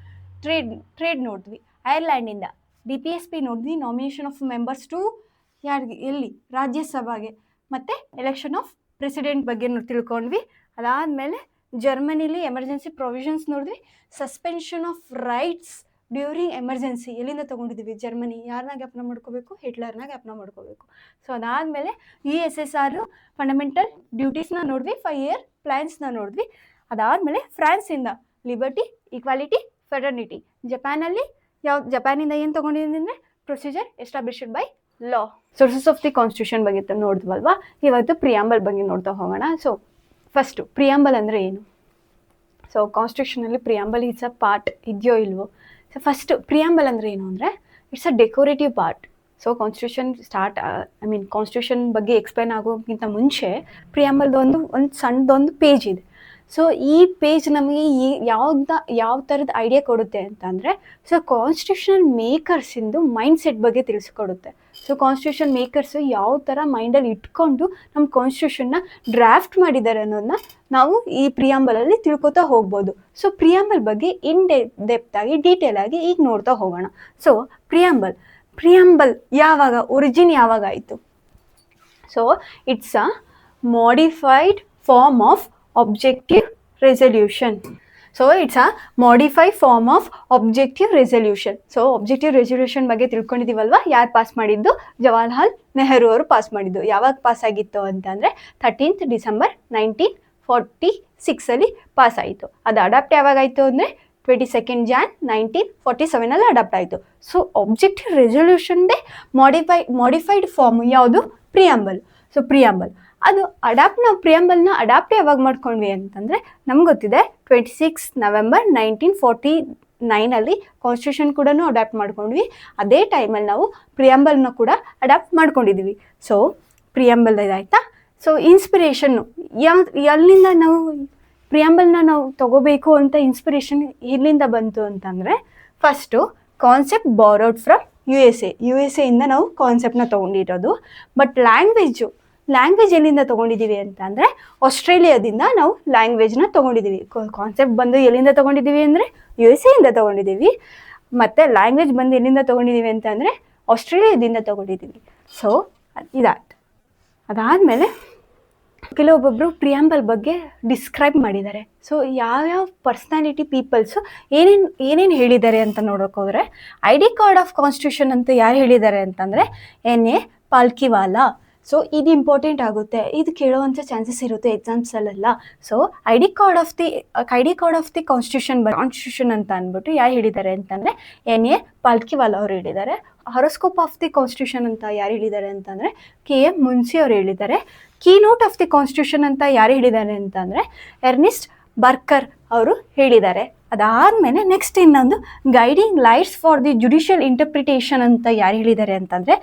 ಟ್ರೇಡ್ ನೋಡಿದ್ವಿ. ಐರ್ಲ್ಯಾಂಡಿಂದ DPSP ನೋಡಿದ್ವಿ, ನಾಮಿನೇಷನ್ ಆಫ್ ಮೆಂಬರ್ಸ್ ಟು ಎಲ್ಲಿ ರಾಜ್ಯಸಭೆಗೆ, ಮತ್ತು ಎಲೆಕ್ಷನ್ ಆಫ್ ಪ್ರೆಸಿಡೆಂಟ್ ಬಗ್ಗೆ ತಿಳ್ಕೊಂಡ್ವಿ. ಅದಾದಮೇಲೆ ಜರ್ಮನಿಲಿ ಎಮರ್ಜೆನ್ಸಿ ಪ್ರೊವಿಷನ್ಸ್ ನೋಡಿದ್ವಿ, suspension of rights during emergency ಎಲ್ಲಿಂದ ತೊಗೊಂಡಿದ್ದೀವಿ, ಜರ್ಮನಿ. ಯಾರನ್ನ ಗ್ಯಾಪ್ನ ಮಾಡ್ಕೋಬೇಕು, ಹಿಟ್ಲರ್ನ ಗ್ಯಾಪ್ನ ಮಾಡ್ಕೋಬೇಕು. ಸೊ ಅದಾದಮೇಲೆ USSR ಫಂಡಮೆಂಟಲ್ ಡ್ಯೂಟೀಸ್ನ ನೋಡಿದ್ವಿ, 5 year ಪ್ಲ್ಯಾನ್ಸ್ನ ನೋಡಿದ್ವಿ. ಅದಾದಮೇಲೆ ಫ್ರಾನ್ಸಿಂದ ಲಿಬರ್ಟಿ, ಈಕ್ವಾಲಿಟಿ, ಫ್ರೆಟರ್ನಿಟಿ. ಜಪಾನಿಂದ ಏನು ತೊಗೊಂಡಿದ್ದೀನಿ ಅಂದರೆ procedure established by law. Sources of the constitution ಬಗ್ಗೆ ನೋಡಿದ್ವಲ್ವಾ. ಇವತ್ತು ಪ್ರಿಯಾಂಬಲ್ ಬಗ್ಗೆ ನೋಡ್ತಾ ಹೋಗೋಣ. ಸೊ ಫಸ್ಟು ಪ್ರಿಯಾಂಬಲ್ ಅಂದರೆ ಏನು? ಸೊ ಕಾನ್ಸ್ಟಿಟ್ಯೂಷನಲ್ಲಿ ಪ್ರಿಯಾಂಬಲ್ ಇಟ್ಸ್ ಅ ಪಾರ್ಟ್ ಇದೆಯೋ ಇಲ್ವೋ. ಸೊ ಫಸ್ಟ್ ಪ್ರಿಯಾಂಬಲ್ ಅಂದರೆ ಏನು ಅಂದರೆ it's a decorative part. So constitution ಬಗ್ಗೆ ಎಕ್ಸ್ಪ್ಲೈನ್ ಆಗೋಕ್ಕಿಂತ ಮುಂಚೆ ಪ್ರಿಯಾಂಬಲ್ದೊಂದು ಸಣ್ಣದೊಂದು ಪೇಜ್ ಇದೆ. ಸೊ ಈ ಪೇಜ್ ನಮಗೆ ಯಾವ ಥರದ ಐಡಿಯಾ ಕೊಡುತ್ತೆ ಅಂತಂದರೆ, ಸೊ ಕಾನ್ಸ್ಟಿಟ್ಯೂಷನ್ ಮೇಕರ್ಸಿಂದು ಮೈಂಡ್ ಸೆಟ್ ಬಗ್ಗೆ ತಿಳಿಸ್ಕೊಡುತ್ತೆ. ಸೊ ಕಾನ್ಸ್ಟಿಟ್ಯೂಷನ್ ಮೇಕರ್ಸು ಯಾವ ಥರ ಮೈಂಡಲ್ಲಿ ಇಟ್ಕೊಂಡು ನಮ್ಮ ಕಾನ್ಸ್ಟಿಟ್ಯೂಷನ್ನ ಡ್ರಾಫ್ಟ್ ಮಾಡಿದ್ದಾರೆ ಅನ್ನೋದನ್ನ ನಾವು ಈ ಪ್ರಿಯಾಂಬಲಲ್ಲಿ ತಿಳ್ಕೊತಾ ಹೋಗ್ಬೋದು. ಸೊ ಪ್ರಿಯಾಂಬಲ್ ಬಗ್ಗೆ ಡೆಪ್ತಾಗಿ ಡೀಟೇಲಾಗಿ ಈಗ ನೋಡ್ತಾ ಹೋಗೋಣ. ಸೊ ಪ್ರಿಯಾಂಬಲ್ ಒರಿಜಿನ್ ಯಾವಾಗ ಆಯಿತು? So it's a modified form of objective resolution. So it's a modified form of objective resolution. So objective resolution ಬಗ್ಗೆ ತಿಳ್ಕೊಂಡಿದ್ದೀವಲ್ವ, ಯಾರು ಪಾಸ್ ಮಾಡಿದ್ದು? ಜವಾಹರ್ಲಾಲ್ ನೆಹರು ಅವರು ಪಾಸ್ ಮಾಡಿದ್ದು. ಯಾವಾಗ ಪಾಸ್ ಆಗಿತ್ತು ಅಂತಂದರೆ 13th December 1946 ಪಾಸ್ ಆಯಿತು. ಅದು ಅಡಾಪ್ಟ್ ಯಾವಾಗಾಯಿತು ಅಂದರೆ 22nd Jan 1947 ಅಡಾಪ್ಟ್ ಆಯಿತು. ಸೊ ಆಬ್ಜೆಕ್ಟಿವ್ ರೆಸೊಲ್ಯೂಷನ್ದೇ ಮಾಡಿಫೈಡ್ ಫಾರ್ಮ್ ಯಾವುದು? ಪ್ರಿಯಾಂಬಲ್. ಸೊ ಪ್ರಿಯಾಂಬಲ್ ಅದು ನಾವು ಪ್ರಿಯಾಂಬಲ್ನ ಅಡಾಪ್ಟ್ ಯಾವಾಗ ಮಾಡ್ಕೊಂಡ್ವಿ ಅಂತಂದರೆ ನಮ್ಗೆ ಗೊತ್ತಿದೆ 26 November 1949 ಕಾನ್ಸ್ಟಿಟ್ಯೂಷನ್ ಕೂಡ ಅಡಾಪ್ಟ್ ಮಾಡ್ಕೊಂಡ್ವಿ. ಅದೇ ಟೈಮಲ್ಲಿ ನಾವು ಪ್ರಿಯಾಂಬಲ್ನ ಕೂಡ ಅಡಾಪ್ಟ್ ಮಾಡ್ಕೊಂಡಿದ್ದೀವಿ. ಸೊ ಪ್ರಿಯಾಂಬಲ್ ಇದಾಯ್ತಾ. ಸೊ ಇನ್ಸ್ಪಿರೇಷನ್ನು ಎಲ್ಲಿಂದ ನಾವು ಪ್ರಿಯಾಂಬಲ್ನ ನಾವು ತಗೋಬೇಕು ಅಂತ ಇನ್ಸ್ಪಿರೇಷನ್ ಎಲ್ಲಿಂದ ಬಂತು ಅಂತಂದರೆ, first concept borrowed from U S ಎಯಿಂದ ನಾವು ಕಾನ್ಸೆಪ್ಟ್ನ ತೊಗೊಂಡಿರೋದು. ಬಟ್ ಲ್ಯಾಂಗ್ವೇಜ್ ಎಲ್ಲಿಂದ ತೊಗೊಂಡಿದ್ದೀವಿ ಅಂತಂದರೆ ಆಸ್ಟ್ರೇಲಿಯಾದಿಂದ ನಾವು ಲ್ಯಾಂಗ್ವೇಜ್ನ ತೊಗೊಂಡಿದ್ದೀವಿ. ಕಾನ್ಸೆಪ್ಟ್ ಬಂದು ಎಲ್ಲಿಂದ ತೊಗೊಂಡಿದ್ದೀವಿ ಅಂದರೆ USA ಇಂದ ತೊಗೊಂಡಿದ್ದೀವಿ. ಮತ್ತು ಲ್ಯಾಂಗ್ವೇಜ್ ಬಂದು ಎಲ್ಲಿಂದ ತೊಗೊಂಡಿದ್ದೀವಿ ಅಂತಂದರೆ ಆಸ್ಟ್ರೇಲಿಯಾದಿಂದ ತೊಗೊಂಡಿದ್ದೀವಿ. ಸೊ ಇದಾಯ್ತು. ಅದಾದಮೇಲೆ ಕೆಲವೊಬ್ಬೊಬ್ಬರು ಪ್ರಿಯಾಂಬಲ್ ಬಗ್ಗೆ ಡಿಸ್ಕ್ರೈಬ್ ಮಾಡಿದ್ದಾರೆ. ಸೊ ಯಾವ್ಯಾವ ಪರ್ಸ್ನಾಲಿಟಿ ಪೀಪಲ್ಸು ಏನೇನು ಹೇಳಿದ್ದಾರೆ ಅಂತ ನೋಡೋಕ್ಕೋದ್ರೆ, ID ಕಾರ್ಡ್ ಆಫ್ ಕಾನ್ಸ್ಟಿಟ್ಯೂಷನ್ ಅಂತ ಯಾರು ಹೇಳಿದ್ದಾರೆ ಅಂತಂದರೆ N.A. ಪಾಲ್ಕಿವಾಲಾ. ಸೊ ಇದು ಇಂಪಾರ್ಟೆಂಟ್ ಆಗುತ್ತೆ, ಇದು ಕೇಳುವಂಥ ಚಾನ್ಸಸ್ ಇರುತ್ತೆ ಎಕ್ಸಾಮ್ಸಲ್ಲೆಲ್ಲ. So I D card of the constitution ಅಂತ ಅಂದ್ಬಿಟ್ಟು ಯಾರು ಹೇಳಿದ್ದಾರೆ ಅಂತಂದರೆ N.A. ಪಾಲ್ಕಿವಾಲಾ ಅವರು ಹೇಳಿದ್ದಾರೆ. ಹಾರೋಸ್ಕೋಪ್ ಆಫ್ ದಿ ಕಾನ್ಸ್ಟಿಟ್ಯೂಷನ್ ಅಂತ ಯಾರು ಹೇಳಿದ್ದಾರೆ ಅಂತಂದರೆ K.M. ಮುನ್ಸಿ ಅವರು ಹೇಳಿದ್ದಾರೆ. ಕೀನೋಟ್ ಆಫ್ ದಿ ಕಾನ್ಸ್ಟಿಟ್ಯೂಷನ್ ಅಂತ ಯಾರು ಹೇಳಿದ್ದಾರೆ ಅಂತಂದರೆ ಎರ್ನಿಸ್ಟ್ ಬರ್ಕರ್ ಅವರು ಹೇಳಿದ್ದಾರೆ. ಅದಾದಮೇಲೆ ನೆಕ್ಸ್ಟ್ ಇನ್ನೊಂದು guiding lights for the judicial interpretation ಅಂತ ಯಾರು ಹೇಳಿದ್ದಾರೆ ಅಂತಂದರೆ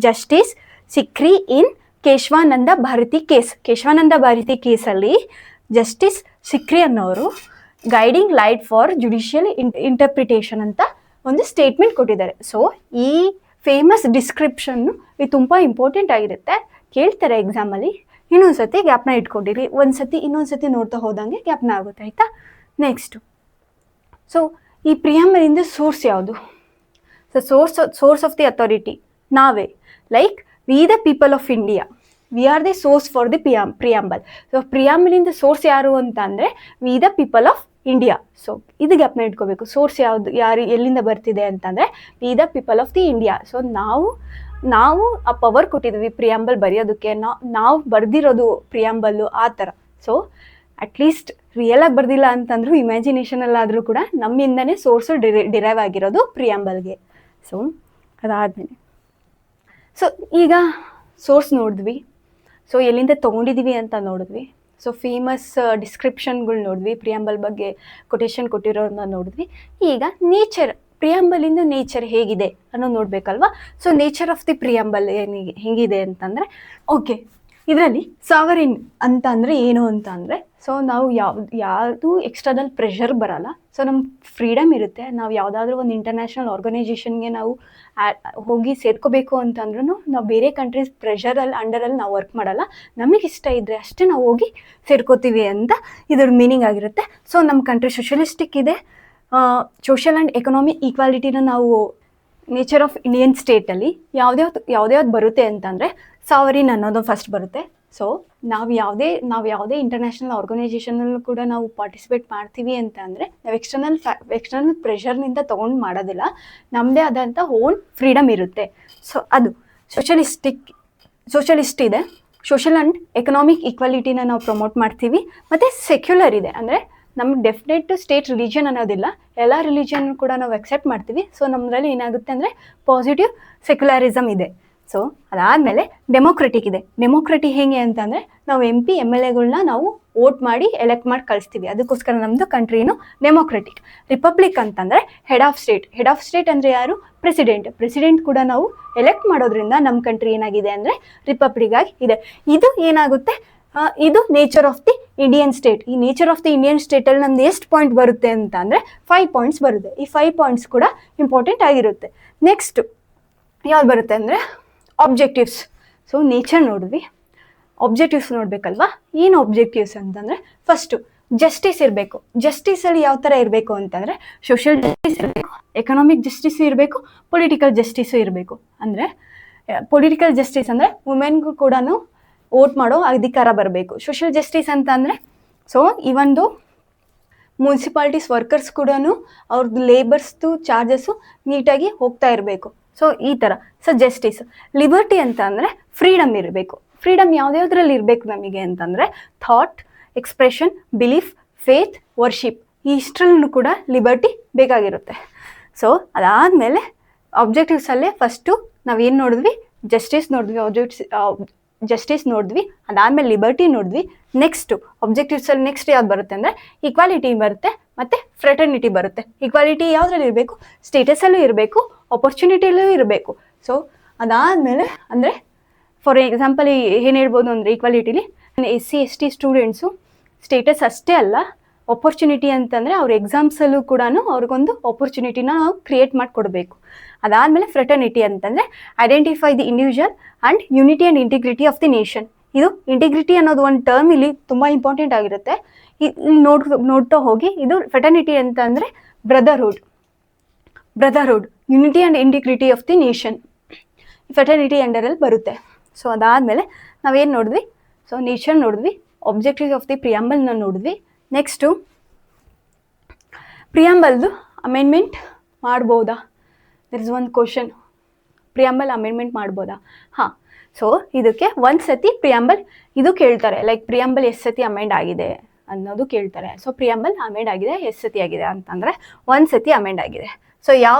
ಜಸ್ಟಿಸ್ ಸಿಕ್ರಿ ಇನ್ ಕೇಶವಾನಂದ ಭಾರತಿ ಕೇಸಲ್ಲಿ ಜಸ್ಟಿಸ್ ಸಿಕ್ರಿ ಅನ್ನೋರು guiding light for judicial interpretation ಅಂತ ಒಂದು ಸ್ಟೇಟ್ಮೆಂಟ್ ಕೊಟ್ಟಿದ್ದಾರೆ. ಸೊ ಈ ಫೇಮಸ್ ಡಿಸ್ಕ್ರಿಪ್ಷನ್ನು ಇದು ತುಂಬ ಇಂಪಾರ್ಟೆಂಟ್ ಆಗಿರುತ್ತೆ, ಕೇಳ್ತಾರೆ ಎಕ್ಸಾಮಲ್ಲಿ. ಇನ್ನೊಂದು ಸತಿ ಗ್ಯಾಪ್ನ ಇಟ್ಕೊಂಡಿರಿ, ಇನ್ನೊಂದು ಸತಿ ನೋಡ್ತಾ ಹೋದಂಗೆ ಗ್ಯಾಪ್ನ ಆಗುತ್ತೆ, ಆಯಿತಾ. ನೆಕ್ಸ್ಟು, ಸೊ ಈ ಪ್ರಿಯಾಂಬಲಿಂದ ಸೋರ್ಸ್ ಯಾವುದು? So source of the authority ನಾವೇ, like we the people of India, we are the source for the preamble. So ಪ್ರಿಯಾಂಬಲಿಂದ ಸೋರ್ಸ್ ಯಾರು ಅಂತ ಅಂದರೆ we the people of India. So ಇದು ಗ್ಯಾಪ್ನ ಇಟ್ಕೋಬೇಕು. ಸೋರ್ಸ್ ಎಲ್ಲಿಂದ ಬರ್ತಿದೆ ಅಂತಂದರೆ we the people of the India. So ನಾವು ಆ ಪವರ್ ಕೊಟ್ಟಿದ್ವಿ ಪ್ರಿಯಾಂಬಲ್ ಬರೆಯೋದಕ್ಕೆ, ನಾವು ಬರೆದಿರೋದು ಪ್ರಿಯಾಂಬಲ್ಲು ಆ ಥರ. ಸೊ ಅಟ್ಲೀಸ್ಟ್ ರಿಯಲಾಗಿ ಬರ್ದಿಲ್ಲ ಅಂತಂದ್ರೂ ಇಮ್ಯಾಜಿನೇಷನಲ್ಲಾದರೂ ಕೂಡ ನಮ್ಮಿಂದನೇ ಸೋರ್ಸು ಡಿರೈವ್ ಆಗಿರೋದು ಪ್ರಿಯಾಂಬಲ್ಗೆ. ಸೊ ಅದಾದಮೇಲೆ ಸೊ ಈಗ ಸೋರ್ಸ್ ನೋಡಿದ್ವಿ, ಸೊ ಎಲ್ಲಿಂದ ತೊಗೊಂಡಿದ್ದೀವಿ ಅಂತ ನೋಡಿದ್ವಿ, ಸೊ ಫೇಮಸ್ ಡಿಸ್ಕ್ರಿಪ್ಷನ್ಗಳು ನೋಡಿದ್ವಿ, ಪ್ರಿಯಾಂಬಲ್ ಬಗ್ಗೆ ಕೊಟೇಶನ್ ಕೊಟ್ಟಿರೋದನ್ನ ನೋಡಿದ್ವಿ. ಈಗ ಪ್ರಿಯಾಂಬಲಿಂದ ನೇಚರ್ ಹೇಗಿದೆ ಅನ್ನೋದು ನೋಡಬೇಕಲ್ವಾ. So nature of the preamble ಹೇಗಿದೆ ಅಂತಂದರೆ, ಓಕೆ, ಇದರಲ್ಲಿ ಸಾವರಿನ್ ಅಂತ ಅಂದರೆ ಏನು ಅಂತ ಅಂದರೆ, ಸೊ ನಾವು ಯಾವುದು ಎಕ್ಸ್ಟರ್ನಲ್ ಪ್ರೆಷರ್ ಬರಲ್ಲ. ಸೊ ನಮ್ಮ ಫ್ರೀಡಮ್ ಇರುತ್ತೆ. ನಾವು ಯಾವುದಾದ್ರೂ ಒಂದು ಇಂಟರ್ನ್ಯಾಷನಲ್ ಆರ್ಗನೈಜೇಷನ್ಗೆ ನಾವು ಹೋಗಿ ಸೇರ್ಕೋಬೇಕು ಅಂತಂದ್ರೂ ನಾವು ಬೇರೆ ಕಂಟ್ರೀಸ್ ಅಂಡರಲ್ಲಿ ನಾವು ವರ್ಕ್ ಮಾಡಲ್ಲ. ನಮಗೆ ಇಷ್ಟ ಇದ್ದರೆ ಅಷ್ಟೇ ನಾವು ಹೋಗಿ ಸೇರ್ಕೋತೀವಿ ಅಂತ ಇದ್ರ ಮೀನಿಂಗ್ ಆಗಿರುತ್ತೆ. ಸೊ ನಮ್ಮ ಕಂಟ್ರಿ ಸೋಷಲಿಸ್ಟಿಕ್ ಇದೆ. ಸೋಷಿಯಲ್ ಆ್ಯಂಡ್ ಎಕನಾಮಿಕ್ ಈಕ್ವಾಲಿಟಿನ ನಾವು ನೇಚರ್ ಆಫ್ ಇಂಡಿಯನ್ ಸ್ಟೇಟಲ್ಲಿ ಯಾವ್ದ್ಯಾವ್ದು ಬರುತ್ತೆ ಅಂತಂದರೆ ಸಾವರಿನ್ ಅನ್ನೋದು ಫಸ್ಟ್ ಬರುತ್ತೆ. ಸೊ ನಾವು ಯಾವುದೇ ಇಂಟರ್ನ್ಯಾಷನಲ್ ಆರ್ಗನೈಜೇಷನಲ್ಲೂ ಕೂಡ ನಾವು ಪಾರ್ಟಿಸಿಪೇಟ್ ಮಾಡ್ತೀವಿ ಅಂತ ಅಂದರೆ ನಾವು ಎಕ್ಸ್ಟರ್ನಲ್ ಪ್ರೆಷರ್ನಿಂದ ತೊಗೊಂಡು ಮಾಡೋದಿಲ್ಲ, ನಮ್ಮದೇ ಆದಂಥ ಓನ್ ಫ್ರೀಡಮ್ ಇರುತ್ತೆ. ಸೊ ಅದು ಸೋಷಲಿಸ್ಟ್ ಇದೆ. ಸೋಷಿಯಲ್ ಆ್ಯಂಡ್ ಎಕನಾಮಿಕ್ ಈಕ್ವಾಲಿಟಿನ ನಾವು ಪ್ರಮೋಟ್ ಮಾಡ್ತೀವಿ. ಮತ್ತು ಸೆಕ್ಯುಲರ್ ಇದೆ, ಅಂದರೆ ನಮ್ಗೆ ಡೆಫಿನೆಟ್ ಸ್ಟೇಟ್ ರಿಲಿಜನ್ ಅನ್ನೋದಿಲ್ಲ, ಎಲ್ಲ ರಿಲಿಜನ್ ಕೂಡ ನಾವು ಅಕ್ಸೆಪ್ಟ್ ಮಾಡ್ತೀವಿ. ಸೊ ನಮ್ಮದ್ರಲ್ಲಿ ಏನಾಗುತ್ತೆ ಅಂದರೆ ಪಾಸಿಟಿವ್ ಸೆಕ್ಯುಲರಿಸಮ್ ಇದೆ. ಸೊ ಅದಾದಮೇಲೆ ಡೆಮೋಕ್ರೆಟಿಕ್ ಇದೆ. ಡೆಮೋಕ್ರೆಟಿಕ್ ಹೇಗೆ ಅಂತಂದರೆ ನಾವು MP MLAಗಳನ್ನ ನಾವು ವೋಟ್ ಮಾಡಿ ಎಲೆಕ್ಟ್ ಮಾಡಿ ಕಳಿಸ್ತೀವಿ, ಅದಕ್ಕೋಸ್ಕರ ನಮ್ಮದು ಕಂಟ್ರಿನು ಡೆಮೋಕ್ರೆಟಿಕ್. ರಿಪಬ್ಲಿಕ್ ಅಂತಂದರೆ ಹೆಡ್ ಆಫ್ ಸ್ಟೇಟ್ ಅಂದರೆ ಯಾರು? ಪ್ರೆಸಿಡೆಂಟ್ ಕೂಡ ನಾವು ಎಲೆಕ್ಟ್ ಮಾಡೋದ್ರಿಂದ ನಮ್ಮ ಕಂಟ್ರಿ ಏನಾಗಿದೆ ಅಂದರೆ ರಿಪಬ್ಲಿಕ್ ಆಗಿ ಇದೆ. ಇದು ಏನಾಗುತ್ತೆ, ಇದು nature of the Indian state. ಈ ನೇಚರ್ ಆಫ್ ದಿ ಇಂಡಿಯನ್ ಸ್ಟೇಟಲ್ಲಿ ನಮ್ದು ಎಷ್ಟು ಪಾಯಿಂಟ್ ಬರುತ್ತೆ ಅಂತ ಅಂದರೆ 5 ಪಾಯಿಂಟ್ಸ್ ಬರುತ್ತೆ. ಈ 5 ಪಾಯಿಂಟ್ಸ್ ಕೂಡ ಇಂಪಾರ್ಟೆಂಟ್ ಆಗಿರುತ್ತೆ. ನೆಕ್ಸ್ಟ್ ಯಾವ್ದು ಬರುತ್ತೆ ಅಂದರೆ ಆಬ್ಜೆಕ್ಟಿವ್ಸ್. ಸೊ ನೇಚರ್ ನೋಡಿದ್ವಿ, ಆಬ್ಜೆಕ್ಟಿವ್ಸ್ ನೋಡಬೇಕಲ್ವಾ. ಏನು ಆಬ್ಜೆಕ್ಟಿವ್ಸ್ ಅಂತಂದರೆ ಫಸ್ಟು ಜಸ್ಟಿಸ್ ಇರಬೇಕು. ಜಸ್ಟಿಸಲ್ಲಿ ಯಾವ ಥರ ಇರಬೇಕು ಅಂತಂದರೆ ಸೋಷಿಯಲ್ ಜಸ್ಟಿಸ್ ಇರಬೇಕು, ಎಕನಾಮಿಕ್ ಜಸ್ಟಿಸು ಇರಬೇಕು, ಪೊಲಿಟಿಕಲ್ ಜಸ್ಟಿಸು ಇರಬೇಕು. ಅಂದರೆ ಪೊಲಿಟಿಕಲ್ ಜಸ್ಟಿಸ್ ಅಂದರೆ ವುಮೆನ್ಗೂ ಕೂಡ ವೋಟ್ ಮಾಡೋ ಅಧಿಕಾರ ಬರಬೇಕು. ಸೋಷಿಯಲ್ ಜಸ್ಟಿಸ್ ಅಂತ ಅಂದರೆ ಸೊ ಈ ಒಂದು ಮುನ್ಸಿಪಾಲ್ಟೀಸ್ ವರ್ಕರ್ಸ್ ಕೂಡ ಅವ್ರದ್ದು ಲೇಬರ್ಸ್ದು ಚಾರ್ಜಸ್ಸು ನೀಟಾಗಿ ಹೋಗ್ತಾ ಇರಬೇಕು. ಸೊ ಈ ಥರ. So justice. ಲಿಬರ್ಟಿ ಅಂತ ಅಂದರೆ ಫ್ರೀಡಮ್ ಇರಬೇಕು. ಫ್ರೀಡಮ್ ಯಾವುದ್ಯಾವುದ್ರಲ್ಲಿ ಇರಬೇಕು ನಮಗೆ ಅಂತಂದರೆ thought, expression, belief, faith, worship, ಈ ಇಷ್ಟರಲ್ಲೂ ಕೂಡ ಲಿಬರ್ಟಿ ಬೇಕಾಗಿರುತ್ತೆ. ಸೊ ಅದಾದಮೇಲೆ ಆಬ್ಜೆಕ್ಟಿವ್ಸಲ್ಲೇ ಫಸ್ಟು ನಾವೇನು ನೋಡಿದ್ವಿ, ಜಸ್ಟಿಸ್ ನೋಡಿದ್ವಿ, ಜಸ್ಟಿಸ್ ನೋಡಿದ್ವಿ, ಅದಾದಮೇಲೆ ಲಿಬರ್ಟಿ ನೋಡಿದ್ವಿ. ನೆಕ್ಸ್ಟು ಆಬ್ಜೆಕ್ಟಿವ್ಸಲ್ಲಿ ನೆಕ್ಸ್ಟ್ ಯಾವ್ದು ಬರುತ್ತೆ ಅಂದರೆ ಈಕ್ವಾಲಿಟಿ ಬರುತ್ತೆ ಮತ್ತು ಫ್ರೆಟರ್ನಿಟಿ ಬರುತ್ತೆ. ಈಕ್ವಾಲಿಟಿ ಯಾವುದ್ರಲ್ಲಿ ಇರಬೇಕು? ಸ್ಟೇಟಸಲ್ಲೂ ಇರಬೇಕು, ಆಪರ್ಚುನಿಟಿಯಲ್ಲೂ ಇರಬೇಕು. ಸೊ ಅದಾದಮೇಲೆ ಅಂದರೆ ಫಾರ್ ಎಕ್ಸಾಂಪಲ್ ಏನು ಹೇಳ್ಬೋದು ಅಂದರೆ ಈಕ್ವಾಲಿಟಿಲಿ SC ST ಸ್ಟೂಡೆಂಟ್ಸು ಸ್ಟೇಟಸ್ ಅಷ್ಟೇ ಅಲ್ಲ, ಆಪರ್ಚುನಿಟಿ ಅಂತಂದರೆ ಅವ್ರ ಎಕ್ಸಾಮ್ಸಲ್ಲೂ ಕೂಡ ಅವ್ರಿಗೊಂದು ಆಪರ್ಚುನಿಟಿನ ನಾವು ಕ್ರಿಯೇಟ್ ಮಾಡಿಕೊಡ್ಬೇಕು. ಅದಾದಮೇಲೆ ಫ್ರೆಟರ್ನಿಟಿ ಅಂತಂದರೆ identify the individual and unity and integrity of the nation. ಇದು ಇಂಟಿಗ್ರಿಟಿ ಅನ್ನೋದು ಒಂದು ಟರ್ಮ್ ಇಲ್ಲಿ ತುಂಬ ಇಂಪಾರ್ಟೆಂಟ್ ಆಗಿರುತ್ತೆ. ಇಲ್ಲಿ ನೋಡ್ತಾ ಹೋಗಿ. ಇದು ಫ್ರೆಟರ್ನಿಟಿ ಅಂತ ಅಂದರೆ brotherhood, unity and integrity of the nation, fraternity ಅಂಡರಲ್ಲಿ ಬರುತ್ತೆ. ಸೊ ಅದಾದಮೇಲೆ ನಾವೇನು ನೋಡಿದ್ವಿ? ಸೊ ನೇಚರ್ ನೋಡಿದ್ವಿ, ಆಬ್ಜೆಕ್ಟಿವ್ಸ್ ಆಫ್ ದಿ ಪ್ರಿಯಾಂಬಲ್ನ ನೋಡಿದ್ವಿ. ನೆಕ್ಸ್ಟು ಪ್ರಿಯಾಂಬಲ್ದು ಅಮೆಂಡ್ಮೆಂಟ್ ಮಾಡ್ಬೋದಾ? There is one question, preamble amendment ಮಾಡ್ಬೋದಾ? ಹಾಂ. ಸೊ ಇದಕ್ಕೆ ಒಂದು ಸತಿ ಪ್ರಿಯಾಂಬಲ್ ಇದು ಕೇಳ್ತಾರೆ, ಲೈಕ್ ಪ್ರಿಯಾಂಬಲ್ ಎಷ್ಟು ಸತಿ ಅಮೆಂಡ್ ಆಗಿದೆ ಅನ್ನೋದು ಕೇಳ್ತಾರೆ. ಸೊ ಪ್ರಿಯಾಂಬಲ್ ಅಮೆಂಡ್ ಆಗಿದೆ ಎಷ್ಟು ಸತಿ ಆಗಿದೆ ಅಂತಂದರೆ 1 ಸತಿ ಅಮೆಂಡ್ ಆಗಿದೆ. ಸೊ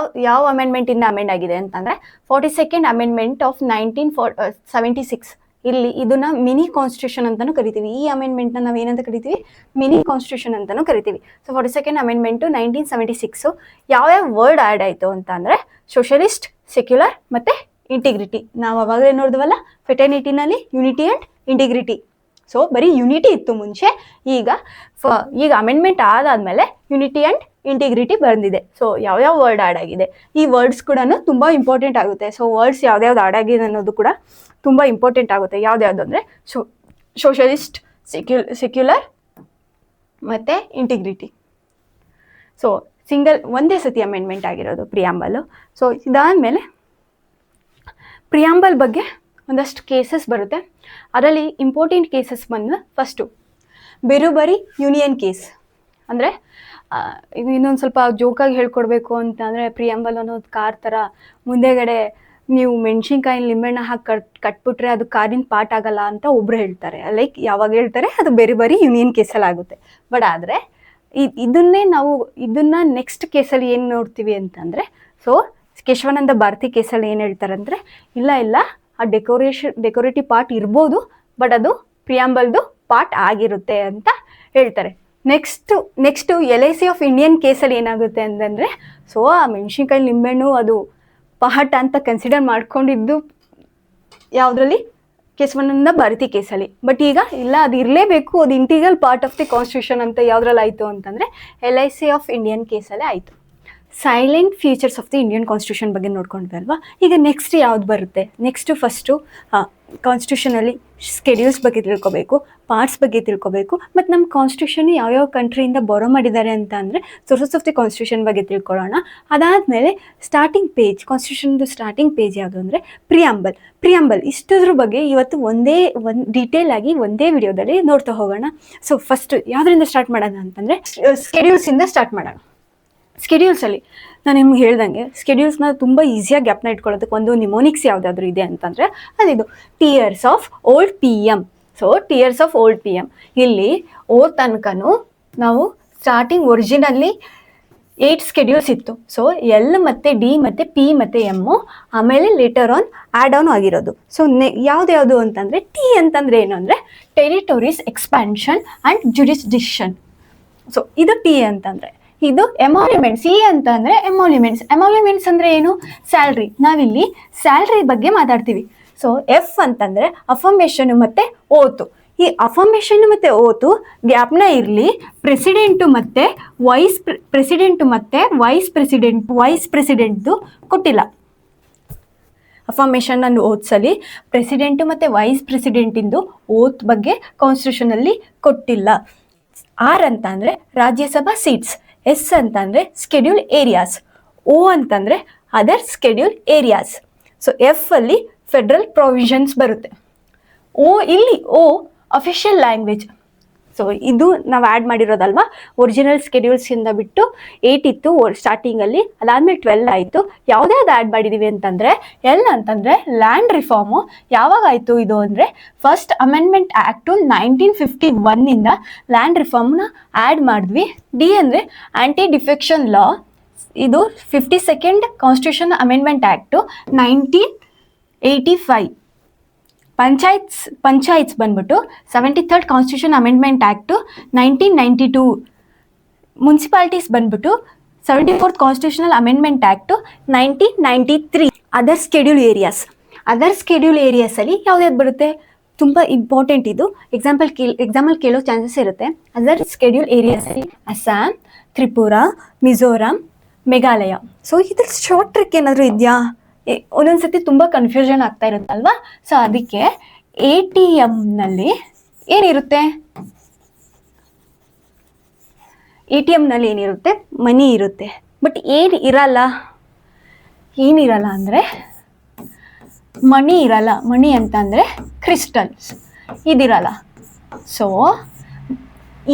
ಯಾವ ಅಮೆಂಡ್ಮೆಂಟಿಂದ ಅಮೆಂಡ್ ಆಗಿದೆ ಅಂತಂದರೆ 42nd ಅಮೆಂಡ್ಮೆಂಟ್ ಆಫ್ 1976. ಇಲ್ಲಿ ಇದನ್ನ ಮಿನಿ ಕಾನ್ಸ್ಟಿಟ್ಯೂಷನ್ ಅಂತಲೂ ಕರಿತೀವಿ. ಈ ಅಮೆಂಡ್ಮೆಂಟ್ನ ನಾವು ಏನಂತ ಕರಿತೀವಿ? ಮಿನಿ ಕಾನ್ಸ್ಟಿಟ್ಯೂಷನ್ ಅಂತಲೂ ಕರಿತೀವಿ. So 42nd amendment 1976. ಯಾವ್ಯಾವ ವರ್ಡ್ ಆ್ಯಡ್ ಆಯಿತು ಅಂತ ಅಂದರೆ ಸೋಷಲಿಸ್ಟ್, ಸೆಕ್ಯುಲರ್ ಮತ್ತು ಇಂಟಿಗ್ರಿಟಿ. ನಾವು ಅವಾಗಲೇ ನೋಡಿದ್ವಲ್ಲ ಫೆಟರ್ನಿಟಿನಲ್ಲಿ ಯುನಿಟಿ ಆ್ಯಂಡ್ ಇಂಟಿಗ್ರಿಟಿ. ಸೊ ಬರೀ ಯುನಿಟಿ ಇತ್ತು ಮುಂಚೆ, ಈಗ ಅಮೆಂಡ್ಮೆಂಟ್ ಆದಾದಮೇಲೆ ಯುನಿಟಿ ಆ್ಯಂಡ್ ಇಂಟಿಗ್ರಿಟಿ ಬಂದಿದೆ. ಸೊ ಯಾವ್ಯಾವ ವರ್ಡ್ ಆ್ಯಡ್ ಆಗಿದೆ, ಈ ವರ್ಡ್ಸ್ ಕೂಡ ತುಂಬ ಇಂಪಾರ್ಟೆಂಟ್ ಆಗುತ್ತೆ. ಸೊ ವರ್ಡ್ಸ್ ಯಾವ್ದ್ಯಾವ್ದು ಆ್ಯಡ್ ಆಗಿದೆ ಅನ್ನೋದು ಕೂಡ ತುಂಬ ಇಂಪಾರ್ಟೆಂಟ್ ಆಗುತ್ತೆ. ಯಾವ್ದ್ಯಾವುದು ಅಂದರೆ ಸೋಷಲಿಸ್ಟ್, ಸೆಕ್ಯುಲರ್ ಮತ್ತು ಇಂಟಿಗ್ರಿಟಿ. ಸೊ ಒಂದೇ ಸತಿ ಅಮೆಂಡ್ಮೆಂಟ್ ಆಗಿರೋದು ಪ್ರಿಯಾಂಬಲ್. ಸೊ ಇದಾದಮೇಲೆ ಪ್ರಿಯಾಂಬಲ್ ಬಗ್ಗೆ ಒಂದಷ್ಟು ಕೇಸಸ್ ಬರುತ್ತೆ. ಅದರಲ್ಲಿ ಇಂಪಾರ್ಟೆಂಟ್ ಕೇಸಸ್ ಬಂದು ಫಸ್ಟು ಬೆರುಬರಿ ಯೂನಿಯನ್ ಕೇಸ್. ಅಂದರೆ ಇದು ಇನ್ನೊಂದು ಸ್ವಲ್ಪ ಜೋಕಾಗಿ ಹೇಳ್ಕೊಡ್ಬೇಕು ಅಂತಂದರೆ ಪ್ರಿಯಾಂಬಲ್ ಅನ್ನೋದು ಕಾರ್ ಥರ ಮುಂದೆಗಡೆ ನೀವು ಮೆಣಸಿನ್ಕಾಯಿ ಲಿಂಬೆಹಣ್ಣು ಹಾಕಿ ಕಟ್ಬಿಟ್ರೆ ಅದು ಕಾರಿನ ಪಾರ್ಟ್ ಆಗಲ್ಲ ಅಂತ ಒಬ್ರು ಹೇಳ್ತಾರೆ. ಲೈಕ್ ಯಾವಾಗ ಹೇಳ್ತಾರೆ ಅದು ಬೆರುಬರಿ ಯೂನಿಯನ್ ಕೇಸಲ್ಲಿ ಆಗುತ್ತೆ. ಬಟ್ ಆದರೆ ಇದನ್ನ ನೆಕ್ಸ್ಟ್ ಕೇಸಲ್ಲಿ ಏನು ನೋಡ್ತೀವಿ ಅಂತಂದರೆ, ಸೊ ಕೇಶವಾನಂದ ಭಾರತಿ ಕೇಸಲ್ಲಿ ಏನು ಹೇಳ್ತಾರೆ ಅಂದರೆ ಇಲ್ಲ ಆ ಡೆಕೋರೇಟಿವ್ ಪಾರ್ಟ್ ಇರ್ಬೋದು, ಬಟ್ ಅದು ಪ್ರಿಯಾಂಬಲ್ದು ಪಾರ್ಟ್ ಆಗಿರುತ್ತೆ ಅಂತ ಹೇಳ್ತಾರೆ. ನೆಕ್ಸ್ಟು LIC ಆಫ್ ಇಂಡಿಯನ್ ಕೇಸಲ್ಲಿ ಏನಾಗುತ್ತೆ ಅಂತಂದರೆ, ಸೊ ಆ ಮೆಣಸಿನ್ಕಾಯಿ ಲಿಂಬೆಹಣ್ಣು ಅದು ಪಾರ್ಟ್ ಅಂತ ಕನ್ಸಿಡರ್ ಮಾಡ್ಕೊಂಡಿದ್ದು ಯಾವುದರಲ್ಲಿ? ಕೇಶವಾನಂದ ಭಾರತಿ ಕೇಸಲ್ಲಿ. ಬಟ್ ಈಗ ಇಲ್ಲ, ಅದು ಇರಲೇಬೇಕು, ಅದು integral part of the constitution ಅಂತ ಯಾವುದ್ರಲ್ಲಿ ಆಯಿತು ಅಂತಂದರೆ LIC ಆಫ್ ಇಂಡಿಯನ್ ಕೇಸಲ್ಲೇ ಆಯಿತು. Silent features of the Indian constitution ಬಗ್ಗೆ ನೋಡ್ಕೊಂಡ್ವಿ ಅಲ್ವಾ. ಈಗ ನೆಕ್ಸ್ಟ್ ಯಾವ್ದು ಬರುತ್ತೆ? ಫಸ್ಟು ಕಾನ್ಸ್ಟಿಟ್ಯೂಷನಲ್ಲಿ ಸ್ಕೆಡ್ಯೂಲ್ಸ್ ಬಗ್ಗೆ ತಿಳ್ಕೊಬೇಕು, ಪಾರ್ಟ್ಸ್ ಬಗ್ಗೆ ತಿಳ್ಕೊಬೇಕು, ಮತ್ತು ನಮ್ಮ ಕಾನ್ಸ್ಟಿಟ್ಯೂಷನ್ ಯಾವ್ಯಾವ ಕಂಟ್ರಿಯಿಂದ ಬರೋ ಮಾಡಿದ್ದಾರೆ ಅಂತ ಅಂದರೆ ಸೋರ್ಸಸ್ ಆಫ್ ದಿ ಕಾನ್ಸ್ಟಿಟ್ಯೂಷನ್ ಬಗ್ಗೆ ತಿಳ್ಕೊಳ್ಳೋಣ. ಅದಾದಮೇಲೆ ಸ್ಟಾರ್ಟಿಂಗ್ ಪೇಜ್, ಕಾನ್ಸ್ಟಿಟ್ಯೂಷನ್ದು ಸ್ಟಾರ್ಟಿಂಗ್ ಪೇಜ್ ಯಾವುದು ಅಂದರೆ ಪ್ರಿಯಾಂಬಲ್. ಇಷ್ಟದ್ರ ಬಗ್ಗೆ ಇವತ್ತು ಒಂದು ಡೀಟೇಲ್ ಆಗಿ ಒಂದೇ ವಿಡಿಯೋದಲ್ಲಿ ನೋಡ್ತಾ ಹೋಗೋಣ. ಸೊ ಫಸ್ಟ್ ಯಾವುದರಿಂದ ಸ್ಟಾರ್ಟ್ ಮಾಡೋಣ ಅಂತಂದರೆ ಸ್ಕೆಡ್ಯೂಲ್ಸಿಂದ ಸ್ಟಾರ್ಟ್ ಮಾಡೋಣ. ಸ್ಕೆಡ್ಯೂಲ್ಸಲ್ಲಿ ನಾನು ನಿಮ್ಗೆ ಹೇಳ್ದಂಗೆ ಸ್ಕೆಡ್ಯೂಲ್ಸ್ನ ತುಂಬ ಈಸಿಯಾಗಿ ಗ್ಯಾಪ್ನ ಇಟ್ಕೊಳ್ಳೋದಕ್ಕೆ ಒಂದು ನಿಮೋನಿಕ್ಸ್ ಯಾವುದಾದ್ರೂ ಇದೆ ಅಂತಂದರೆ ಅದಿದು tears of old PM. So tears of old PM ಇಲ್ಲಿ ತನಕನೂ ನಾವು ಸ್ಟಾರ್ಟಿಂಗ್ ಒರಿಜಿನಲ್ಲಿ 8 ಸ್ಕೆಡ್ಯೂಲ್ಸ್ ಇತ್ತು. ಸೊ ಎಲ್ ಮತ್ತು ಡಿ ಮತ್ತು ಪಿ ಮತ್ತು ಎಮ್ಮು ಆಮೇಲೆ ಲೇಟರ್ ಆನ್ ಆ್ಯಡ್ ಆನ್ ಆಗಿರೋದು. ಸೊ ಯಾವ್ದು ಅಂತಂದರೆ ಟಿ ಅಂತಂದರೆ ಏನು ಅಂದರೆ territories expansion and jurisdiction. So ಇದು ಟಿ ಅಂತಂದರೆ. ಇದು ಎಮಾಲ್ಯುಮೆಂಟ್ಸ್. ಇ ಅಂತಂದರೆ ಎಮಾಲ್ಯುಮೆಂಟ್ಸ್. ಎಮಾಲ್ಯುಮೆಂಟ್ಸ್ ಅಂದರೆ ಏನು? ಸ್ಯಾಲ್ರಿ. ನಾವಿಲ್ಲಿ ಸ್ಯಾಲ್ರಿ ಬಗ್ಗೆ ಮಾತಾಡ್ತೀವಿ. ಸೊ ಎಫ್ ಅಂತಂದರೆ ಅಫರ್ಮೇಷನು ಮತ್ತು ಓತು. ಈ ಅಫರ್ಮೇಷನ್ ಮತ್ತು ಓತು ಗ್ಯಾಪ್ನ ಇರಲಿ. ಪ್ರೆಸಿಡೆಂಟು ಮತ್ತು ವೈಸ್ ಪ್ರೆಸಿಡೆಂಟ್ದು ಕೊಟ್ಟಿಲ್ಲ. ಅಫರ್ಮೇಷನ್ ಅನ್ನು ಓದ್ಸಲಿ ಪ್ರೆಸಿಡೆಂಟು ಮತ್ತು ವೈಸ್ ಪ್ರೆಸಿಡೆಂಟಿಂದು ಓತ್ ಬಗ್ಗೆ ಕಾನ್ಸ್ಟಿಟ್ಯೂಷನಲ್ಲಿ ಕೊಟ್ಟಿಲ್ಲ. ಆರ್ ಅಂತ ಅಂದರೆ ರಾಜ್ಯಸಭಾ ಸೀಟ್ಸ್. ಎಸ್ ಅಂತಂದರೆ ಸ್ಕೆಡ್ಯೂಲ್ ಏರಿಯಾಸ್. ಓ ಅಂತಂದರೆ other schedule areas. So F ಅಲ್ಲಿ ಫೆಡ್ರಲ್ ಪ್ರೊವಿಷನ್ಸ್ ಬರುತ್ತೆ. ಇಲ್ಲಿ ಅಫಿಷಿಯಲ್ ಲ್ಯಾಂಗ್ವೇಜ್. ಸೊ ಇದು ನಾವು ಆ್ಯಡ್ ಮಾಡಿರೋದಲ್ವಾ. ಒರಿಜಿನಲ್ ಸ್ಕೆಡ್ಯೂಲ್ಸಿಂದ ಬಿಟ್ಟು 8 ಇತ್ತು ಸ್ಟಾರ್ಟಿಂಗಲ್ಲಿ, ಅದಾದಮೇಲೆ 12 ಆಯಿತು. ಯಾವುದೇ ಅದು ಆ್ಯಡ್ ಮಾಡಿದ್ದೀವಿ ಅಂತಂದರೆ ಎಲ್ ಅಂತಂದರೆ ಲ್ಯಾಂಡ್ ರಿಫಾರ್ಮು ಯಾವಾಗ ಆಯಿತು ಇದು ಅಂದರೆ ಫಸ್ಟ್ ಅಮೆಂಡ್ಮೆಂಟ್ ಆ್ಯಕ್ಟು 1951 ಲ್ಯಾಂಡ್ ರಿಫಾರ್ಮ್ನ ಆ್ಯಡ್ ಮಾಡಿದ್ವಿ. ಡಿ ಅಂದರೆ ಆ್ಯಂಟಿ ಡಿಫೆಕ್ಷನ್ ಲಾ. ಇದು 52nd constitution amendment act 1985. Panchayats ಬಂದ್ಬಿಟ್ಟು 73rd constitution amendment act 1992. Municipalities ಬಂದ್ಬಿಟ್ಟು 74th constitutional amendment act 1993. Other schedule ಏರಿಯಾಸಲ್ಲಿ ಯಾವ್ದು ಬರುತ್ತೆ? ತುಂಬ ಇಂಪಾರ್ಟೆಂಟ್ ಇದು. ಎಕ್ಸಾಮಲ್ಲಿ ಕೇಳೋ ಚಾನ್ಸಸ್ ಇರುತ್ತೆ. ಅದರ್ ಸ್ಕೆಡ್ಯೂಲ್ ಏರಿಯಾಸಲ್ಲಿ ಅಸ್ಸಾಂ, ತ್ರಿಪುರಾ, ಮಿಜೋರಾಂ, ಮೇಘಾಲಯ. ಸೊ ಇದ್ರ ಶಾರ್ಟ್ ಟ್ರಿಕ್ ಏನಾದರೂ ಇದೆಯಾ? ಒಂದೊಂದ್ಸತಿ ತುಂಬ ಕನ್ಫ್ಯೂಷನ್ ಆಗ್ತಾ ಇರುತ್ತಲ್ವಾ. ಸೊ ಅದಕ್ಕೆ ATMನಲ್ಲಿ ಏನಿರುತ್ತೆ? ATMನಲ್ಲಿ ಏನಿರುತ್ತೆ? ಮನಿ ಇರುತ್ತೆ. ಬಟ್ ಏನಿರಲ್ಲ ಅಂದರೆ ಮನಿ ಇರಲ್ಲ. ಮನಿ ಅಂತಂದರೆ ಕ್ರಿಸ್ಟಲ್ಸ್ ಇದಿರಲ್ಲ. ಸೊ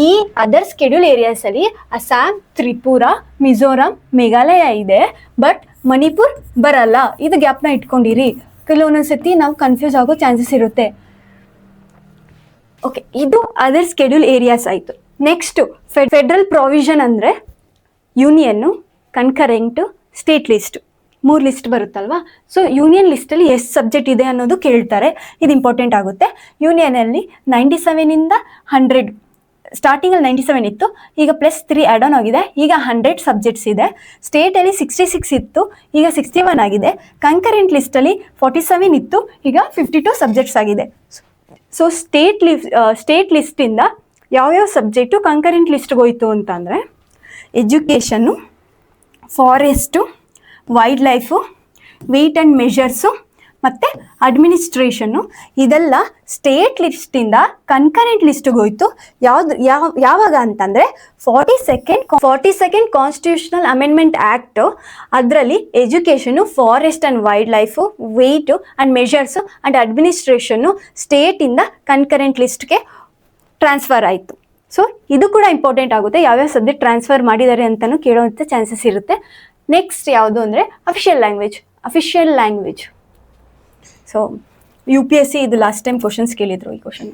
ಈ ಅದರ್ ಸ್ಕೆಡ್ಯೂಲ್ ಏರಿಯಾಸಲ್ಲಿ ಅಸ್ಸಾಂ, ತ್ರಿಪುರಾ, ಮಿಜೋರಾಂ, ಮೇಘಾಲಯ ಇದೆ. ಬಟ್ ಮಣಿಪುರ್ ಬರಲ್ಲ. ಇದು ಗ್ಯಾಪ್ನ ಇಟ್ಕೊಂಡಿರಿ. ಕೆಲವೊಂದೊಂದ್ಸತಿ ನಾವು ಕನ್ಫ್ಯೂಸ್ ಆಗೋ ಚಾನ್ಸಸ್ ಇರುತ್ತೆ. ಓಕೆ, ಇದು ಅದರ್ ಸ್ಕೆಡ್ಯೂಲ್ ಏರಿಯಾಸ್ ಆಯಿತು. ನೆಕ್ಸ್ಟು ಫೆಡ್ರಲ್ ಪ್ರಾವಿಷನ್ ಅಂದರೆ union, concurrent, state list 3 list ಬರುತ್ತಲ್ವಾ. ಸೊ ಯೂನಿಯನ್ ಲಿಸ್ಟಲ್ಲಿ ಎಷ್ಟು ಸಬ್ಜೆಕ್ಟ್ ಇದೆ ಅನ್ನೋದು ಕೇಳ್ತಾರೆ. ಇದು ಇಂಪಾರ್ಟೆಂಟ್ ಆಗುತ್ತೆ. ಯೂನಿಯನಲ್ಲಿ 97 100. ಸ್ಟಾರ್ಟಿಂಗಲ್ಲಿ 97 ಇತ್ತು, ಈಗ +3 ಆ್ಯಡ್ ಆನ್ ಆಗಿದೆ. ಈಗ 100 ಸಬ್ಜೆಕ್ಟ್ಸ್ ಇದೆ. ಸ್ಟೇಟಲ್ಲಿ 66 ಇತ್ತು, ಈಗ 61 ಆಗಿದೆ. ಕನ್ಕರೆಂಟ್ ಲಿಸ್ಟಲ್ಲಿ 47 ಇತ್ತು, ಈಗ 52 ಸಬ್ಜೆಕ್ಟ್ಸ್ ಆಗಿದೆ. ಸೊ ಸ್ಟೇಟ್ ಲಿಸ್ಟಿಂದ ಯಾವ್ಯಾವ ಸಬ್ಜೆಕ್ಟು ಕನ್ಕರೆಂಟ್ ಲಿಸ್ಟ್ಗೆ ಹೋಯ್ತು ಅಂತಂದರೆ education, forest, wildlife, weight and measures ಮತ್ತು ಅಡ್ಮಿನಿಸ್ಟ್ರೇಷನ್ನು. ಇದೆಲ್ಲ ಸ್ಟೇಟ್ ಲಿಸ್ಟಿಂದ ಕನ್ಕರೆಂಟ್ ಲಿಸ್ಟಿಗೆ ಹೋಯ್ತು. ಯಾವಾಗ ಅಂತಂದರೆ 42nd ಕಾನ್ಸ್ಟಿಟ್ಯೂಷನಲ್ ಅಮೆಂಡ್ಮೆಂಟ್ ಆ್ಯಕ್ಟು. ಅದರಲ್ಲಿ education, forest and wild life, weight and measures and administration ಸ್ಟೇಟಿಂದ ಕನ್ಕರೆಂಟ್ ಲಿಸ್ಟ್ಗೆ ಟ್ರಾನ್ಸ್ಫರ್ ಆಯಿತು. ಸೊ ಇದು ಕೂಡ ಇಂಪಾರ್ಟೆಂಟ್ ಆಗುತ್ತೆ. ಯಾವ್ಯಾವ ಸಬ್ಜೆಕ್ಟ್ ಟ್ರಾನ್ಸ್ಫರ್ ಮಾಡಿದ್ದಾರೆ ಅಂತಲೂ ಕೇಳೋವಂಥ ಚಾನ್ಸಸ್ ಇರುತ್ತೆ. ನೆಕ್ಸ್ಟ್ ಯಾವುದು ಅಂದರೆ ಅಫಿಷಿಯಲ್ ಲ್ಯಾಂಗ್ವೇಜ್. ಸೊ UPSC ಇದು ಲಾಸ್ಟ್ ಟೈಮ್ ಕ್ವಶನ್ಸ್ ಕೇಳಿದ್ರು. ಈ ಕ್ವಶನ್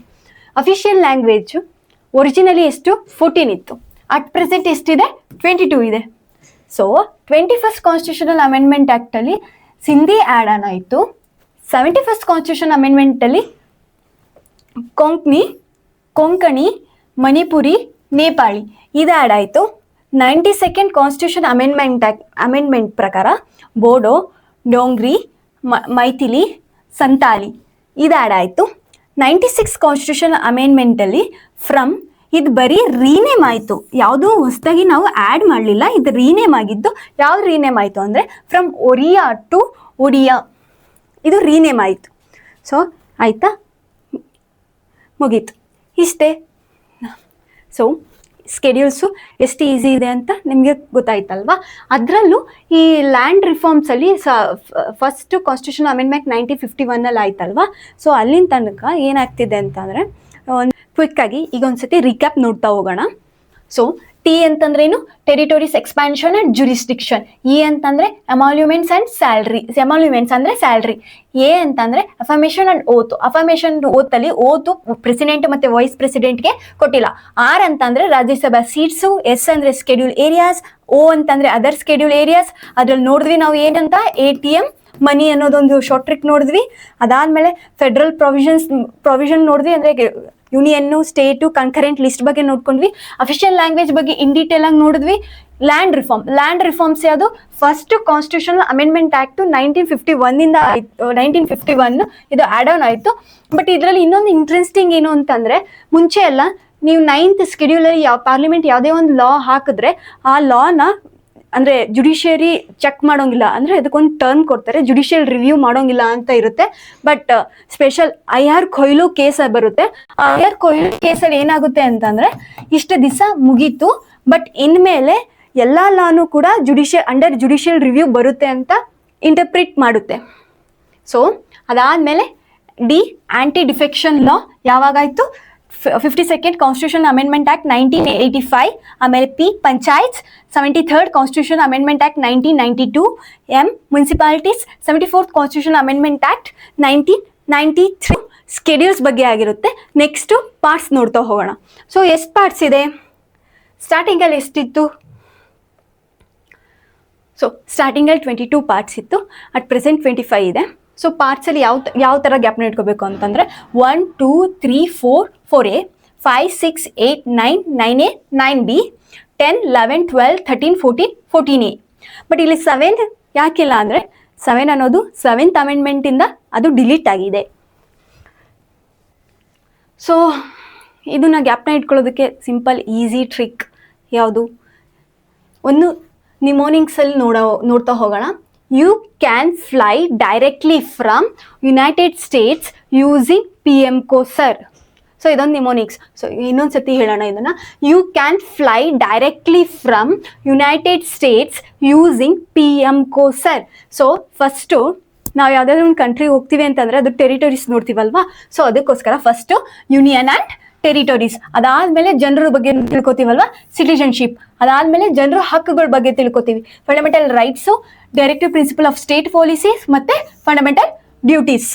ಅಫಿಷಿಯಲ್ ಲ್ಯಾಂಗ್ವೇಜು ಒರಿಜಿನಲಿ ಎಷ್ಟು? 14 ಇತ್ತು. ಅಟ್ ಪ್ರೆಸೆಂಟ್ ಎಷ್ಟಿದೆ? 22 ಇದೆ. ಸೊ 21st ಕಾನ್ಸ್ಟಿಟ್ಯೂಷನಲ್ ಅಮೆಂಡ್ಮೆಂಟ್ ಆ್ಯಕ್ಟಲ್ಲಿ ಸಿಂಧಿ ಆ್ಯಡ್ ಆನ್ ಆಯಿತು. 71st ಕಾನ್ಸ್ಟಿಟ್ಯೂಷನ್ ಅಮೆಂಡ್ಮೆಂಟಲ್ಲಿ ಕೊಂಕಣಿ, ಮಣಿಪುರಿ, ನೇಪಾಳಿ ಇದು ಆ್ಯಡ್ ಆಯಿತು. 92nd ಕಾನ್ಸ್ಟಿಟ್ಯೂಷನ್ ಅಮೆಂಡ್ಮೆಂಟ್ ಪ್ರಕಾರ ಬೋಡೋ, ಡೋಂಗ್ರಿ, ಮೈಥಿಲಿ, ಸಂತಾಲಿ ಇದು ಆ್ಯಡ್ ಆಯಿತು. 96 ಕಾನ್ಸ್ಟಿಟ್ಯೂಷನ್ ಅಮೆಂಡ್ಮೆಂಟಲ್ಲಿ ಇದು ಬರೀ ರೀನೇಮ್ ಆಯಿತು. ಯಾವುದೂ ಹೊಸದಾಗಿ ನಾವು ಆ್ಯಡ್ ಮಾಡಲಿಲ್ಲ. ಇದು ರೀನೇಮ್ ಆಗಿದ್ದು. ಯಾವ್ದು ರೀನೇಮ್ ಆಯಿತು ಅಂದರೆ ಫ್ರಮ್ ಒರಿಯಾ ಟು ಒಡಿಯಾ ಇದು ರೀನೇಮ್ ಆಯಿತು. ಸೊ ಆಯಿತಾ, ಮುಗೀತು, ಇಷ್ಟೇ. ಸೊ ಸ್ಕೆಡ್ಯೂಲ್ಸು ಎಷ್ಟು ಈಸಿ ಇದೆ ಅಂತ ನಿಮಗೆ ಗೊತ್ತಾಯ್ತಲ್ವಾ. ಅದರಲ್ಲೂ ಈ ಲ್ಯಾಂಡ್ ರಿಫಾರ್ಮ್ಸಲ್ಲಿ ಫಸ್ಟು ಕಾನ್ಸ್ಟಿಟ್ಯೂಷನ್ ಅಮೆಂಡ್ಮೆಂಟ್ 1951 ಆಯ್ತಲ್ವಾ. ಸೊ ಅಲ್ಲಿನ ತನಕ ಏನಾಗ್ತಿದೆ ಅಂತಂದರೆ ಒಂದು ಕ್ವಿಕ್ಕಾಗಿ ಈಗ ಒಂದು ಸತಿ ರೀಕ್ಯಾಪ್ ನೋಡ್ತಾ ಹೋಗೋಣ. ಸೊ ಟಿ ಅಂತಂದ್ರೇನು ಟೆರಿಟೋರೀಸ್ ಎಕ್ಸ್ಪಾನ್ಷನ್ ಅಂಡ್ ಜುರಿಸ್ಡಿಕ್ಷನ್. ಇ ಅಂತಂದ್ರೆ ಎಮಾಲ್ಯುಮೆಂಟ್ಸ್ ಅಂಡ್ ಸ್ಯಾಲ್ರಿ, ಎಮಾಲ್ಯುಮೆಂಟ್ಸ್ ಅಂದ್ರೆ ಸ್ಯಾಲ್ರಿ. ಎ ಅಂತಂದ್ರೆ ಅಫರ್ಮೇಷನ್ ಅಂಡ್ ಓತ್. ಅಫರ್ಮೇಷನ್ ಓತ್ ಅಲ್ಲಿ ಓತು ಪ್ರೆಸಿಡೆಂಟ್ ಮತ್ತೆ ವೈಸ್ ಪ್ರೆಸಿಡೆಂಟ್ಗೆ ಕೊಟ್ಟಿಲ್ಲ. ಆರ್ ಅಂತಂದ್ರೆ ರಾಜ್ಯಸಭಾ ಸೀಟ್ಸು. ಎಸ್ ಅಂದ್ರೆ ಸ್ಕೆಡ್ಯೂಲ್ ಏರಿಯಾಸ್. ಓ ಅಂತಂದ್ರೆ ಅದರ್ ಸ್ಕೆಡ್ಯೂಲ್ ಏರಿಯಾಸ್. ಅದ್ರಲ್ಲಿ ನೋಡಿದ್ವಿ ನಾವು ಏನಂತ ATM ಮನಿ ಅನ್ನೋದೊಂದು ಶಾರ್ಟ್ ಟ್ರಿಕ್ ನೋಡಿದ್ವಿ. ಅದಾದ್ಮೇಲೆ ಫೆಡರಲ್ ಪ್ರೊವಿಷನ್ ನೋಡಿದ್ವಿ, ಅಂದ್ರೆ ಯೂನಿಯನ್ನು ಸ್ಟೇಟು ಕನ್ಕರೆಂಟ್ ಲಿಸ್ಟ್ ಬಗ್ಗೆ ನೋಡ್ಕೊಂಡ್ವಿ. ಅಫಿಷಿಯಲ್ ಲ್ಯಾಂಗ್ವೇಜ್ ಬಗ್ಗೆ ಇನ್ ಡೀಟೇಲ್ ಆಗಿ ನೋಡಿದ್ವಿ. ಲ್ಯಾಂಡ್ ರಿಫಾರ್ಮ್ಸ್ ಯಾವುದು? ಫಸ್ಟ್ ಕಾನ್ಸ್ಟಿಟ್ಯೂಷನಲ್ ಅಮೆಂಡ್ಮೆಂಟ್ ಆಕ್ಟ್ 1951 1951 ಇದು ಆಡ್ ಆನ್ ಆಯಿತು. ಬಟ್ ಇದರಲ್ಲಿ ಇನ್ನೊಂದು ಇಂಟ್ರೆಸ್ಟಿಂಗ್ ಏನು ಅಂತಂದ್ರೆ, ಮುಂಚೆ ಎಲ್ಲ ನೀವು 9th ಸ್ಕೆಡ್ಯೂಲಲ್ಲಿ ಪಾರ್ಲಿಮೆಂಟ್ ಯಾವುದೇ ಒಂದು ಲಾ ಹಾಕಿದ್ರೆ ಆ ಲಾನ ಅಂದ್ರೆ ಜುಡಿಷಿಯರಿ ಚೆಕ್ ಮಾಡೋಂಗಿಲ್ಲ, ಅಂದ್ರೆ ಅದಕ್ಕೊಂದು ಟರ್ನ್ ಕೊಡ್ತಾರೆ, ಜುಡಿಷಿಯಲ್ ರಿವ್ಯೂ ಮಾಡೋಂಗಿಲ್ಲ ಅಂತ ಇರುತ್ತೆ. ಬಟ್ ಸ್ಪೆಷಲ್ IR ಕೊಯ್ಲು ಕೇಸ್ ಬರುತ್ತೆ. IR ಕೊಯ್ಲು ಕೇಸಲ್ಲಿ ಏನಾಗುತ್ತೆ ಅಂತಂದ್ರೆ, ಇಷ್ಟು ದಿವಸ ಮುಗೀತು, ಬಟ್ ಇನ್ಮೇಲೆ ಎಲ್ಲ ಲಾನು ಕೂಡ ಅಂಡರ್ ಜುಡಿಷಿಯಲ್ ರಿವ್ಯೂ ಬರುತ್ತೆ ಅಂತ ಇಂಟರ್ಪ್ರಿಟ್ ಮಾಡುತ್ತೆ. ಸೊ ಅದಾದ್ಮೇಲೆ ಡಿ ಆಂಟಿ ಡಿಫೆಕ್ಷನ್ ಲಾ ಯಾವಾಗಾಯ್ತು? 52nd constitution amendment act 1985. ಆಮೇಲೆ P panchayats 73rd constitution amendment act 1992. M municipalities 74th constitution amendment act 1993. Schedules ಬಗ್ಗೆ ಆಗಿರುತ್ತೆ. ನೆಕ್ಸ್ಟ್ ಪಾರ್ಟ್ಸ್ ನೋಡ್ತಾ ಹೋಗೋಣ. ಸೊ ಎಷ್ಟು ಪಾರ್ಟ್ಸ್ ಇದೆ? ಸ್ಟಾರ್ಟಿಂಗಲ್ಲಿ ಎಷ್ಟಿತ್ತು? ಸೊ ಸ್ಟಾರ್ಟಿಂಗಲ್ಲಿ 22 ಪಾರ್ಟ್ಸ್ ಇತ್ತು. ಅಟ್ ಪ್ರೆಸೆಂಟ್ 25 ಇದೆ. ಸೊ ಪಾರ್ಟ್ಸಲ್ಲಿ ಯಾವ ಥರ ಗ್ಯಾಪ್ನ ಇಟ್ಕೋಬೇಕು ಅಂತಂದರೆ 1 2 3 4 4A 5 6 8 9 9A 9B 10 11 12 13 14 14A. But ಇಲ್ಲಿ 7 ಯಾಕಿಲ್ಲ ಅಂದರೆ 7 ಅನ್ನೋದು 7th ಅಮೆಂಡ್ಮೆಂಟಿಂದ ಅದು ಡಿಲೀಟ್ ಆಗಿದೆ. ಸೊ ಇದನ್ನ ಗ್ಯಾಪ್ನ ಇಟ್ಕೊಳ್ಳೋದಕ್ಕೆ ಸಿಂಪಲ್ ಈಸಿ ಟ್ರಿಕ್ ಯಾವುದು? ಒಂದು ನಿಮೋನಿಕ್ಸಲ್ಲಿ ನೋಡ್ತಾ ಹೋಗೋಣ. You can fly directly from United States using PMCO, sir. So ಇದೊಂದು ನಿಮೋನಿಕ್ಸ್. ಸೊ ಇನ್ನೊಂದು ಸತಿ ಹೇಳೋಣ ಇದನ್ನು. You can fly directly from United States using PMCO, sir. So first ನಾವು ಯಾವುದಾದ್ರೂ ಒಂದು ಕಂಟ್ರಿಗೆ ಹೋಗ್ತೀವಿ ಅಂತಂದರೆ ಅದು ಟೆರಿಟರೀಸ್ ನೋಡ್ತೀವಲ್ವಾ. ಸೊ ಅದಕ್ಕೋಸ್ಕರ ಫಸ್ಟು ಯೂನಿಯನ್ ಆ್ಯಂಡ್ ಟೆರಿಟರೀಸ್, ಅದಾದಮೇಲೆ ಜನರ ಬಗ್ಗೆ ತಿಳ್ಕೊತೀವಲ್ವಾ, ಸಿಟಿಜನ್ಶಿಪ್, ಅದಾದಮೇಲೆ ಜನರ ಹಕ್ಕುಗಳ ಬಗ್ಗೆ ತಿಳ್ಕೊತೀವಿ, fundamental rights, directive principle of state policies ಮತ್ತು ಫಂಡಮೆಂಟಲ್ ಡ್ಯೂಟೀಸ್.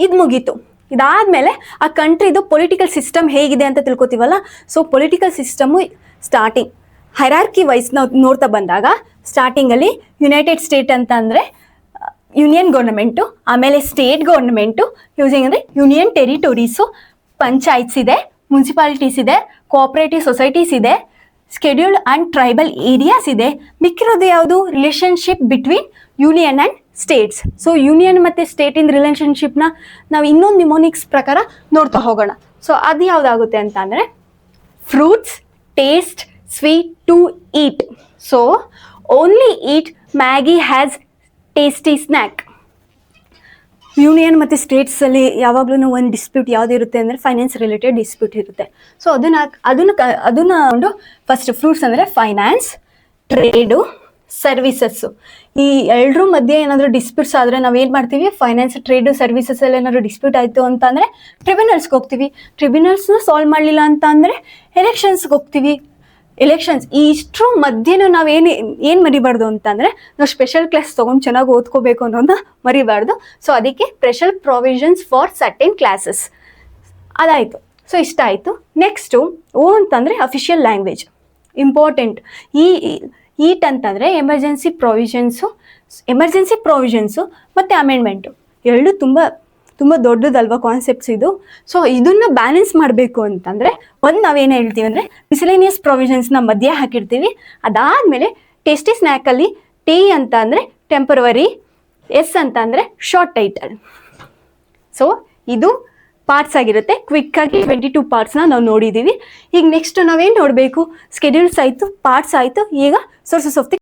ಇದು ಮುಗೀತು. ಇದಾದಮೇಲೆ ಆ ಕಂಟ್ರಿದು ಪೊಲಿಟಿಕಲ್ ಸಿಸ್ಟಮ್ ಹೇಗಿದೆ ಅಂತ ತಿಳ್ಕೊತೀವಲ್ಲ. So political system starting hierarchy wise ನಾವು ನೋಡ್ತಾ ಬಂದಾಗ, ಸ್ಟಾರ್ಟಿಂಗಲ್ಲಿ ಯುನೈಟೆಡ್ ಸ್ಟೇಟ್ ಅಂತ ಅಂದರೆ ಯೂನಿಯನ್ ಗೌರ್ಮೆಂಟು, ಆಮೇಲೆ ಸ್ಟೇಟ್ ಗೌರ್ಮೆಂಟು ಯೂಸಿಂಗ್ ಅಂದರೆ ಯೂನಿಯನ್ ಟೆರಿಟೋರೀಸು, ಪಂಚಾಯತ್ಸ್ ಇದೆ, ಮುನ್ಸಿಪಾಲಿಟೀಸ್ ಇದೆ, ಕೋಆಪರೇಟಿವ್ ಸೊಸೈಟೀಸ್ ಇದೆ, ಸ್ಕೆಡ್ಯೂಲ್ಡ್ ಆ್ಯಂಡ್ ಟ್ರೈಬಲ್ ಏರಿಯಾಸ್ ಇದೆ. ಮಿಕ್ಕಿರೋದು ಯಾವುದು? Relationship between union and states. So union ಮತ್ತು ಸ್ಟೇಟಿನ ರಿಲೇಷನ್ಶಿಪ್ನ ನಾವು ಇನ್ನೊಂದು ನಿಮೋನಿಕ್ಸ್ ಪ್ರಕಾರ ನೋಡ್ತಾ ಹೋಗೋಣ. ಸೊ ಅದು ಯಾವುದಾಗುತ್ತೆ ಅಂತ ಅಂದರೆ, fruits taste sweet to eat. So only eat Maggi has tasty snack. Union ಮತ್ತು ಸ್ಟೇಟ್ಸಲ್ಲಿ ಯಾವಾಗಲೂ ಒಂದು ಡಿಸ್ಪ್ಯೂಟ್ ಯಾವುದು ಇರುತ್ತೆ ಅಂದರೆ ಫೈನಾನ್ಸ್ ರಿಲೇಟೆಡ್ ಡಿಸ್ಪ್ಯೂಟ್ ಇರುತ್ತೆ. ಸೊ ಅದನ್ನು ಒಂದು ಫಸ್ಟ್ ಫ್ರೂಟ್ಸ್ ಅಂದರೆ ಫೈನಾನ್ಸ್, ಟ್ರೇಡು, ಸರ್ವಿಸಸ್ಸು. ಈ ಎರಡರ ಮಧ್ಯೆ ಏನಾದರೂ ಡಿಸ್ಪ್ಯೂಟ್ಸ್ ಆದರೆ ನಾವೇನು ಮಾಡ್ತೀವಿ? ಫೈನಾನ್ಸ್, ಟ್ರೇಡು, ಸರ್ವಿಸಸ್ಸಲ್ಲಿ ಏನಾದರೂ ಡಿಸ್ಪ್ಯೂಟ್ ಆಯಿತು ಅಂತಂದರೆ ಟ್ರಿಬ್ಯುನಲ್ಸ್ಗೆ ಹೋಗ್ತೀವಿ. ಟ್ರಿಬ್ಯುನಲ್ಸ್ನ ಸಾಲ್ವ್ ಮಾಡಲಿಲ್ಲ ಅಂತ ಅಂದರೆ ಎಲೆಕ್ಷನ್ಸ್ಗೆ ಹೋಗ್ತೀವಿ. ಎಲೆಕ್ಷನ್ಸ್ ಈ ಇಷ್ಟರ ಮಧ್ಯೆನೂ ನಾವೇನು ಮರಿಬಾರ್ದು ಅಂತಂದರೆ, ನಾವು ಸ್ಪೆಷಲ್ ಕ್ಲಾಸ್ ತೊಗೊಂಡು ಚೆನ್ನಾಗಿ ಓದ್ಕೋಬೇಕು ಅನ್ನೋದನ್ನ ಮರಿಬಾರ್ದು. ಸೊ ಅದಕ್ಕೆ special provisions for certain classes ಅದಾಯಿತು. ಸೊ ಇಷ್ಟ ಆಯಿತು. ನೆಕ್ಸ್ಟು ಓ ಅಂತಂದರೆ ಅಫಿಷಿಯಲ್ ಲ್ಯಾಂಗ್ವೇಜ್, ಇಂಪಾರ್ಟೆಂಟ್. ಈಟ್ ಅಂತಂದರೆ ಎಮರ್ಜೆನ್ಸಿ ಪ್ರೊವಿಷನ್ಸು ಮತ್ತು ಅಮೆಂಡ್ಮೆಂಟು ಎರಡು ತುಂಬ ದೊಡ್ಡದಲ್ವಾ ಕಾನ್ಸೆಪ್ಟ್ಸ್ ಇದು. ಸೊ ಇದನ್ನು ಬ್ಯಾಲೆನ್ಸ್ ಮಾಡಬೇಕು ಅಂತಂದರೆ ಒಂದು ನಾವೇನು ಹೇಳ್ತೀವಿ ಅಂದರೆ ಮಿಸಲೇನಿಯಸ್ ಪ್ರೊವಿಷನ್ಸ್ನ ಮಧ್ಯೆ ಹಾಕಿರ್ತೀವಿ. ಅದಾದಮೇಲೆ ಟೇಸ್ಟಿ ಸ್ನ್ಯಾಕಲ್ಲಿ ಟಿ ಅಂತ ಅಂದರೆ ಟೆಂಪರವರಿ, ಎಸ್ ಅಂತ ಅಂದರೆ ಶಾರ್ಟ್ ಟೈಟಲ್. ಸೊ ಇದು ಪಾರ್ಟ್ಸ್ ಆಗಿರುತ್ತೆ. ಕ್ವಿಕ್ಕಾಗಿ 22 ಪಾರ್ಟ್ಸ್ನ ನಾವು ನೋಡಿದ್ದೀವಿ. ಈಗ ನೆಕ್ಸ್ಟ್ ನಾವೇನು ನೋಡಬೇಕು? ಸ್ಕೆಡ್ಯೂಲ್ಸ್ ಆಯಿತು, ಪಾರ್ಟ್ಸ್ ಆಯಿತು. ಈಗ ಸೋರ್ಸಸ್ ಆಫ್ ದಿ